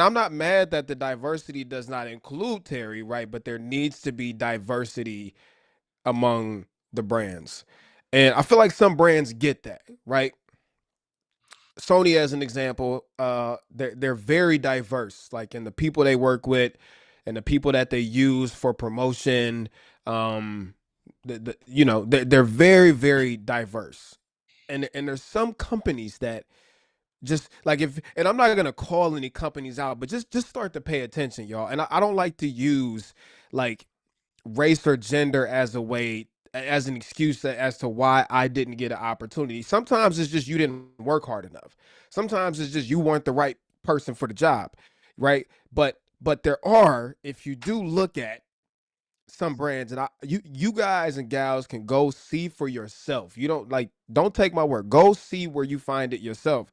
I'm not mad that the diversity does not include Terry, right? But there needs to be diversity among the brands. And I feel like some brands get that, right? Sony as an example, they're very diverse, like in the people they work with and the people that they use for promotion. Um, they're very, very diverse. And there's some companies that just like if and I'm not gonna call any companies out, but just start to pay attention, y'all. And I don't like to use like race or gender as a way as an excuse as to why I didn't get an opportunity. Sometimes it's just you didn't work hard enough. Sometimes it's just you weren't the right person for the job, right? But there are, if you do look at some brands, and you guys and gals can go see for yourself. You don't take my word. Go see where you find it yourself.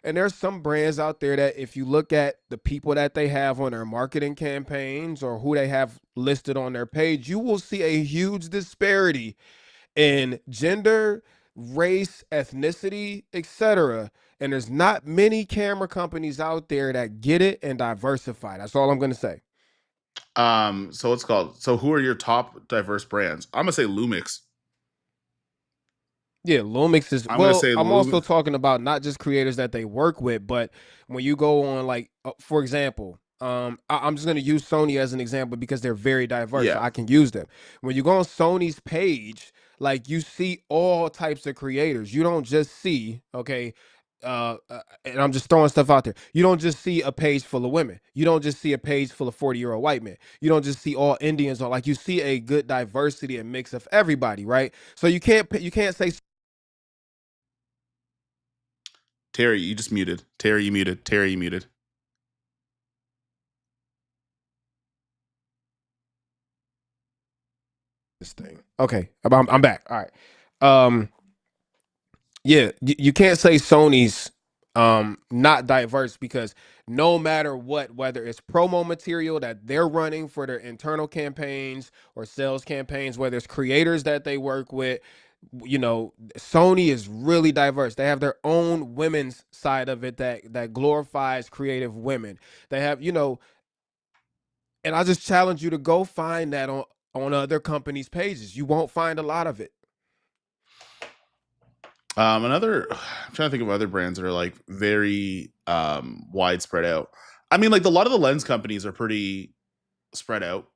And there's some brands out there that if you look at the people that they have on their marketing campaigns or who they have listed on their page, you will see a huge disparity in gender, race, ethnicity, etc. And there's not many camera companies out there that get it and diversify. That's all I'm going to say. So it's called. So who are your top diverse brands? I'm gonna say Lumix. Yeah, Lumix is I'm gonna well. say I'm also Lumix. talking about not just creators that they work with, but when you go on, like, for example, I'm just gonna use Sony as an example because they're very diverse. Yeah. I can use them. When you go on Sony's page, like you see all types of creators. You don't just see, okay, and I'm just throwing stuff out there. You don't just see a page full of women. You don't just see a page full of 40-year-old white men. You don't just see all Indians or like you see a good diversity and mix of everybody, right? So you can't say Terry, you just muted. Terry, you muted. Terry, you muted. this thing. Okay, I'm back. All right. Um, yeah, you can't say Sony's not diverse because no matter what, whether it's promo material that they're running for their internal campaigns or sales campaigns, whether it's creators that they work with, Sony is really diverse. They have their own women's side of it that glorifies creative women. They have, and I just challenge you to go find that on other companies' pages. You won't find a lot of it. Another. I'm trying to think of other brands that are like very widespread out. I mean, like a lot of the lens companies are pretty spread out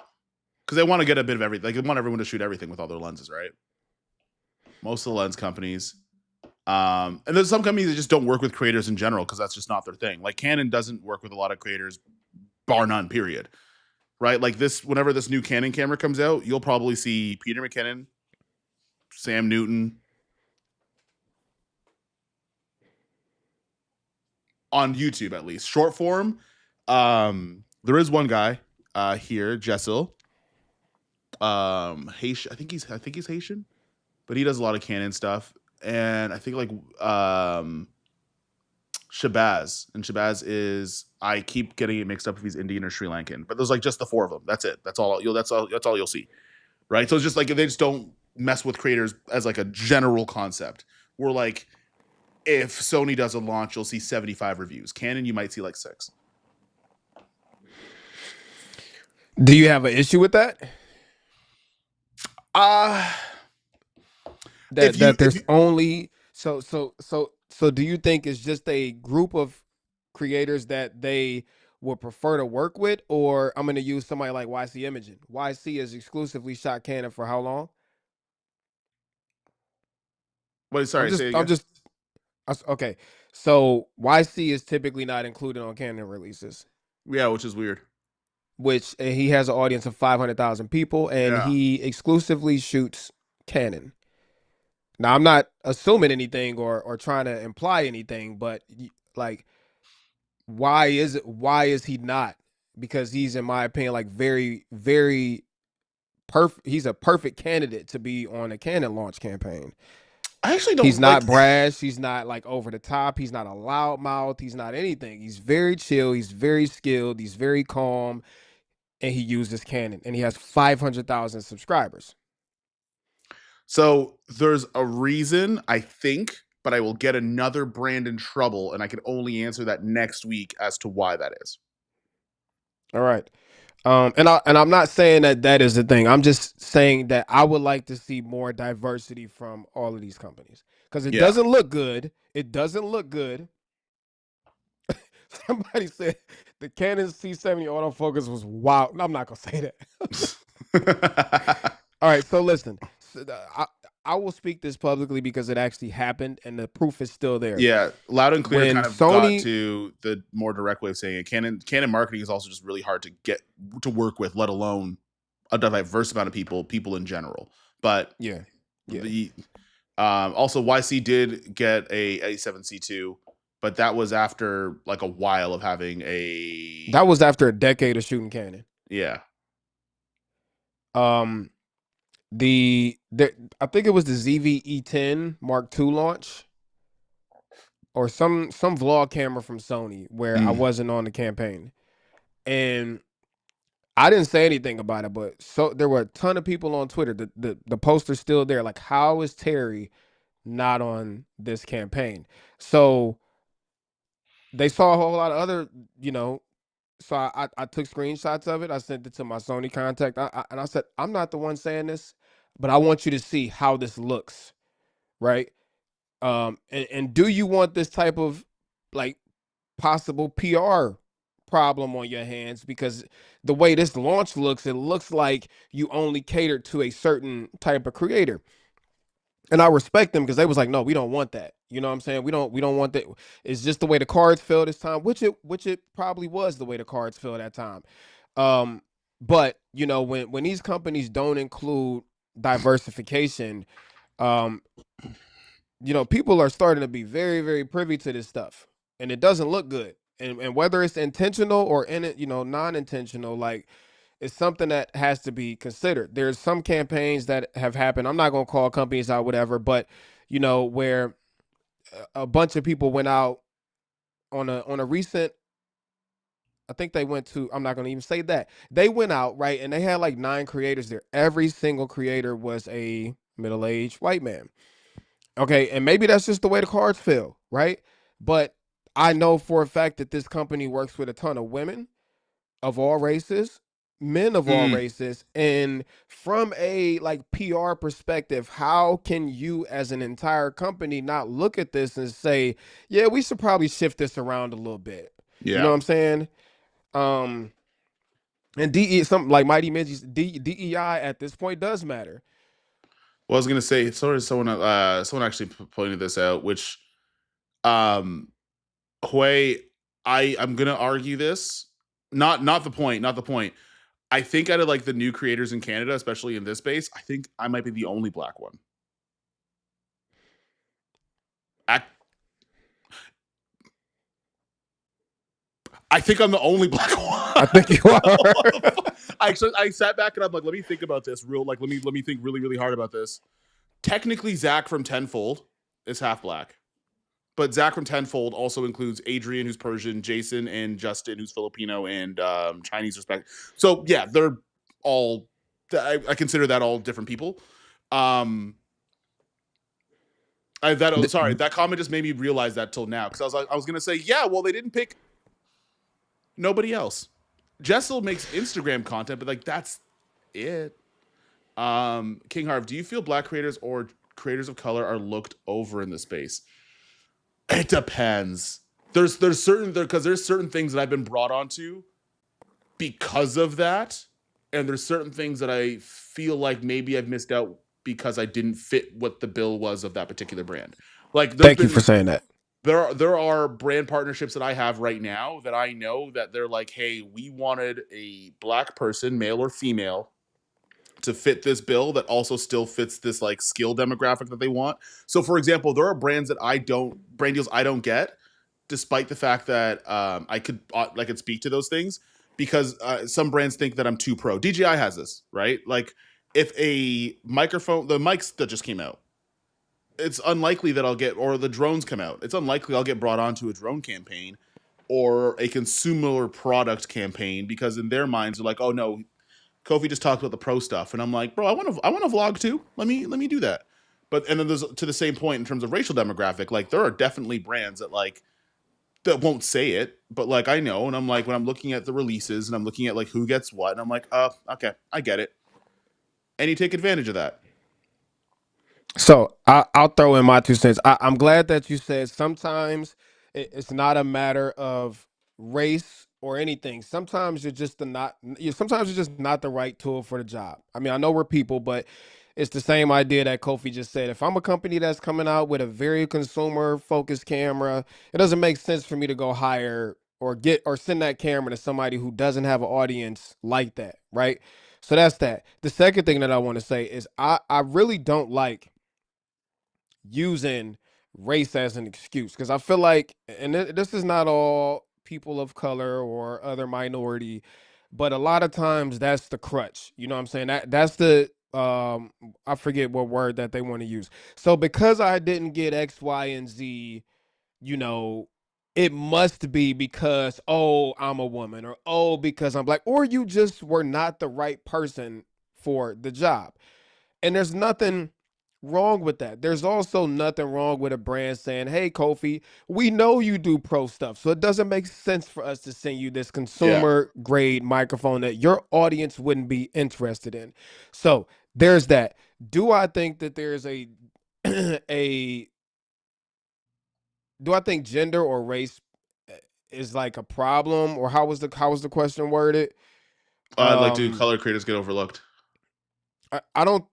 because they want to get a bit of everything. Like they want everyone to shoot everything with all their lenses, right? Most of the lens companies. And there's some companies that just don't work with creators in general because that's just not their thing. Like Canon doesn't work with a lot of creators, bar none. Period. Right? Like this, whenever this new Canon camera comes out, you'll probably see Peter McKinnon, Sam Newton on YouTube at least. Short form, there is one guy here, Jessel. Haitian. I think he's Haitian, but he does a lot of Canon stuff. And I think like Shabazz. And Shabazz is I keep getting it mixed up if he's Indian or Sri Lankan. But there's like just the four of them. That's it. That's all you'll see. Right? So it's just like they just don't mess with creators as like a general concept. We're like if Sony does a launch, you'll see 75 reviews. Canon, you might see like 6. Do you have an issue with that? Uh That if there's you only so do you think it's just a group of creators that they would prefer to work with, or I'm going to use somebody like YC Imaging. YC has exclusively shot Canon for how long? wait, sorry, say it I'm again. just okay. So YC is typically not included on Canon releases, Yeah, which is weird. which he has an audience of 500,000 people, and Yeah. he exclusively shoots Canon. Now, I'm not assuming anything or trying to imply anything, but like, why is he not? Because he's, in my opinion, like very perfect. He's a perfect candidate to be on a Canon launch campaign. I actually He's don't like. not brash. He's not like over the top. He's not a loudmouth. He's not anything. He's very chill. He's very skilled. He's very calm, and he uses Canon, and he has 500,000 subscribers. So there's a reason, I think, but I will get another brand in trouble, and I can only answer that next week as to why that is. All right. I'm not saying that that is the thing. I'm just saying that I would like to see more diversity from all of these companies because it Yeah. doesn't look good. It doesn't look good. Somebody said the Canon C70 autofocus was wild. No, I'm not gonna say that. All right, so listen. I will speak this publicly because it actually happened and the proof is still there. Yeah, loud and clear When kind of got Sony, to the more direct way of saying it. Canon marketing is also just really hard to get to work with, let alone a diverse amount of people in general. But yeah, yeah, the also YC did get a A7C2, but that was after like a while of having a that was after a decade of shooting Canon. yeah. Um, the I think it was the ZV-E10 Mark II launch or some vlog camera from Sony where I Mm. wasn't on the campaign, and I didn't say anything about it, but so there were a ton of people on Twitter. The poster's still there. Like, how is Terry not on this campaign? So they saw a whole lot of other, you know. So I took screenshots of it. I sent it to my Sony contact, and I said, I'm not the one saying this, but I want you to see how this looks, right? And do you want this type of like possible PR problem on your hands? Because the way this launch looks, it looks like you only catered to a certain type of creator. And I respect them because they was like, no, we don't want that. You know what I'm saying? We don't want that. It's just the way the cards fell this time, which it probably was the way the cards fell that time. Um, but you know, when these companies don't include diversification, um, you know, people are starting to be very, very privy to this stuff, and it doesn't look good. And whether it's intentional or in it, you know, non-intentional, like it's something that has to be considered. There's some campaigns that have happened. I'm not gonna call companies out, whatever, but you know, where a bunch of people went out on a recent. I think they went to. I'm not gonna even say that they went out right, and they had like 9 creators there. Every single creator was a middle-aged white man. Okay, and maybe that's just the way the cards fell, right? But I know for a fact that this company works with a ton of women of all races, men of all Mm. races, and from a like PR perspective, how can you as an entire company not look at this and say, "Yeah, we should probably shift this around a little bit." You know Yeah. what I'm saying? Um and DE something like Mighty Midgets DEI at this point does matter. Well, I was gonna say, sorry, someone actually pointed this out, which um Hui, I'm gonna argue this. Not the point, not the point. I think out of like the new creators in Canada, especially in this space, I think I might be the only black one. I, I think I'm the only black one. I think you are. I sat back and I'm like, let me think about this real like let me think really, really hard about this. Technically, Zach from Tenfold is half black. But Zach from Tenfold also includes Adrian, who's Persian, Jason, and Justin, who's Filipino and Chinese respect. So yeah, they're all. I consider that all different people. Sorry, that comment just made me realize that till now because I was gonna say yeah, well they didn't pick nobody else. Jessel makes Instagram content, but like that's it. King Harv, do you feel black creators or creators of color are looked over in the space? It depends. There's certain because there's certain things that I've been brought onto because of that, and there's certain things that I feel like maybe I've missed out because I didn't fit what the bill was of that particular brand. Like Thank you for saying that. there are brand partnerships that I have right now that I know that they're like, hey, we wanted a black person, male or female, to fit this bill that also still fits this like skill demographic that they want. So for example, there are brands that brand deals I don't get, despite the fact that I could speak to those things because some brands think that I'm too pro. DJI has this, right? Like if a microphone, the mics that just came out, it's unlikely that I'll get, or the drones come out, it's unlikely I'll get brought onto a drone campaign or a consumer product campaign because in their minds they're like, oh no, Kofi just talked about the pro stuff, and I'm like, bro, I want to vlog too. Let me do that. But and then there's to the same point in terms of racial demographic, like there are definitely brands that like that won't say it, but like I know, and I'm like when I'm looking at the releases and I'm looking at like who gets what, and I'm like, oh, okay, I get it, and you take advantage of that. So I'll throw in my 2 cents. I'm glad that you said sometimes it's not a matter of race or anything. Sometimes you're just sometimes you're just not the right tool for the job. I mean, I know we're people, but it's the same idea that Kofi just said. If I'm a company that's coming out with a very consumer focused camera, it doesn't make sense for me to go hire or get or send that camera to somebody who doesn't have an audience like that, right? So that's that. The second thing that I want to say is I really don't like using race as an excuse because I feel like, and this is not all people of color or other minority, but a lot of times that's the crutch. You know what I'm saying? That's the I forget what word that they want to use. So because I didn't get X, Y, and Z, you know, it must be because oh I'm a woman or oh because I'm black or you just were not the right person for the job. And there's nothing wrong with that. There's also nothing wrong with a brand saying, hey, Kofi, we know you do pro stuff. So it doesn't make sense for us to send you this Yeah. consumer grade microphone that your audience wouldn't be interested in. So there's that. Do I think that there's a a do I think gender or race is like a problem or how was the question worded? Like, do Um color creators get overlooked?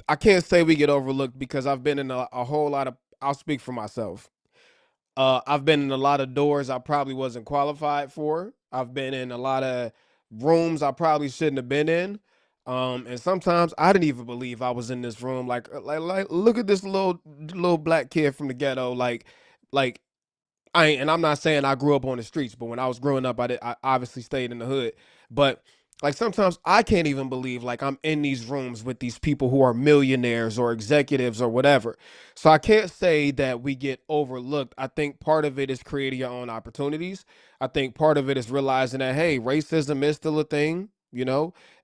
I can't say we get overlooked because I've been in a whole lot of I'll speak for myself. I've been in a lot of doors I probably wasn't qualified for. I've been in a lot of rooms I probably shouldn't have been in. And sometimes I didn't even believe I was in this room. Like look at this little black kid from the ghetto. Like and I'm not saying I grew up on the streets, but when I was growing up, I obviously stayed in the hood. But like sometimes I can't even believe like I'm in these rooms with these people who are millionaires or executives or whatever. So I can't say that we get overlooked. I think part of it is creating your own opportunities. I think part of it is realizing that hey, racism is still a thing,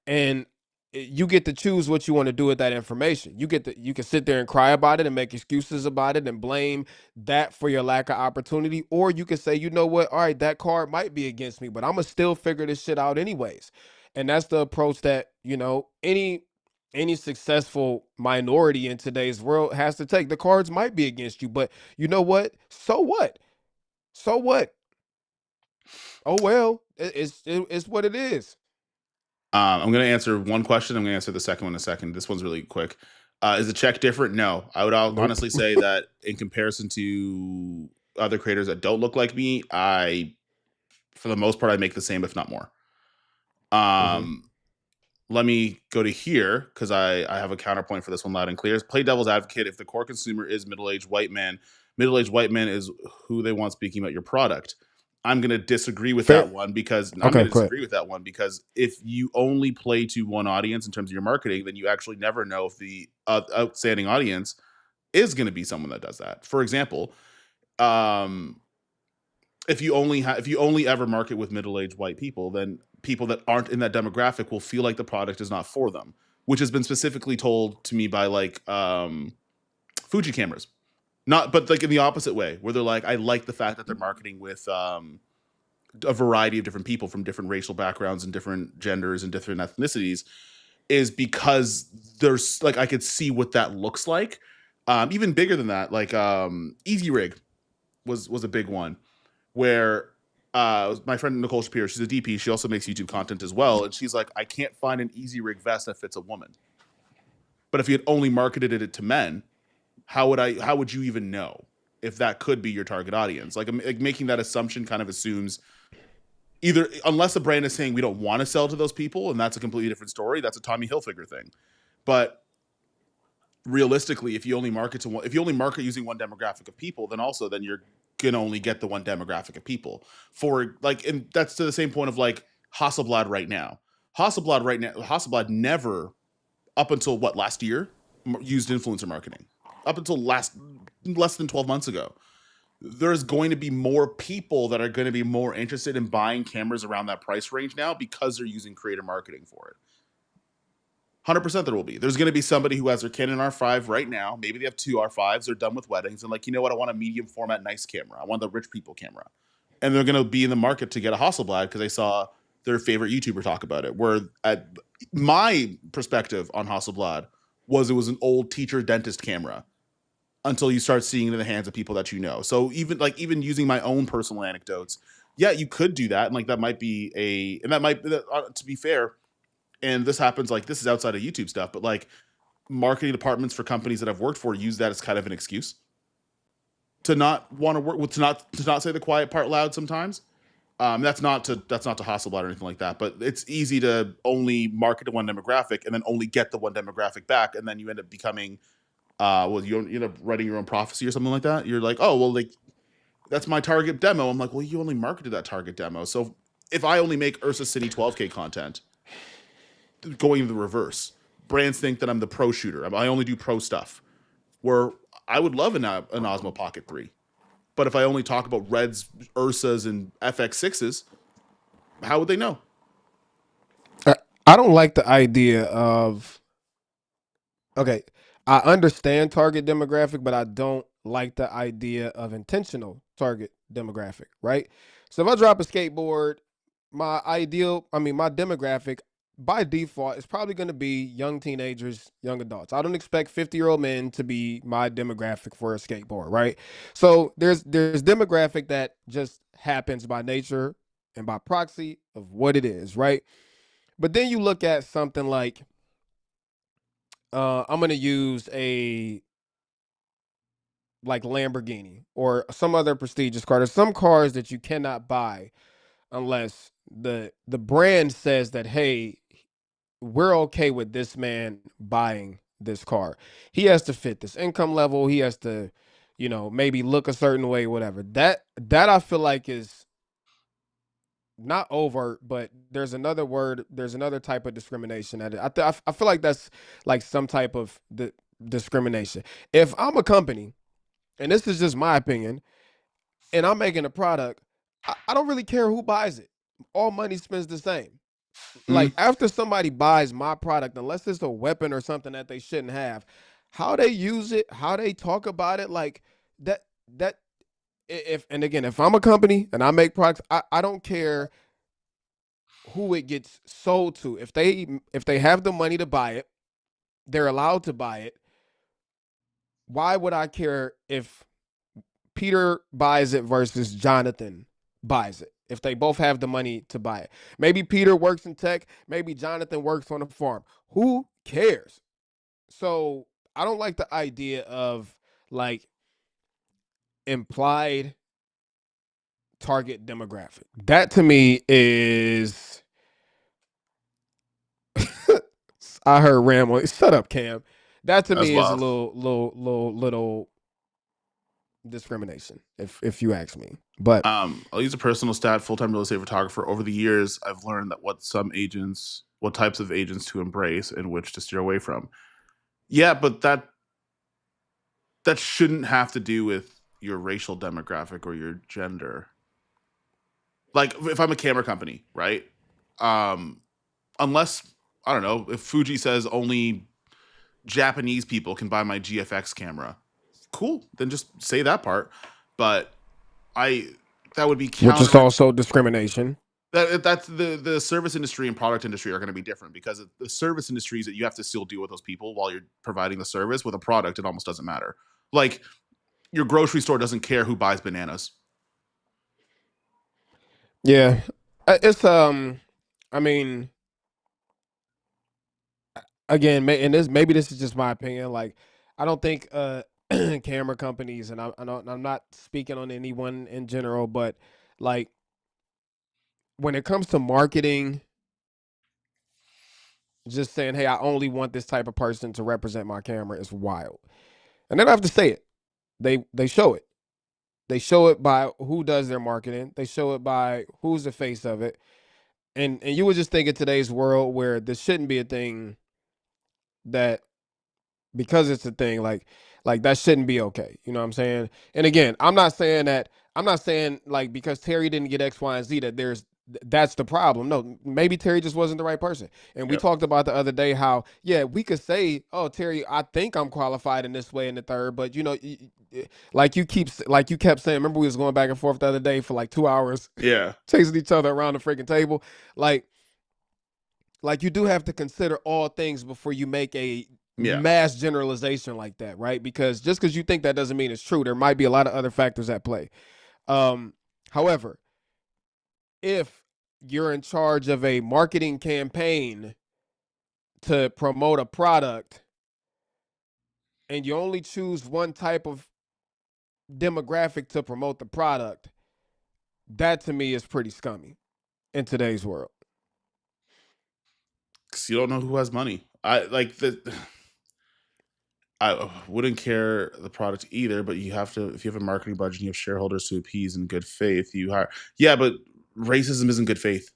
and you get to choose what you want to do with that information. You can sit there and cry about it and make excuses about it and blame that for your lack of opportunity, or you can say, you know what, all right, that card might be against me, but I'm gonna still figure this shit out anyways. And that's the approach that any successful minority in today's world has to take. The cards might be against you, but you know what, so what, oh well, it's what it is. I'm going to answer one question. I'm going to answer the second one in a second. This one's really quick. Is the check different? No. I would Nope. honestly say that in comparison to other creators that don't look like me, for the most part, I make the same, if not more. Hmm. Um, Let me go to here because I have a counterpoint for this one loud and clear. Play devil's advocate. If the core consumer is middle aged white man is who they want speaking about your product. I'm going to disagree with Fair. that one because I'm going Okay, to go ahead. disagree with that one because if you only play to one audience in terms of your marketing, then you actually never know if the outstanding audience is going to be someone that does that. For example, um, if you only ever market with middle-aged white people, then people that aren't in that demographic will feel like the product is not for them, which has been specifically told to me by like Fuji cameras. Not but like in the opposite way, where they're like, I like the fact that they're marketing with a variety of different people from different racial backgrounds and different genders and different ethnicities is because there's like I could see what that looks like. Even bigger than that, like Easy Rig was a big one where my friend Nicole Shapiro, she's a DP, she also makes YouTube content as well, and she's like, I can't find an Easy Rig vest that fits a woman. But if you had only marketed it to men, how would you even know if that could be your target audience? Like making that assumption kind of assumes either, unless the brand is saying we don't want to sell to those people, and that's a completely different story. That's a Tommy Hilfiger thing. But realistically, if you only market using one demographic of people, then you're gonna only get the one demographic of people. For like, and that's to the same point of like Hasselblad right now. Hasselblad never, up until what, last year, used influencer marketing. Up until less than 12 months ago. There's going to be more people that are going to be more interested in buying cameras around that price range now because they're using creator marketing for it. 100% there will be. There's going to be somebody who has their Canon R5 right now. Maybe they have two R5s. They're done with weddings. And like, you know what? I want a medium format, nice camera. I want the rich people camera. And they're going to be in the market to get a Hasselblad because they saw their favorite YouTuber talk about it. Where at my perspective on Hasselblad was it was an old teacher dentist camera until you start seeing it in the hands of people that you know. So even using my own personal anecdotes, yeah, you could do that. And like that might be to be fair, and this happens, like this is outside of YouTube stuff, but like marketing departments for companies that I've worked for use that as kind of an excuse to not want to work with, to not say the quiet part loud sometimes. That's not to Hasselblad or anything like that, but it's easy to only market to one demographic and then only get the one demographic back, and then you end up becoming you end up writing your own prophecy or something like that. You're like, oh well, like that's my target demo. I'm like, well, you only marketed that target demo. So if I only make Ursa City 12K content, going the reverse, brands think that I'm the pro shooter. I only do pro stuff. Where I would love an Osmo Pocket 3, but if I only talk about Reds, Ursas, and FX6s, how would they know? I I don't like the idea of, okay, I understand target demographic, but I don't like the idea of intentional target demographic, right? So if I drop a skateboard, my demographic by default is probably going to be young teenagers, young adults. I don't expect 50-year-old men to be my demographic for a skateboard, right? So there's demographic that just happens by nature and by proxy of what it is, right? But then you look at something like, I'm gonna use a like Lamborghini or some other prestigious car. There's some cars that you cannot buy unless the brand says that, hey, we're okay with this man buying this car. He has to fit this income level. He has to, maybe look a certain way, whatever. That I feel like is not overt, but there's another word, there's another type of discrimination at it. I feel like that's like some type of discrimination. If I'm a company, and this is just my opinion, and I'm making a product, I don't really care who buys it. All money spends the same. Mm. Like after somebody buys my product, unless it's a weapon or something that they shouldn't have, how they use it, how they talk about it, like that if and again, if I'm a company and I make products, I don't care who it gets sold to. If they have the money to buy it, they're allowed to buy it. Why would I care if Peter buys it versus Jonathan buys it? If they both have the money to buy it. Maybe Peter works in tech, maybe Jonathan works on a farm. Who cares? So I don't like the idea of like implied target demographic. That to me is I heard rambling. Shut up, Cam. That to That's me is a wild. little discrimination, if you ask me. But I'll use a personal stat. Full-time real estate photographer. Over the years, I've learned that what types of agents to embrace and which to steer away from. Yeah, but that shouldn't have to do with your racial demographic or your gender. Like if I'm a camera company, right? Um, unless I don't know if Fuji says only Japanese people can buy my GFX camera, cool. Then just say that part. But I that would be which is counter. also discrimination. That's the service industry and product industry are going to be different because the service industries that you have to still deal with those people while you're providing the service. With a product, it almost doesn't matter. Like your grocery store doesn't care who buys bananas. Yeah, it's I mean, again, and this maybe this is just my opinion. Like, I don't think camera companies, and I'm not speaking on anyone in general, but like when it comes to marketing, just saying, hey, I only want this type of person to represent my camera is wild. And they don't have to say it. They show it. They show it by who does their marketing. They show it by who's the face of it. And you would just think in today's world where this shouldn't be a thing, that because it's a thing, like that shouldn't be okay. You know what I'm saying? And again, I'm not saying like because Terry didn't get X, Y, and Z that that's the problem. No, maybe Terry just wasn't the right person. And we Yep. talked about the other day how, yeah, we could say, oh, Terry, I think I'm qualified in this way in the third, but you know, like you kept saying, remember we was going back and forth the other day for like 2 hours Yeah. chasing each other around the freaking table. Like you do have to consider all things before you make a Yeah. mass generalization like that, right? Because just because you think that doesn't mean it's true. There might be a lot of other factors at play. However, if you're in charge of a marketing campaign to promote a product and you only choose one type of demographic to promote the product, that to me is pretty scummy in today's world. Because you don't know who has money. I like the. I wouldn't care the product either, but you have to, if you have a marketing budget and you have shareholders to appease in good faith, you hire. Yeah, but racism isn't good faith.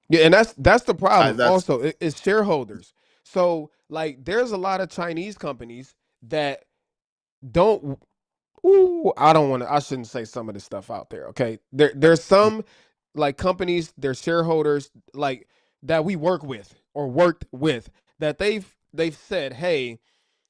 Yeah, and that's the problem. That's Also, it's shareholders. So like, there's a lot of Chinese companies that don't. Ooh, I don't want to. I shouldn't say some of this stuff out there. Okay, there's some like companies, their shareholders like that we work with or worked with that they've said, hey,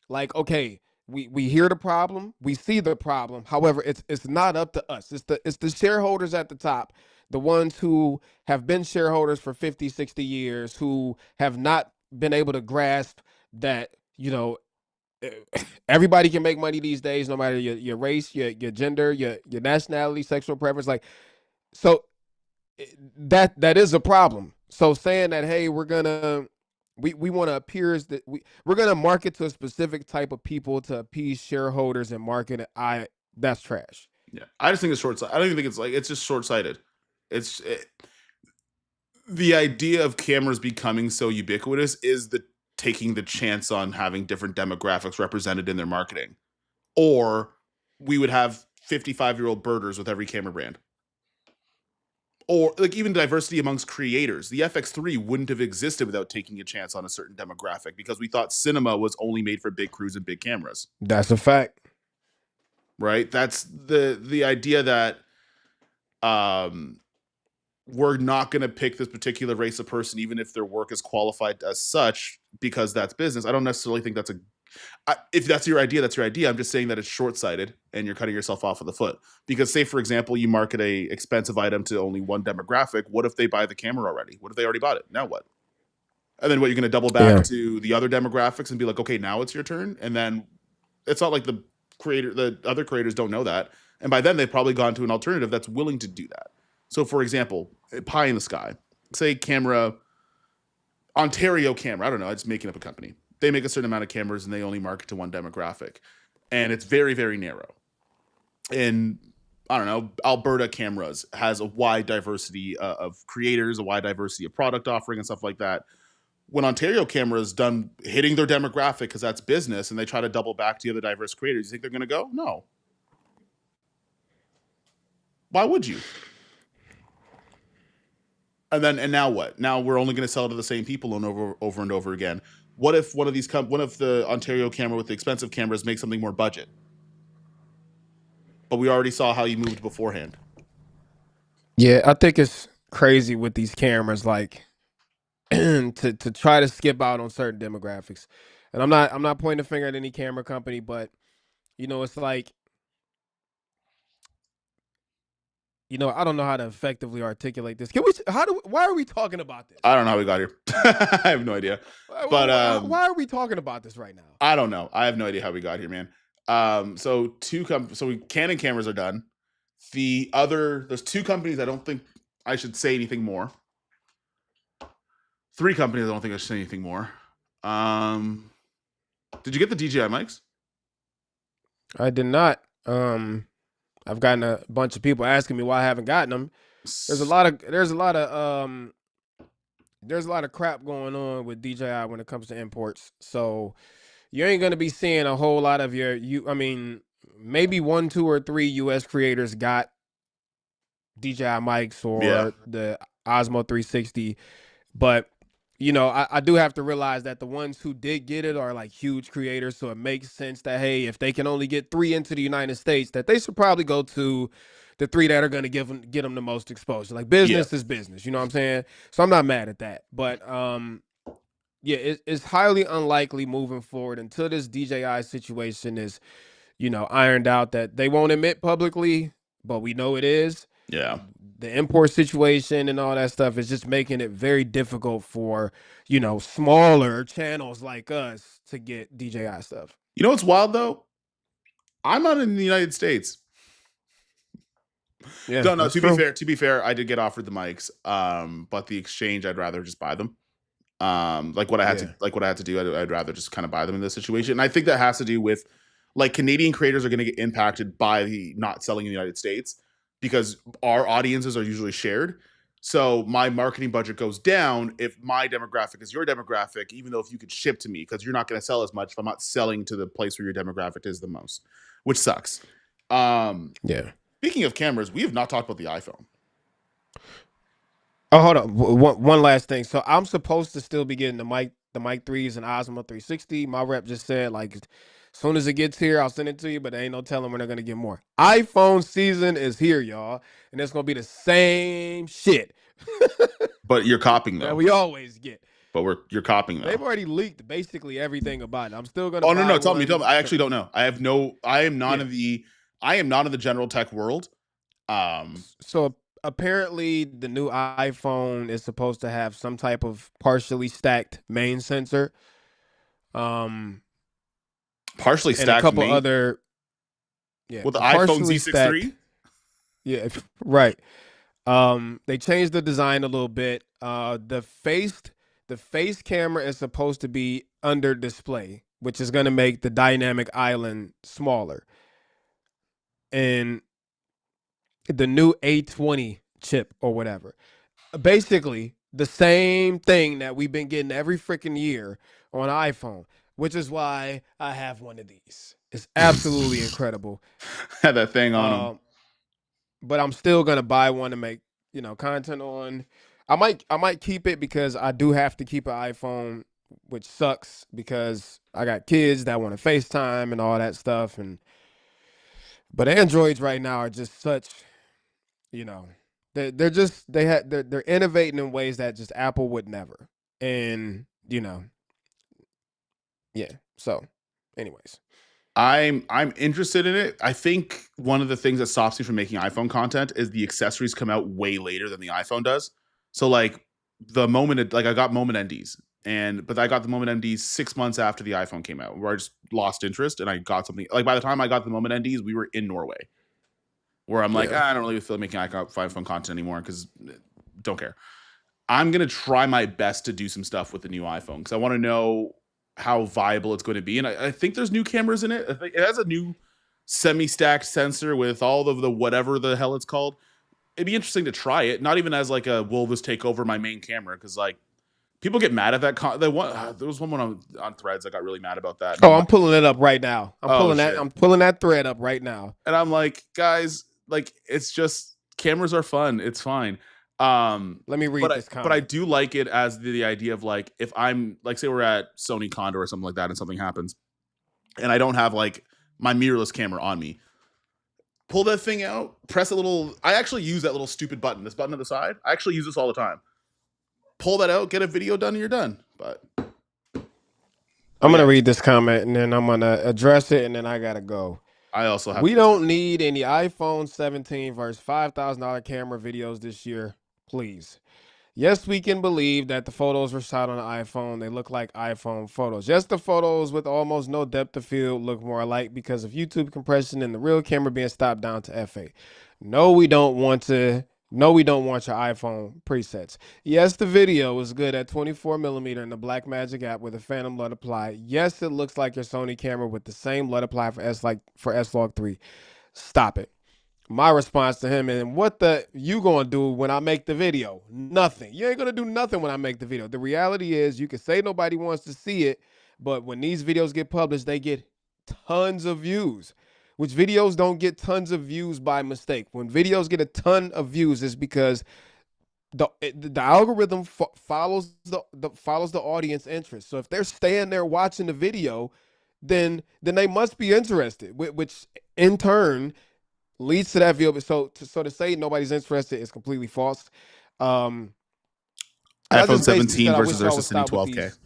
like, okay, we hear the problem, we see the problem. However, it's not up to us. It's the shareholders at the top, the ones who have been shareholders for 50, 60 years, who have not been able to grasp that, you know, everybody can make money these days, no matter your race, your gender, your nationality, sexual preference. Like, so that is a problem. So saying that, hey, we want to appear as that we're gonna market to a specific type of people to appease shareholders and market it, that's trash. yeah. I just think it's short sighted. I don't even think it's like it's just short sighted. The idea of cameras becoming so ubiquitous is the taking the chance on having different demographics represented in their marketing, or we would have 55-year-old birders with every camera brand, or like even diversity amongst creators. The FX3 wouldn't have existed without taking a chance on a certain demographic because we thought cinema was only made for big crews and big cameras. That's a fact. Right? That's the idea that um we're not going to pick this particular race of person even if their work is qualified as such because that's business. I don't necessarily think that's if that's your idea, that's your idea. I'm just saying that it's short-sighted and you're cutting yourself off of the foot. Because say, for example, you market a expensive item to only one demographic. What if they buy the camera already? What if they already bought it? Now what? And then what, you're going to double back Yeah. to the other demographics and be like, okay, now it's your turn. And then it's not like the other creators don't know that. And by then they've probably gone to an alternative that's willing to do that. So for example, pie in the sky, say camera, Ontario camera. I don't know. I'm just making up a company. They make a certain amount of cameras and they only market to one demographic, and it's very, very narrow. And I don't know, Alberta cameras has a wide diversity of creators, a wide diversity of product offering and stuff like that. When Ontario camera is done hitting their demographic because that's business, and they try to double back to the other diverse creators, you think they're going to go? No. Why would you? And now what? Now we're only going to sell it to the same people and over and over again. What if one of the Ontario camera with the expensive cameras makes something more budget? But we already saw how you moved beforehand. Yeah, I think it's crazy with these cameras, like to try to skip out on certain demographics. And I'm not pointing a finger at any camera company, but you know, it's like I don't know how to effectively articulate this. Why are we talking about this? I don't know how we got here. I have no idea. But Why are we talking about this right now? I don't know. I have no idea how we got here, man. So Canon cameras are done. There's two companies I don't think I should say anything more. Three companies I don't think I should say anything more. Did you get the DJI mics? I did not. I've gotten a bunch of people asking me why I haven't gotten them. There's a lot of crap going on with DJI when it comes to imports. So you ain't gonna be seeing a whole lot of maybe 1, 2, or 3 US creators got DJI mics or the Osmo 360, but I do have to realize that the ones who did get it are like huge creators, so it makes sense that, hey, if they can only get 3 into the United States, that they should probably go to the 3 that are going to get them the most exposure. Like, business is business, you know what I'm saying? So I'm not mad at that, but it's highly unlikely moving forward until this DJI situation is ironed out, that they won't admit publicly, but we know it is. Yeah. The import situation and all that stuff is just making it very difficult for, smaller channels like us to get DJI stuff. You know what's wild though? I'm not in the United States. Yeah. No, to be fair, I did get offered the mics. But the exchange, I'd rather just buy them. Like what I had to do, I'd rather just kind of buy them in this situation. And I think that has to do with, like, Canadian creators are going to get impacted by the not selling in the United States because our audiences are usually shared. So my marketing budget goes down if my demographic is your demographic, even though if you could ship to me, because you're not going to sell as much if I'm not selling to the place where your demographic is the most, which sucks. Yeah. Speaking of cameras, we have not talked about the iPhone. Oh, hold on. One last thing. So I'm supposed to still be getting the mic 3s and Osmo 360. My rep just said, like, as soon as it gets here, I'll send it to you, but there ain't no telling when they're gonna get more. iPhone season is here, y'all, and it's gonna be the same shit. But you're copying though. That we always get. But you're copying though. They've already leaked basically everything about it. I'm still gonna. Oh no, tell me. I actually don't know. I am not in the general tech world. So apparently the new iPhone is supposed to have some type of partially stacked main sensor. Partially stacked, and a couple main? other. Yeah. With the iPhone Z6 III? Yeah, right. They changed the design a little bit. The face camera is supposed to be under display, which is going to make the dynamic island smaller. And the new A20 chip or whatever, basically the same thing that we've been getting every freaking year on iPhone, which is why I have one of these. It's absolutely incredible. Had that thing on them. But I'm still gonna buy one to make content on. I might keep it because I do have to keep an iPhone, which sucks because I got kids that want to FaceTime and all that stuff. But Androids right now are just such, they're innovating in ways that just Apple would never. And yeah. So, anyways. I'm interested in it. I think one of the things that stops me from making iPhone content is the accessories come out way later than the iPhone does. So like I got Moment NDs, but I got the Moment NDs 6 months after the iPhone came out, where I just lost interest and I got something like, by the time I got the Moment NDs, we were in Norway, where I'm like, I don't really feel making iPhone content anymore because don't care. I'm gonna try my best to do some stuff with the new iPhone because I want to know how viable it's going to be. And I think there's new cameras in it. I think it has a new semi-stacked sensor with all of the whatever the hell it's called. It'd be interesting to try it. Not even as like will this take over my main camera? Because like people get mad at that. There was one on Threads. I got really mad about that. I'm pulling it up right now. I'm pulling that thread up right now. And I'm like, guys, like, it's just, cameras are fun. It's fine. Let me read this comment. But I do like it as the idea of like, if I'm like, say we're at Sony Condor or something like that and something happens and I don't have like my mirrorless camera on me, pull that thing out, press a little, I actually use that little stupid button, this button on the side. I actually use this all the time. Pull that out, get a video done, and you're done. But I'm going to read this comment and then I'm going to address it and then I got to go. I also have. We don't need any iPhone 17 versus $5,000 camera videos this year, please. Yes, we can believe that the photos were shot on an iPhone. They look like iPhone photos. Yes, the photos with almost no depth of field look more alike because of YouTube compression and the real camera being stopped down to FA. No, we don't want to. No, we don't want your iPhone presets. Yes, the video is good at 24mm in the Blackmagic app with a phantom LUT apply. Yes, it looks like your Sony camera with the same LUT apply for S-Log 3. Stop it. My response to him and what the you gonna do when I make the video? Nothing. You ain't gonna do nothing when I make the video. The reality is you can say nobody wants to see it, but when these videos get published, they get tons of views. Which videos don't get tons of views by mistake. When videos get a ton of views, it's because the algorithm follows the audience interest. So if they're staying there watching the video, then they must be interested, which in turn leads to that view. So to say nobody's interested is completely false. iPhone I just basically 17 said I versus wish y'all their would Sony stop with 12K. these.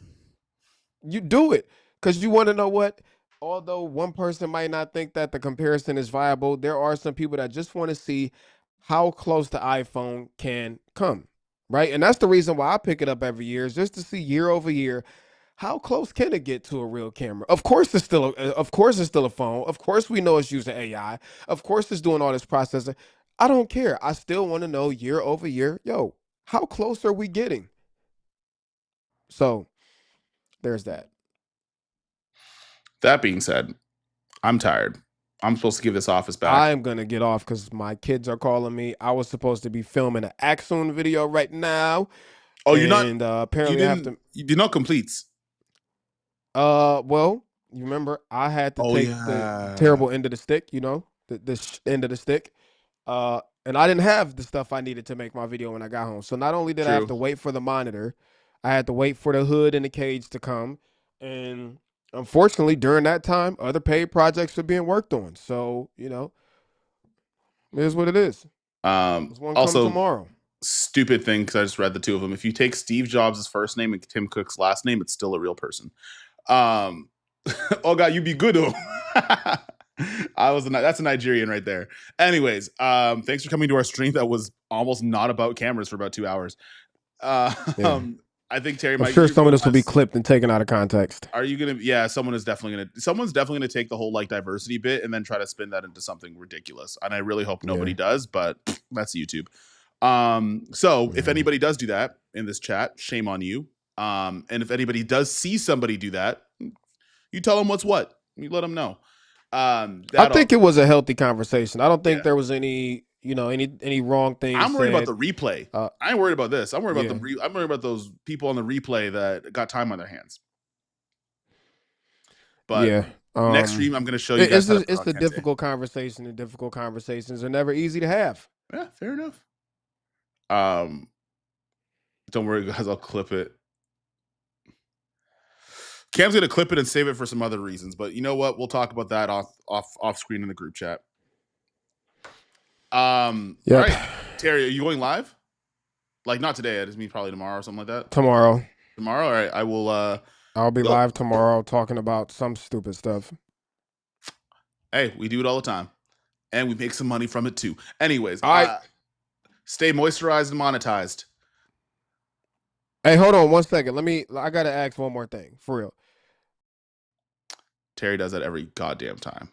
You do it because you want to know what? Although one person might not think that the comparison is viable, there are some people that just want to see how close the iPhone can come, right? And that's the reason why I pick it up every year, is just to see year over year how close can it get to a real camera. Of course it's still a phone. Of course we know it's using AI. Of course it's doing all this processing. I don't care. I still want to know year over year, yo, how close are we getting? So there's that. That being said, I'm tired. I'm supposed to give this office back. I'm going to get off because my kids are calling me. I was supposed to be filming an Axon video right now. Oh, you're not. And apparently I have to. You did not completes. Well, you remember I had to take the terrible end of the stick, you know, the end of the stick. And I didn't have the stuff I needed to make my video when I got home. So not only did I have to wait for the monitor, I had to wait for the hood and the cage to come. And unfortunately, during that time, other paid projects were being worked on. So, you know, it is what it is. There's one coming tomorrow. Stupid thing, because I just read the two of them. If you take Steve Jobs' first name and Tim Cook's last name, it's still a real person. Oh God, you be good though. That's a Nigerian right there. Anyways, thanks for coming to our stream that was almost not about cameras for about 2 hours. Yeah. I think Terry, I'm sure some of this will be clipped and taken out of context. Are you gonna? Yeah, someone's definitely gonna take the whole like diversity bit and then try to spin that into something ridiculous. And I really hope nobody does, but that's YouTube. So if anybody does do that in this chat, shame on you. And if anybody does see somebody do that, you tell them what's what. You let them know. I think it was a healthy conversation. I don't think there was any, you know, any wrong things. I'm worried about the replay. I ain't worried about this. I'm worried about I'm worried about those people on the replay that got time on their hands. But next stream, I'm going to show you guys. It's the difficult conversation, and difficult conversations are never easy to have. Yeah, fair enough. Don't worry, guys. I'll clip it. Cam's gonna clip it and save it for some other reasons, but you know what? We'll talk about that off screen in the group chat. All right, Terry, are you going live? Like not today. I just mean probably tomorrow or something like that. Tomorrow. All right. I will. I'll be live tomorrow talking about some stupid stuff. Hey, we do it all the time, and we make some money from it too. Anyways, all right. Stay moisturized and monetized. Hey, hold on 1 second. I gotta ask one more thing for real. Terry does that every goddamn time.